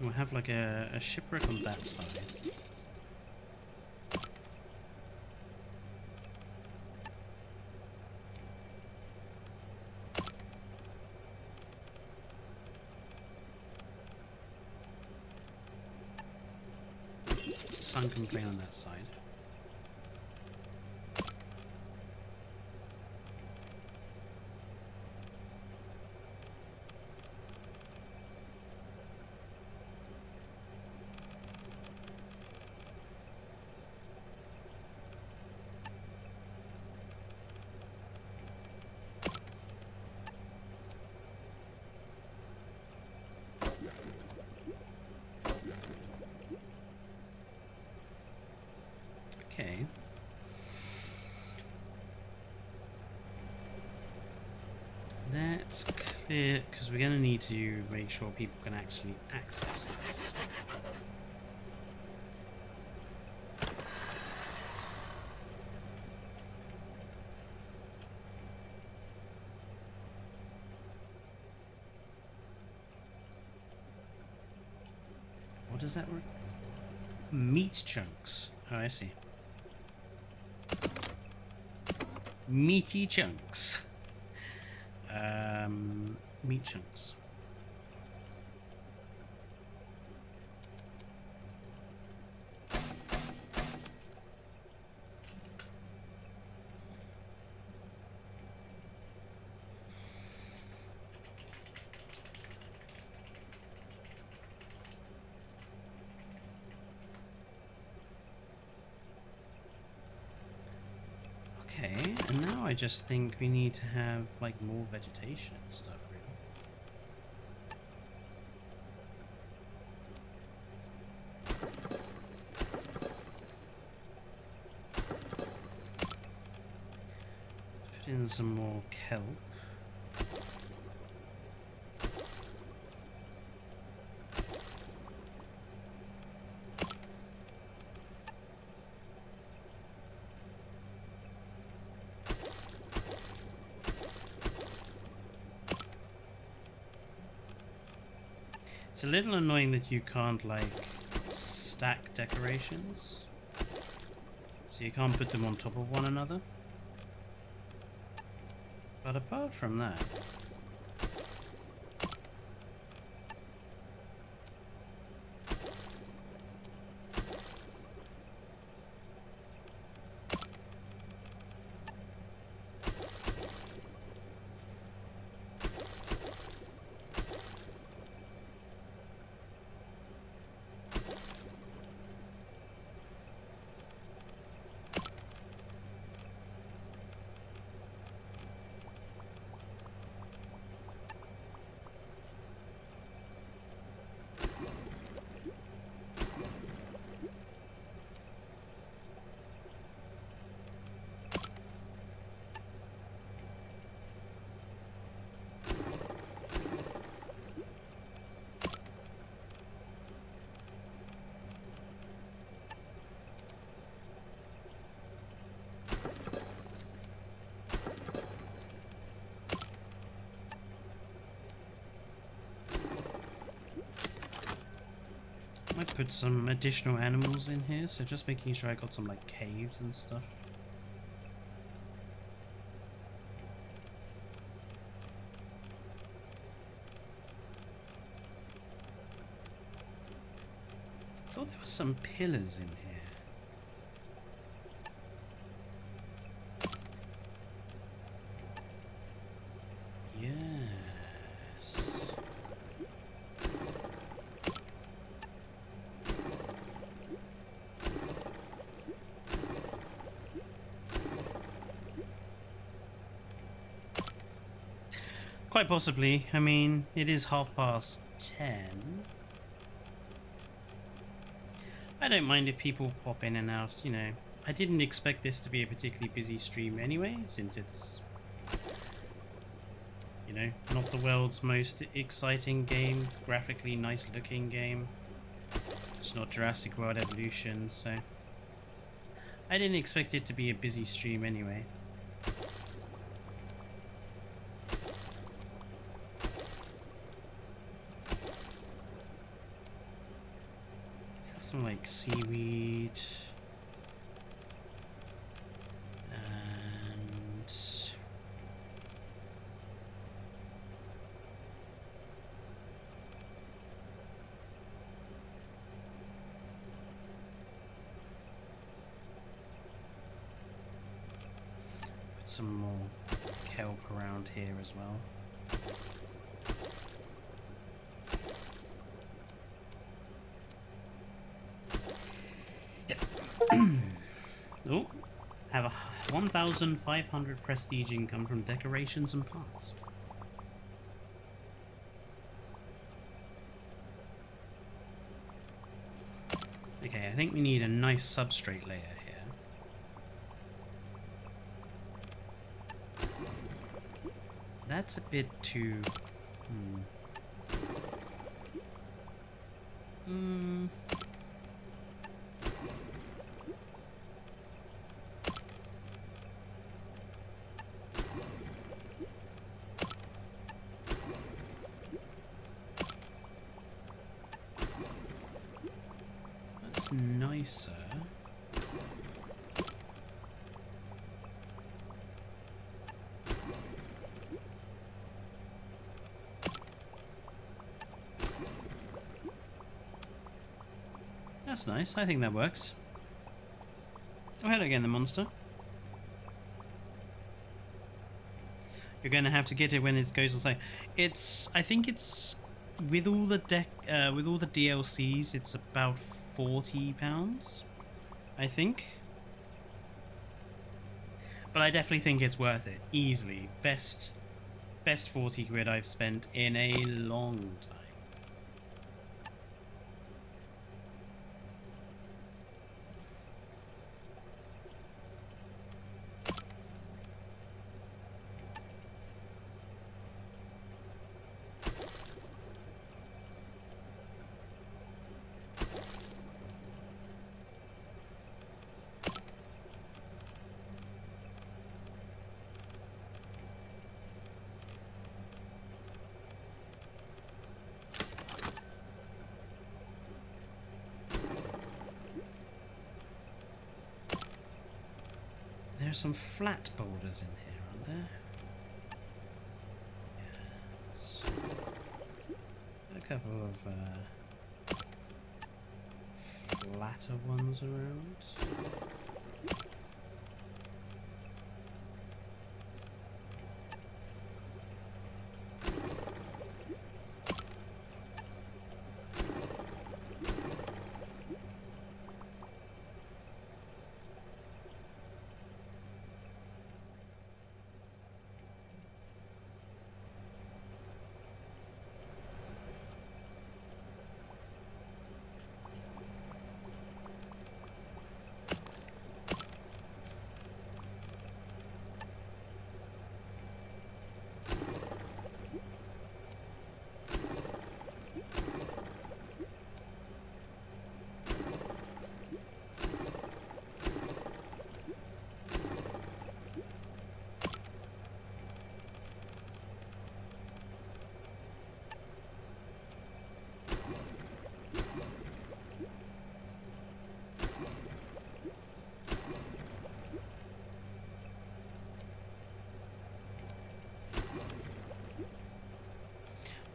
We'll have like a shipwreck on that side. Sunken plane on that side. Okay. Let's clear, because we're going to need to make sure people can actually access this. What does that work? Meat chunks. Oh, I see. Meaty chunks. Meat chunks. Okay, and now I just think we need to have like more vegetation and stuff, really. Put in some more kelp. It's a little annoying that you can't, like, stack decorations. So you can't put them on top of one another. But apart from that... Might put some additional animals in here, so just making sure I got some like caves and stuff. I thought there were some pillars in here. Yes. Quite possibly. I mean, it is 10:30. I don't mind if people pop in and out, you know. I didn't expect this to be a particularly busy stream anyway, since it's, you know, not the world's most exciting game, graphically nice looking game. It's not Jurassic World Evolution, so I didn't expect it to be a busy stream anyway. Some like seaweed and put some more kelp around here as well. Oh, have a 1,500 prestige income from decorations and plants. Okay, I think we need a nice substrate layer here. That's a bit too... nicer. That's nice. I think that works. Oh, hello again, the monster. You're going to have to get it when it goes on sale. It's, I think it's with all the DLCs, it's about £40, I think. But I definitely think it's worth it. Easily. Best 40 quid I've spent in a long time. are some flat boulders in here, aren't there? Yes. A couple of flatter ones around.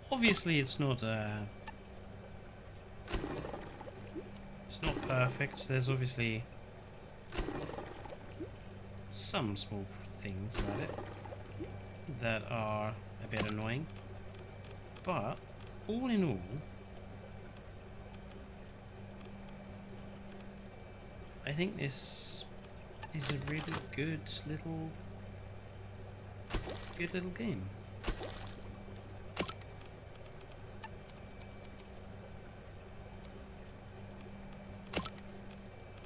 Obviously, it's not perfect. There's obviously some small things about it that are a bit annoying, but all in all, I think this is a really good little game.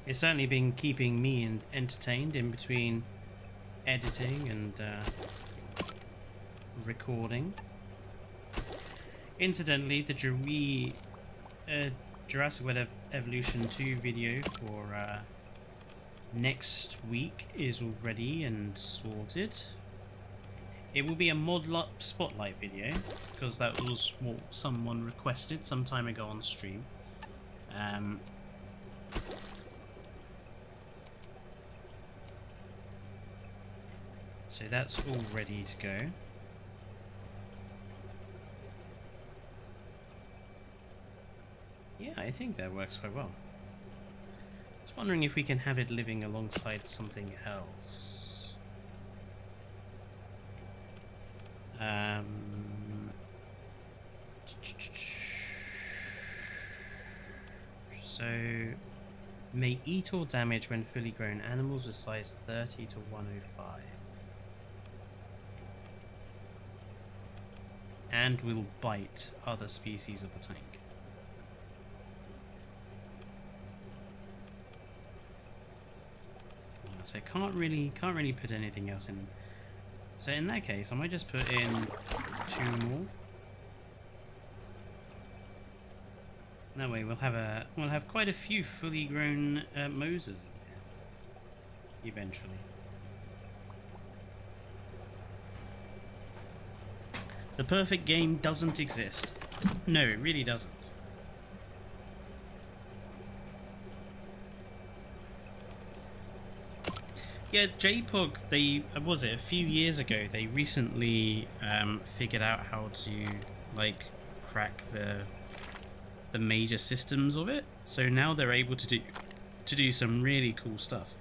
It's certainly been keeping me entertained in between editing and recording. Incidentally, the Jurassic World Evolution 2 video for next week is all ready and sorted. It will be a mod spotlight video, because that was what someone requested some time ago on stream. So that's all ready to go. Yeah, I think that works quite well. I was wondering if we can have it living alongside something else. So, may eat or damage when fully grown animals with size 30 to 105. And will bite other species of the tank. So can't really put anything else in. So in that case, I might just put in 2 more. That way we'll have quite a few fully grown Moses in there eventually. The perfect game doesn't exist. No, it really doesn't. Yeah, JPOG, was it a few years ago, they recently figured out how to, like, crack the major systems of it. So now they're able to do some really cool stuff.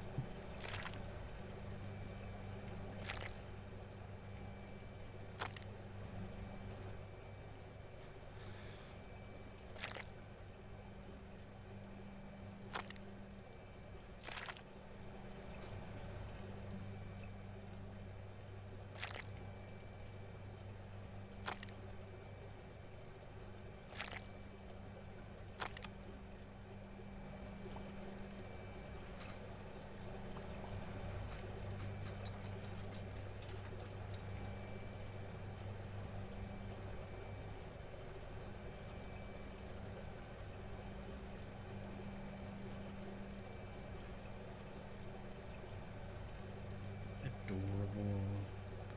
Adorable.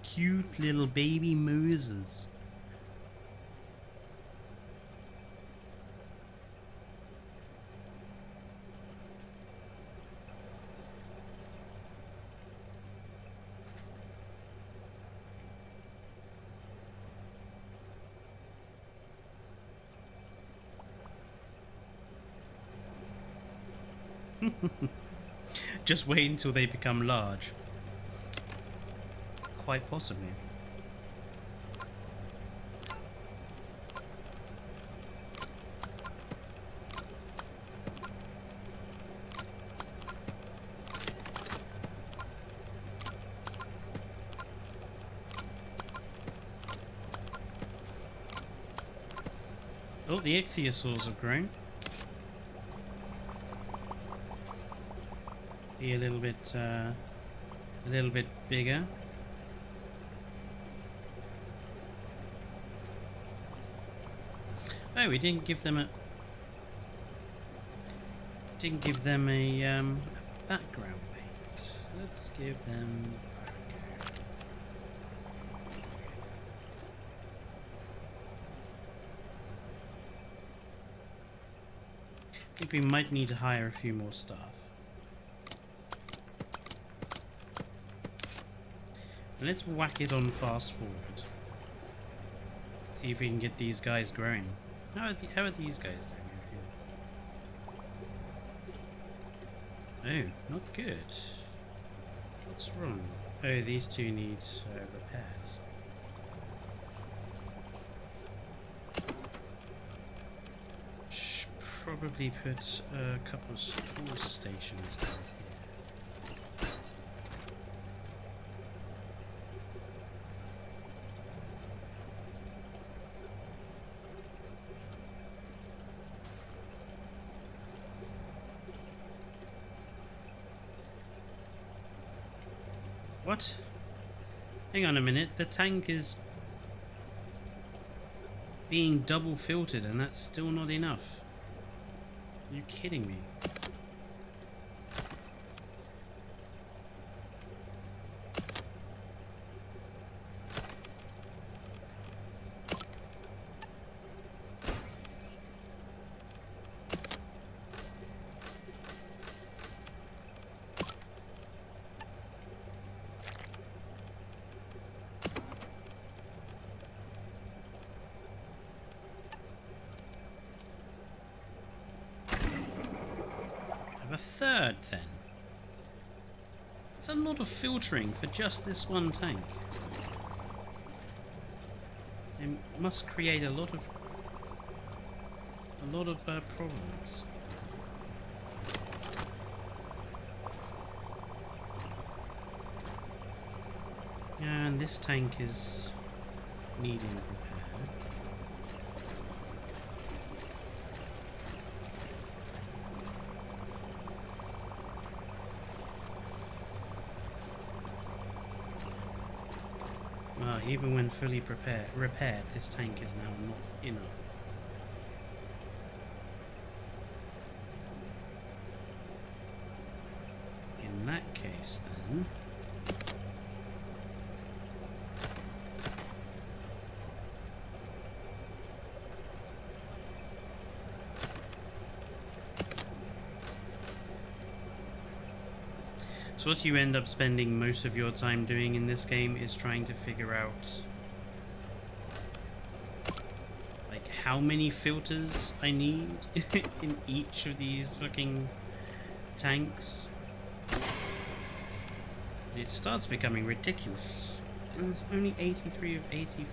Cute little baby Moses. Just wait until they become large. Quite possibly. Oh, the ichthyosaurs have grown. Be a little bit bigger. Oh, we didn't give them a background paint. Let's give them background. I think we might need to hire a few more staff. And let's whack it on fast forward. See if we can get these guys growing. How are these guys doing over here? Oh, not good. What's wrong? Oh, these two need repairs. Should probably put a couple of store stations down here. What? Hang on a minute, the tank is being double filtered and that's still not enough. Are you kidding me? A third then. It's a lot of filtering for just this one tank. It must create a lot of problems. And this tank is needing repair. Even when fully repaired, this tank is now not enough. In that case, then... So what you end up spending most of your time doing in this game is trying to figure out like how many filters I need in each of these fucking tanks. It starts becoming ridiculous. And it's only 83 of 85.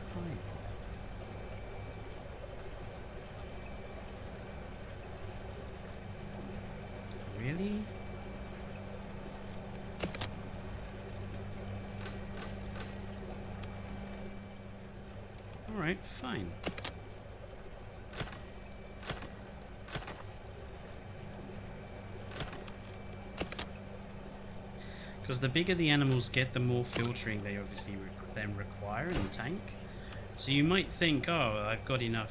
Really? Alright, fine. Because the bigger the animals get, the more filtering they obviously then require in the tank. So you might think, oh, I've got enough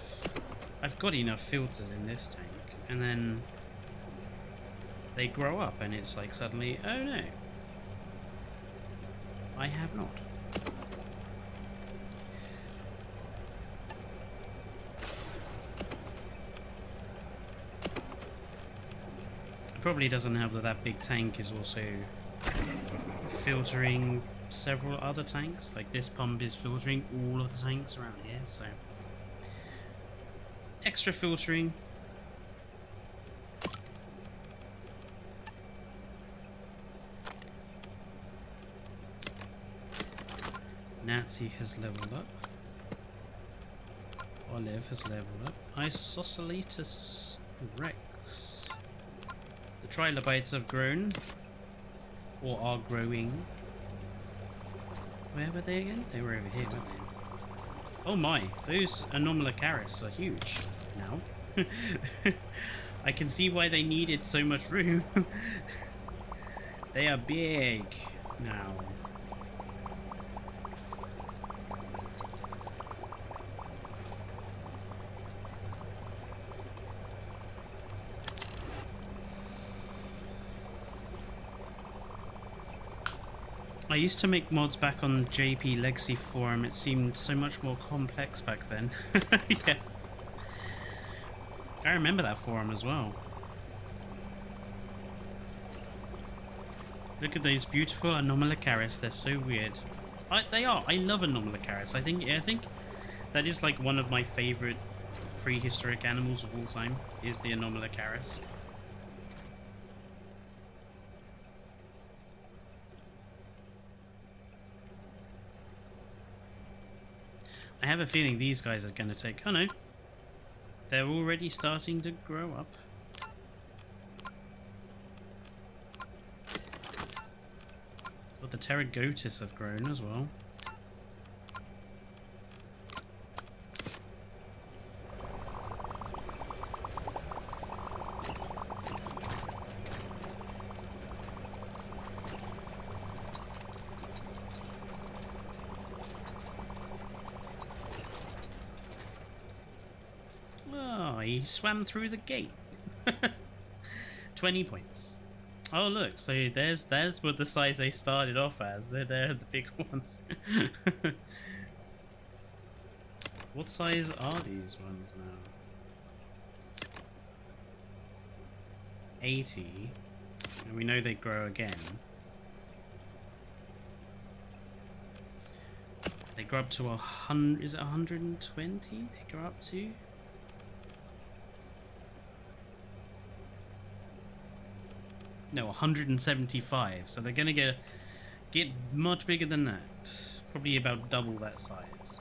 filters in this tank, and then they grow up and it's like suddenly, oh no, I have not. It probably doesn't help that that big tank is also filtering several other tanks. Like this pump is filtering all of the tanks around here, so extra filtering. Nazi has leveled up. Olive has leveled up. Isoscellatus Rex. The trilobites have grown. Or are growing. Where were they again? They were over here, weren't they? Oh my, those Anomalocaris are huge now. I can see why they needed so much room. They are big now. I used to make mods back on JP Legacy Forum. It seemed so much more complex back then. Yeah. I remember that forum as well. Look at those beautiful Anomalocaris. They're so weird. They are. I love Anomalocaris. I think that is like one of my favorite prehistoric animals of all time. Is the Anomalocaris. I have a feeling these guys are going to take... Oh no. They're already starting to grow up. But the Pterogotus have grown as well. He swam through the gate. 20 points. Oh look, so there's what the size they started off as. They're the big ones. What size are these ones now? 80. And we know they grow again. They grow up to 100. Is it 120? They grow up to? No, 175. So they're gonna get much bigger than that. Probably about double that size.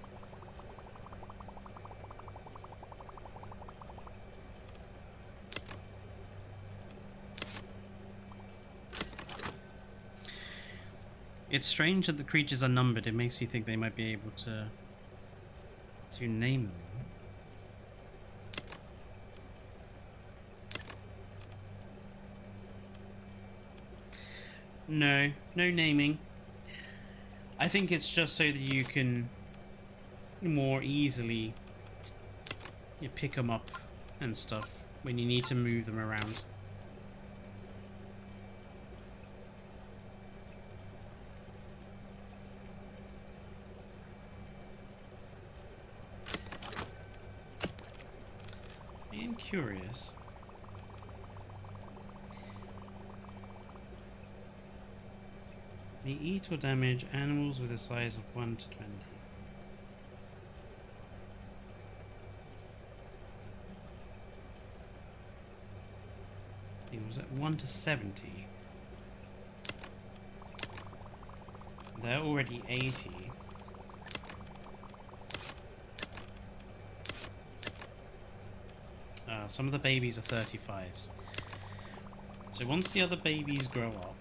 It's strange that the creatures are numbered. It makes me think they might be able to name them. No naming. I think it's just so that you can more easily pick them up and stuff when you need to move them around. I am curious. They eat or damage animals with a size of 1 to 20. It was at 1 to 70. They're already 80. Some of the babies are 35s. So once the other babies grow up,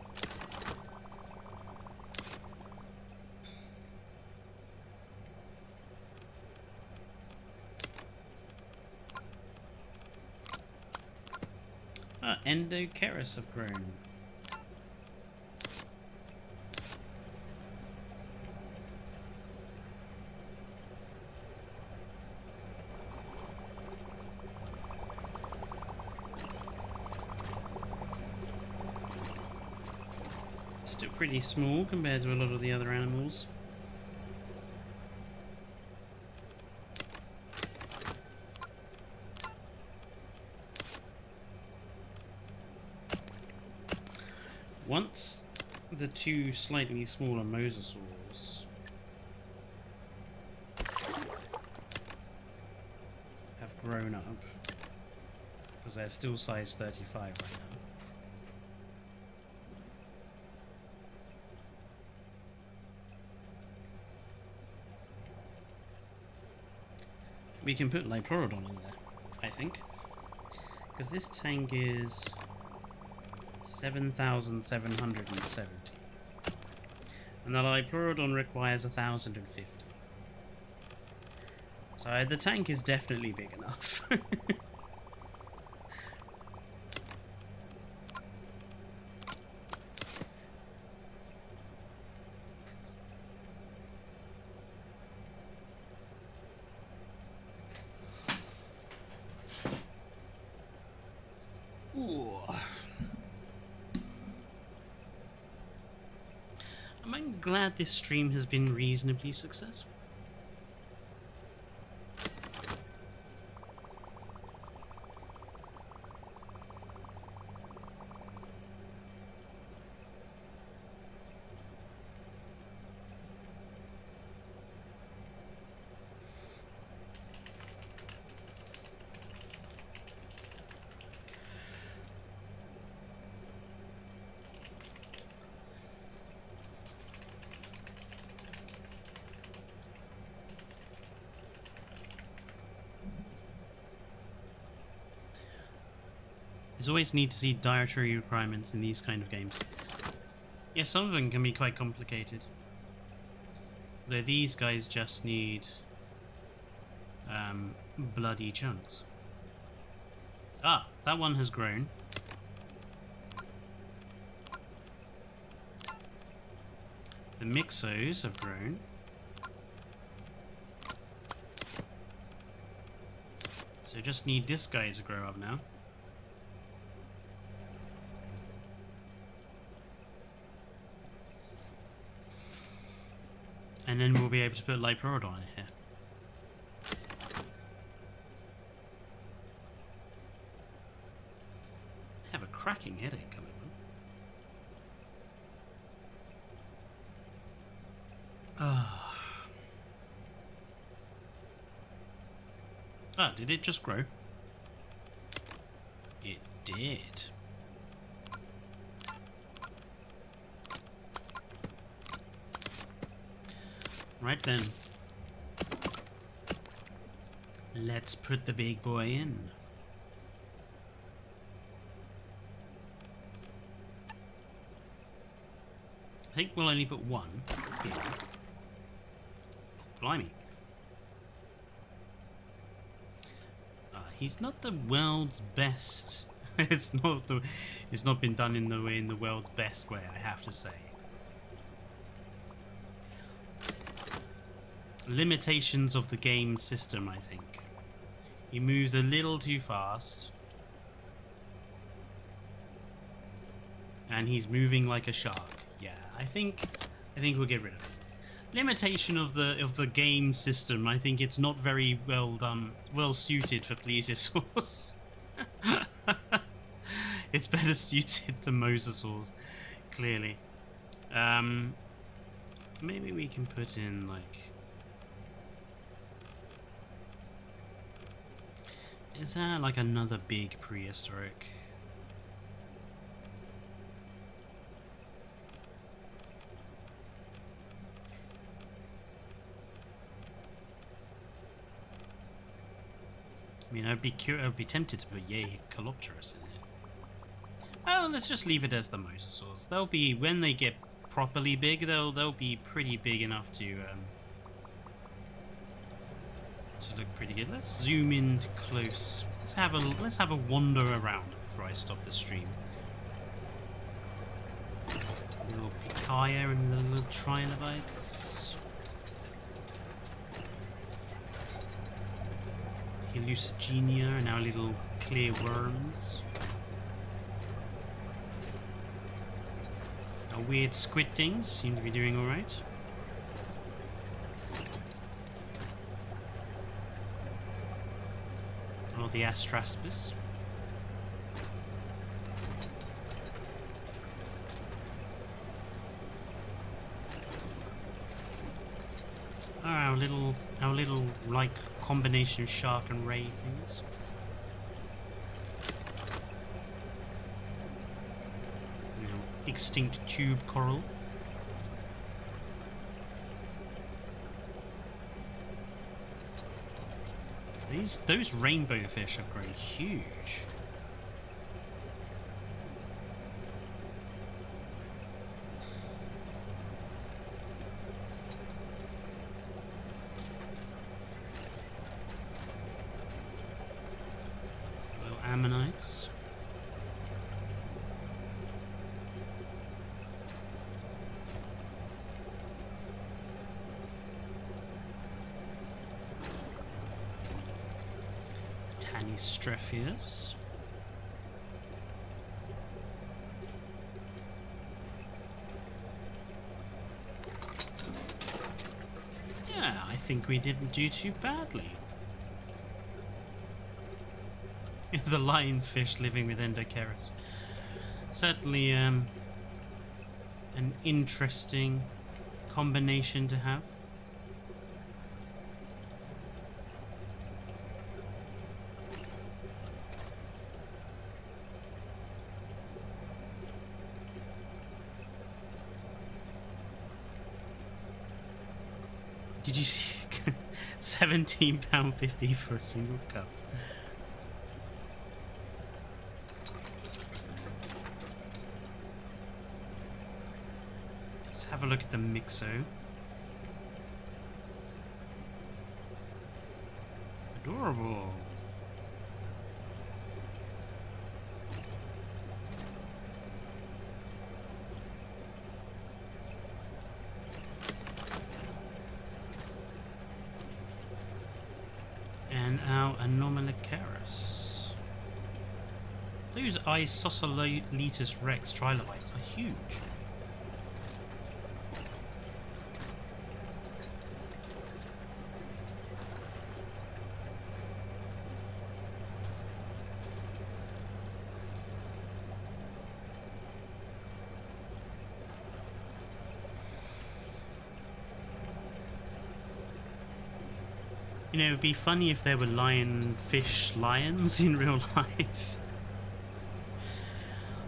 Endoceras have grown. Still pretty small compared to a lot of the other animals. Once the two slightly smaller mosasaurs have grown up, because they're still size 35 right now. we can put Liplorodon in there, I think. Because this tank is 7,770. And the Liplorodon requires 1,050. So the tank is definitely big enough. Ooh. I'm glad this stream has been reasonably successful. There's always need to see dietary requirements in these kind of games. Yeah, some of them can be quite complicated. Though these guys just need bloody chunks. Ah, that one has grown. The Mixos have grown. So just need this guy to grow up now. And then we'll be able to put Liplorodon in here. I have a cracking headache coming on. Ah, did it just grow? It did. Right then. Let's put the big boy in. I think we'll only put one here. Blimey. He's not the world's best. It's not been done in the world's best way, I have to say. Limitations of the game system, I think. He moves a little too fast. And he's moving like a shark. Yeah, I think we'll get rid of it. Limitation of the game system, I think it's not very well done, well suited for plesiosaurs. It's better suited to mosasaurs, clearly. Maybe we can put in like... Is there like another big prehistoric? I mean, I'd be tempted to put Calopterus in here. Oh, let's just leave it as the mosasaurs. They'll be, when they get properly big, they'll be pretty big enough to look pretty good. Let's zoom in close. Let's have a wander around before I stop the stream. A little Picaya and the little trilobites. Hallucigenia and our little clear worms. Our weird squid things seem to be doing alright. Or the Astraspis. Our little like combination of shark and ray things. You know, extinct tube coral. Those rainbow fish have grown huge. Little ammonites. Strophias. Yeah, I think we didn't do too badly. The lionfish living with endoceras. Certainly an interesting combination to have. Did you see £17.50 for a single cup? Let's have a look at the Mixo. Adorable. And our Anomalocaris. Those Isoscelotus rex trilobites are huge. You know, it would be funny if there were lionfish lions in real life.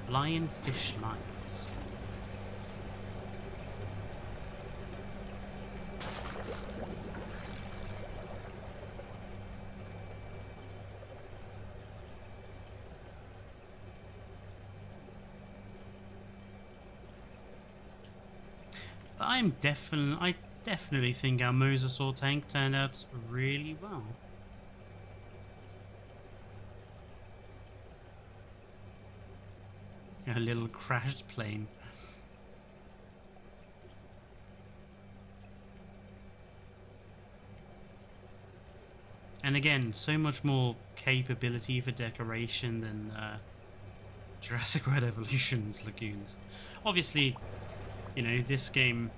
Lionfish lions. But I definitely think our Mosasaur tank turned out really well. A little crashed plane. And again, so much more capability for decoration than Jurassic World Evolution's lagoons. Obviously, you know, this game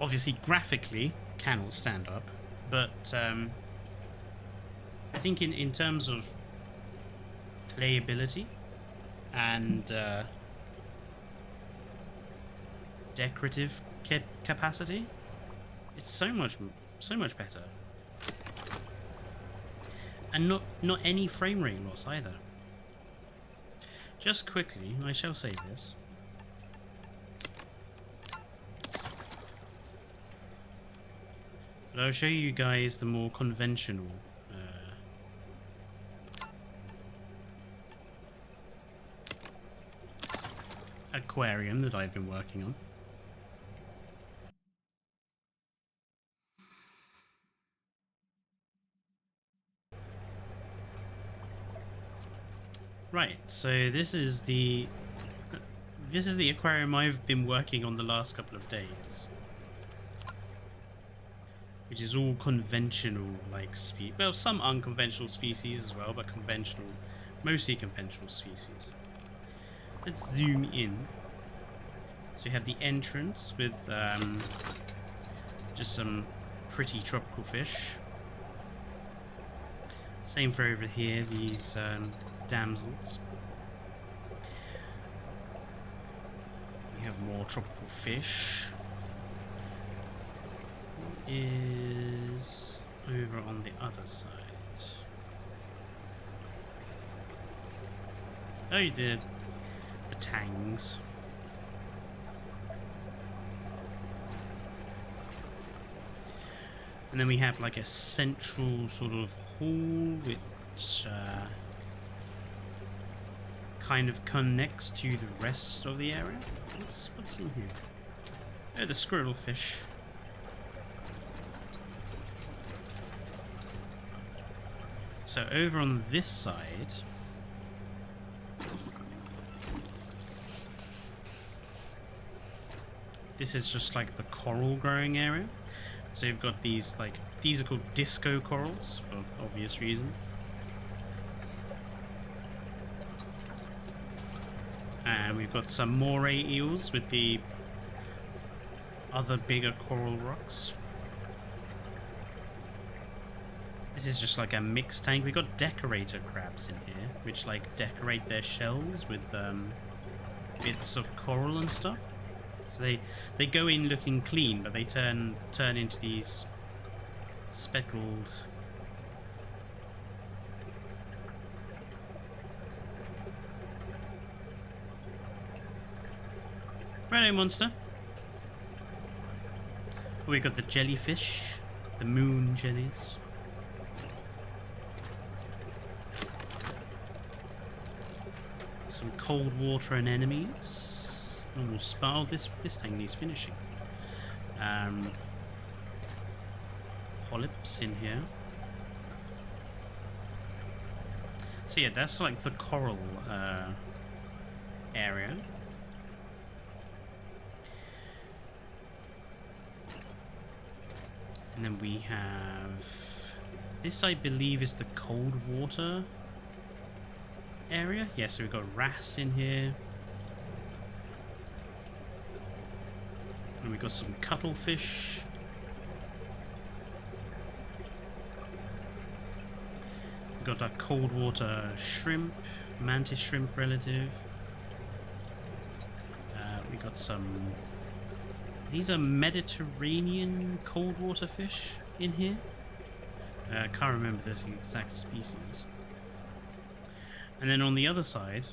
obviously graphically cannot stand up, but I think in terms of playability and decorative capacity, it's so much better, and not any frame rate loss either. Just quickly, I shall say this. But I'll show you guys the more conventional aquarium that I've been working on. Right, so this is the aquarium I've been working on the last couple of days, which is all conventional, like well, some unconventional species as well, but conventional, mostly conventional species. Let's zoom in. So you have the entrance with just some pretty tropical fish. Same for over here, these damsels. We have more tropical fish. What is over on the other side? Oh, you did. The tangs. And then we have like a central sort of hall which kind of connects to the rest of the area. What's in here? Oh, the squirrel fish. So over on this side, this is just like the coral growing area. So you've got these these are called disco corals for obvious reasons. And we've got some moray eels with the other bigger coral rocks. This is just like a mixed tank. We've got decorator crabs in here, which like decorate their shells with bits of coral and stuff. So they go in looking clean, but they turn into these speckled. Righto, monster. Oh, we got the jellyfish, the moon jellies. Some cold water and enemies. Normal spell. This thing needs finishing. Polyps in here. So yeah, that's like the coral area. And then we have this, I believe, is the cold water area. Yeah, so we've got wrasse in here. And we've got some cuttlefish. We've got a cold water shrimp, mantis shrimp relative. We got some. These are Mediterranean cold water fish in here. I can't remember the exact species. And then on the other side,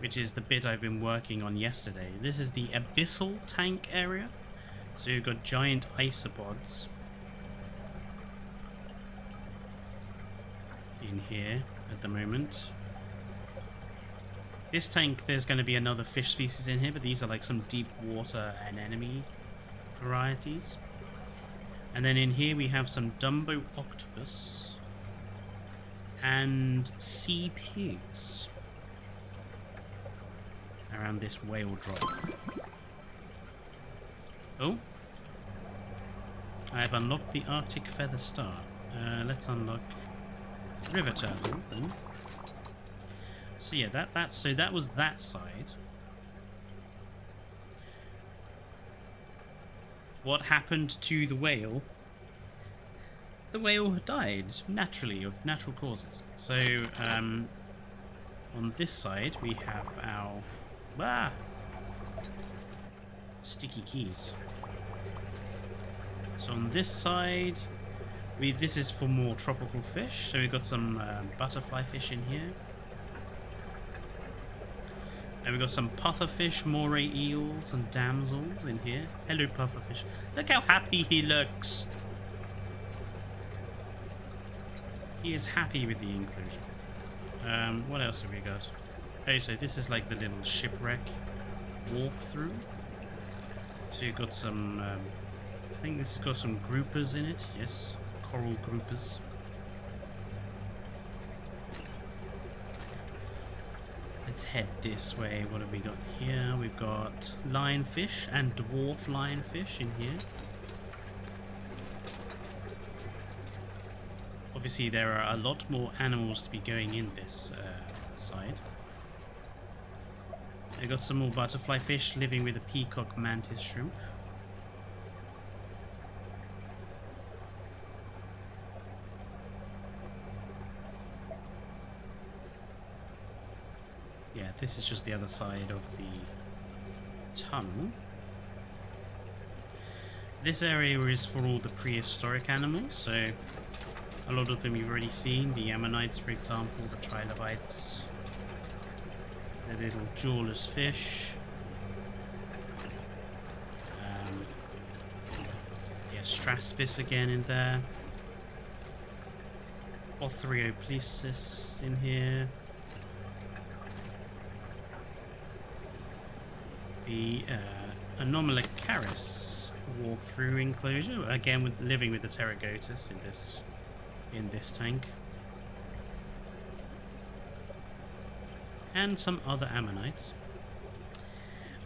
which is the bit I've been working on yesterday, this is the abyssal tank area. So you've got giant isopods in here at the moment. This tank, there's going to be another fish species in here, but these are like some deep water anemone varieties. And then in here we have some Dumbo octopus and sea pigs around this whale drop. Oh, I have unlocked the Arctic feather star. Let's unlock river turtle then. So yeah, that was that side. What happened to the whale? The whale died naturally, of natural causes. So on this side we have our sticky keys. So on this side, this is for more tropical fish. So we've got some butterfly fish in here. And we've got some pufferfish, moray eels, and damsels in here. Hello, pufferfish. Look how happy he looks. He is happy with the inclusion. What else have we got? Oh, so this is like the little shipwreck walkthrough. So you've got some... I think this has got some groupers in it. Yes, coral groupers. Let's head this way. What have we got here? We've got lionfish and dwarf lionfish in here. Obviously there are a lot more animals to be going in this side. We've got some more butterfly fish living with a peacock mantis shrimp. Yeah, this is just the other side of the tunnel. This area is for all the prehistoric animals, so a lot of them you've already seen. The ammonites, for example, the trilobites, the little jawless fish. Yeah, Straspis again in there. Othrioplesis in here. The Anomalocaris walk-through enclosure, again with living with the Pterygotus in this tank. And some other ammonites.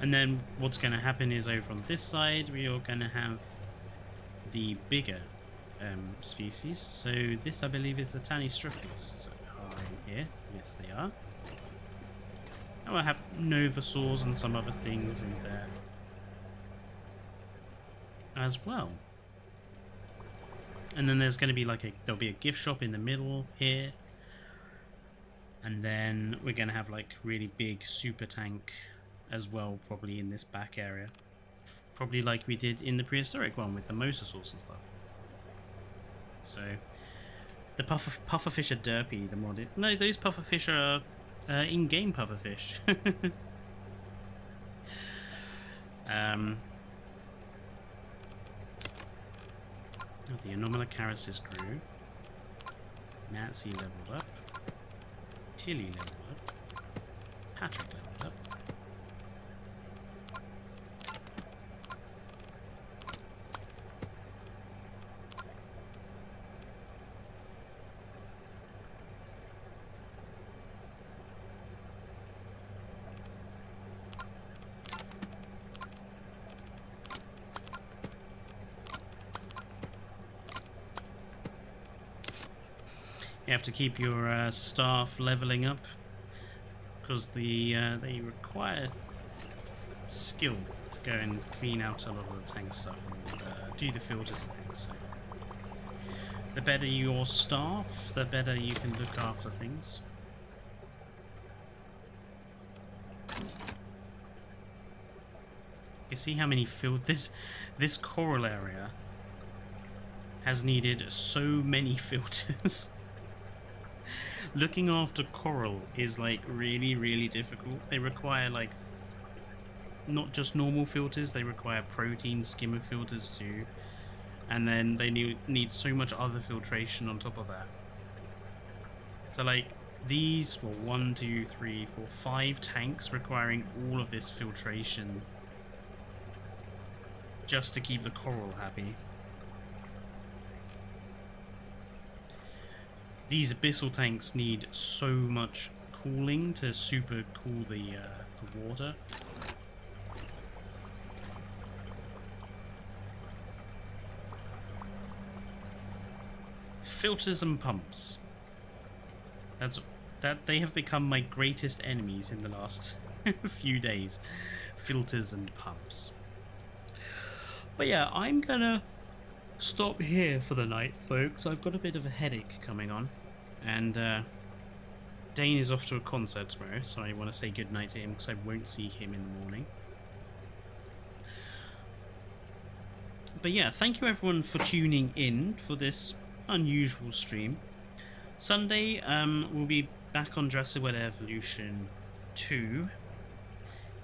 And then what's going to happen is over on this side we are going to have the bigger species. So this I believe is the Tanystrophes are in here. Yes they are. And we'll have Novosaurs and some other things in there as well. And then there's going to be there'll be a gift shop in the middle here. And then we're going to have like really big super tank as well, probably in this back area. Probably like we did in the prehistoric one with the mosasaurs and stuff. So, the pufferfish are derpy, the modded. No, those pufferfish are in-game pufferfish. The Anomalocaris grew. Nancy leveled up. Tilly leveled up. Patrick leveled up. You have to keep your staff leveling up because they require skill to go and clean out a lot of the tank stuff and do the filters and things. So the better your staff, the better you can look after things. You see how many this coral area has needed so many filters. Looking after coral is like really, really difficult. They require like not just normal filters, they require protein skimmer filters too. And then they need so much other filtration on top of that. So like these were 1, 2, 3, 4, 5 tanks requiring all of this filtration just to keep the coral happy. These abyssal tanks need so much cooling to super cool the water. Filters and pumps. That they have become my greatest enemies in the last few days. Filters and pumps. But yeah, I'm gonna stop here for the night, folks. I've got a bit of a headache coming on, and Dane is off to a concert tomorrow, so I want to say goodnight to him because I won't see him in the morning. But yeah, thank you everyone for tuning in for this unusual stream. Sunday we'll be back on Jurassic World Evolution 2,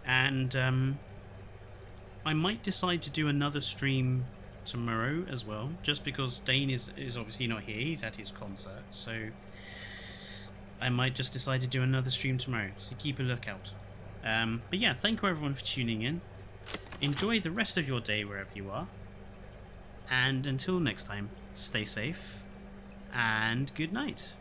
and I might decide to do another stream tomorrow as well, just because Dane is obviously not here. He's at his concert, so I might just decide to do another stream tomorrow, so keep a lookout. But yeah, thank you everyone for tuning in. Enjoy the rest of your day wherever you are, and until next time, stay safe and good night.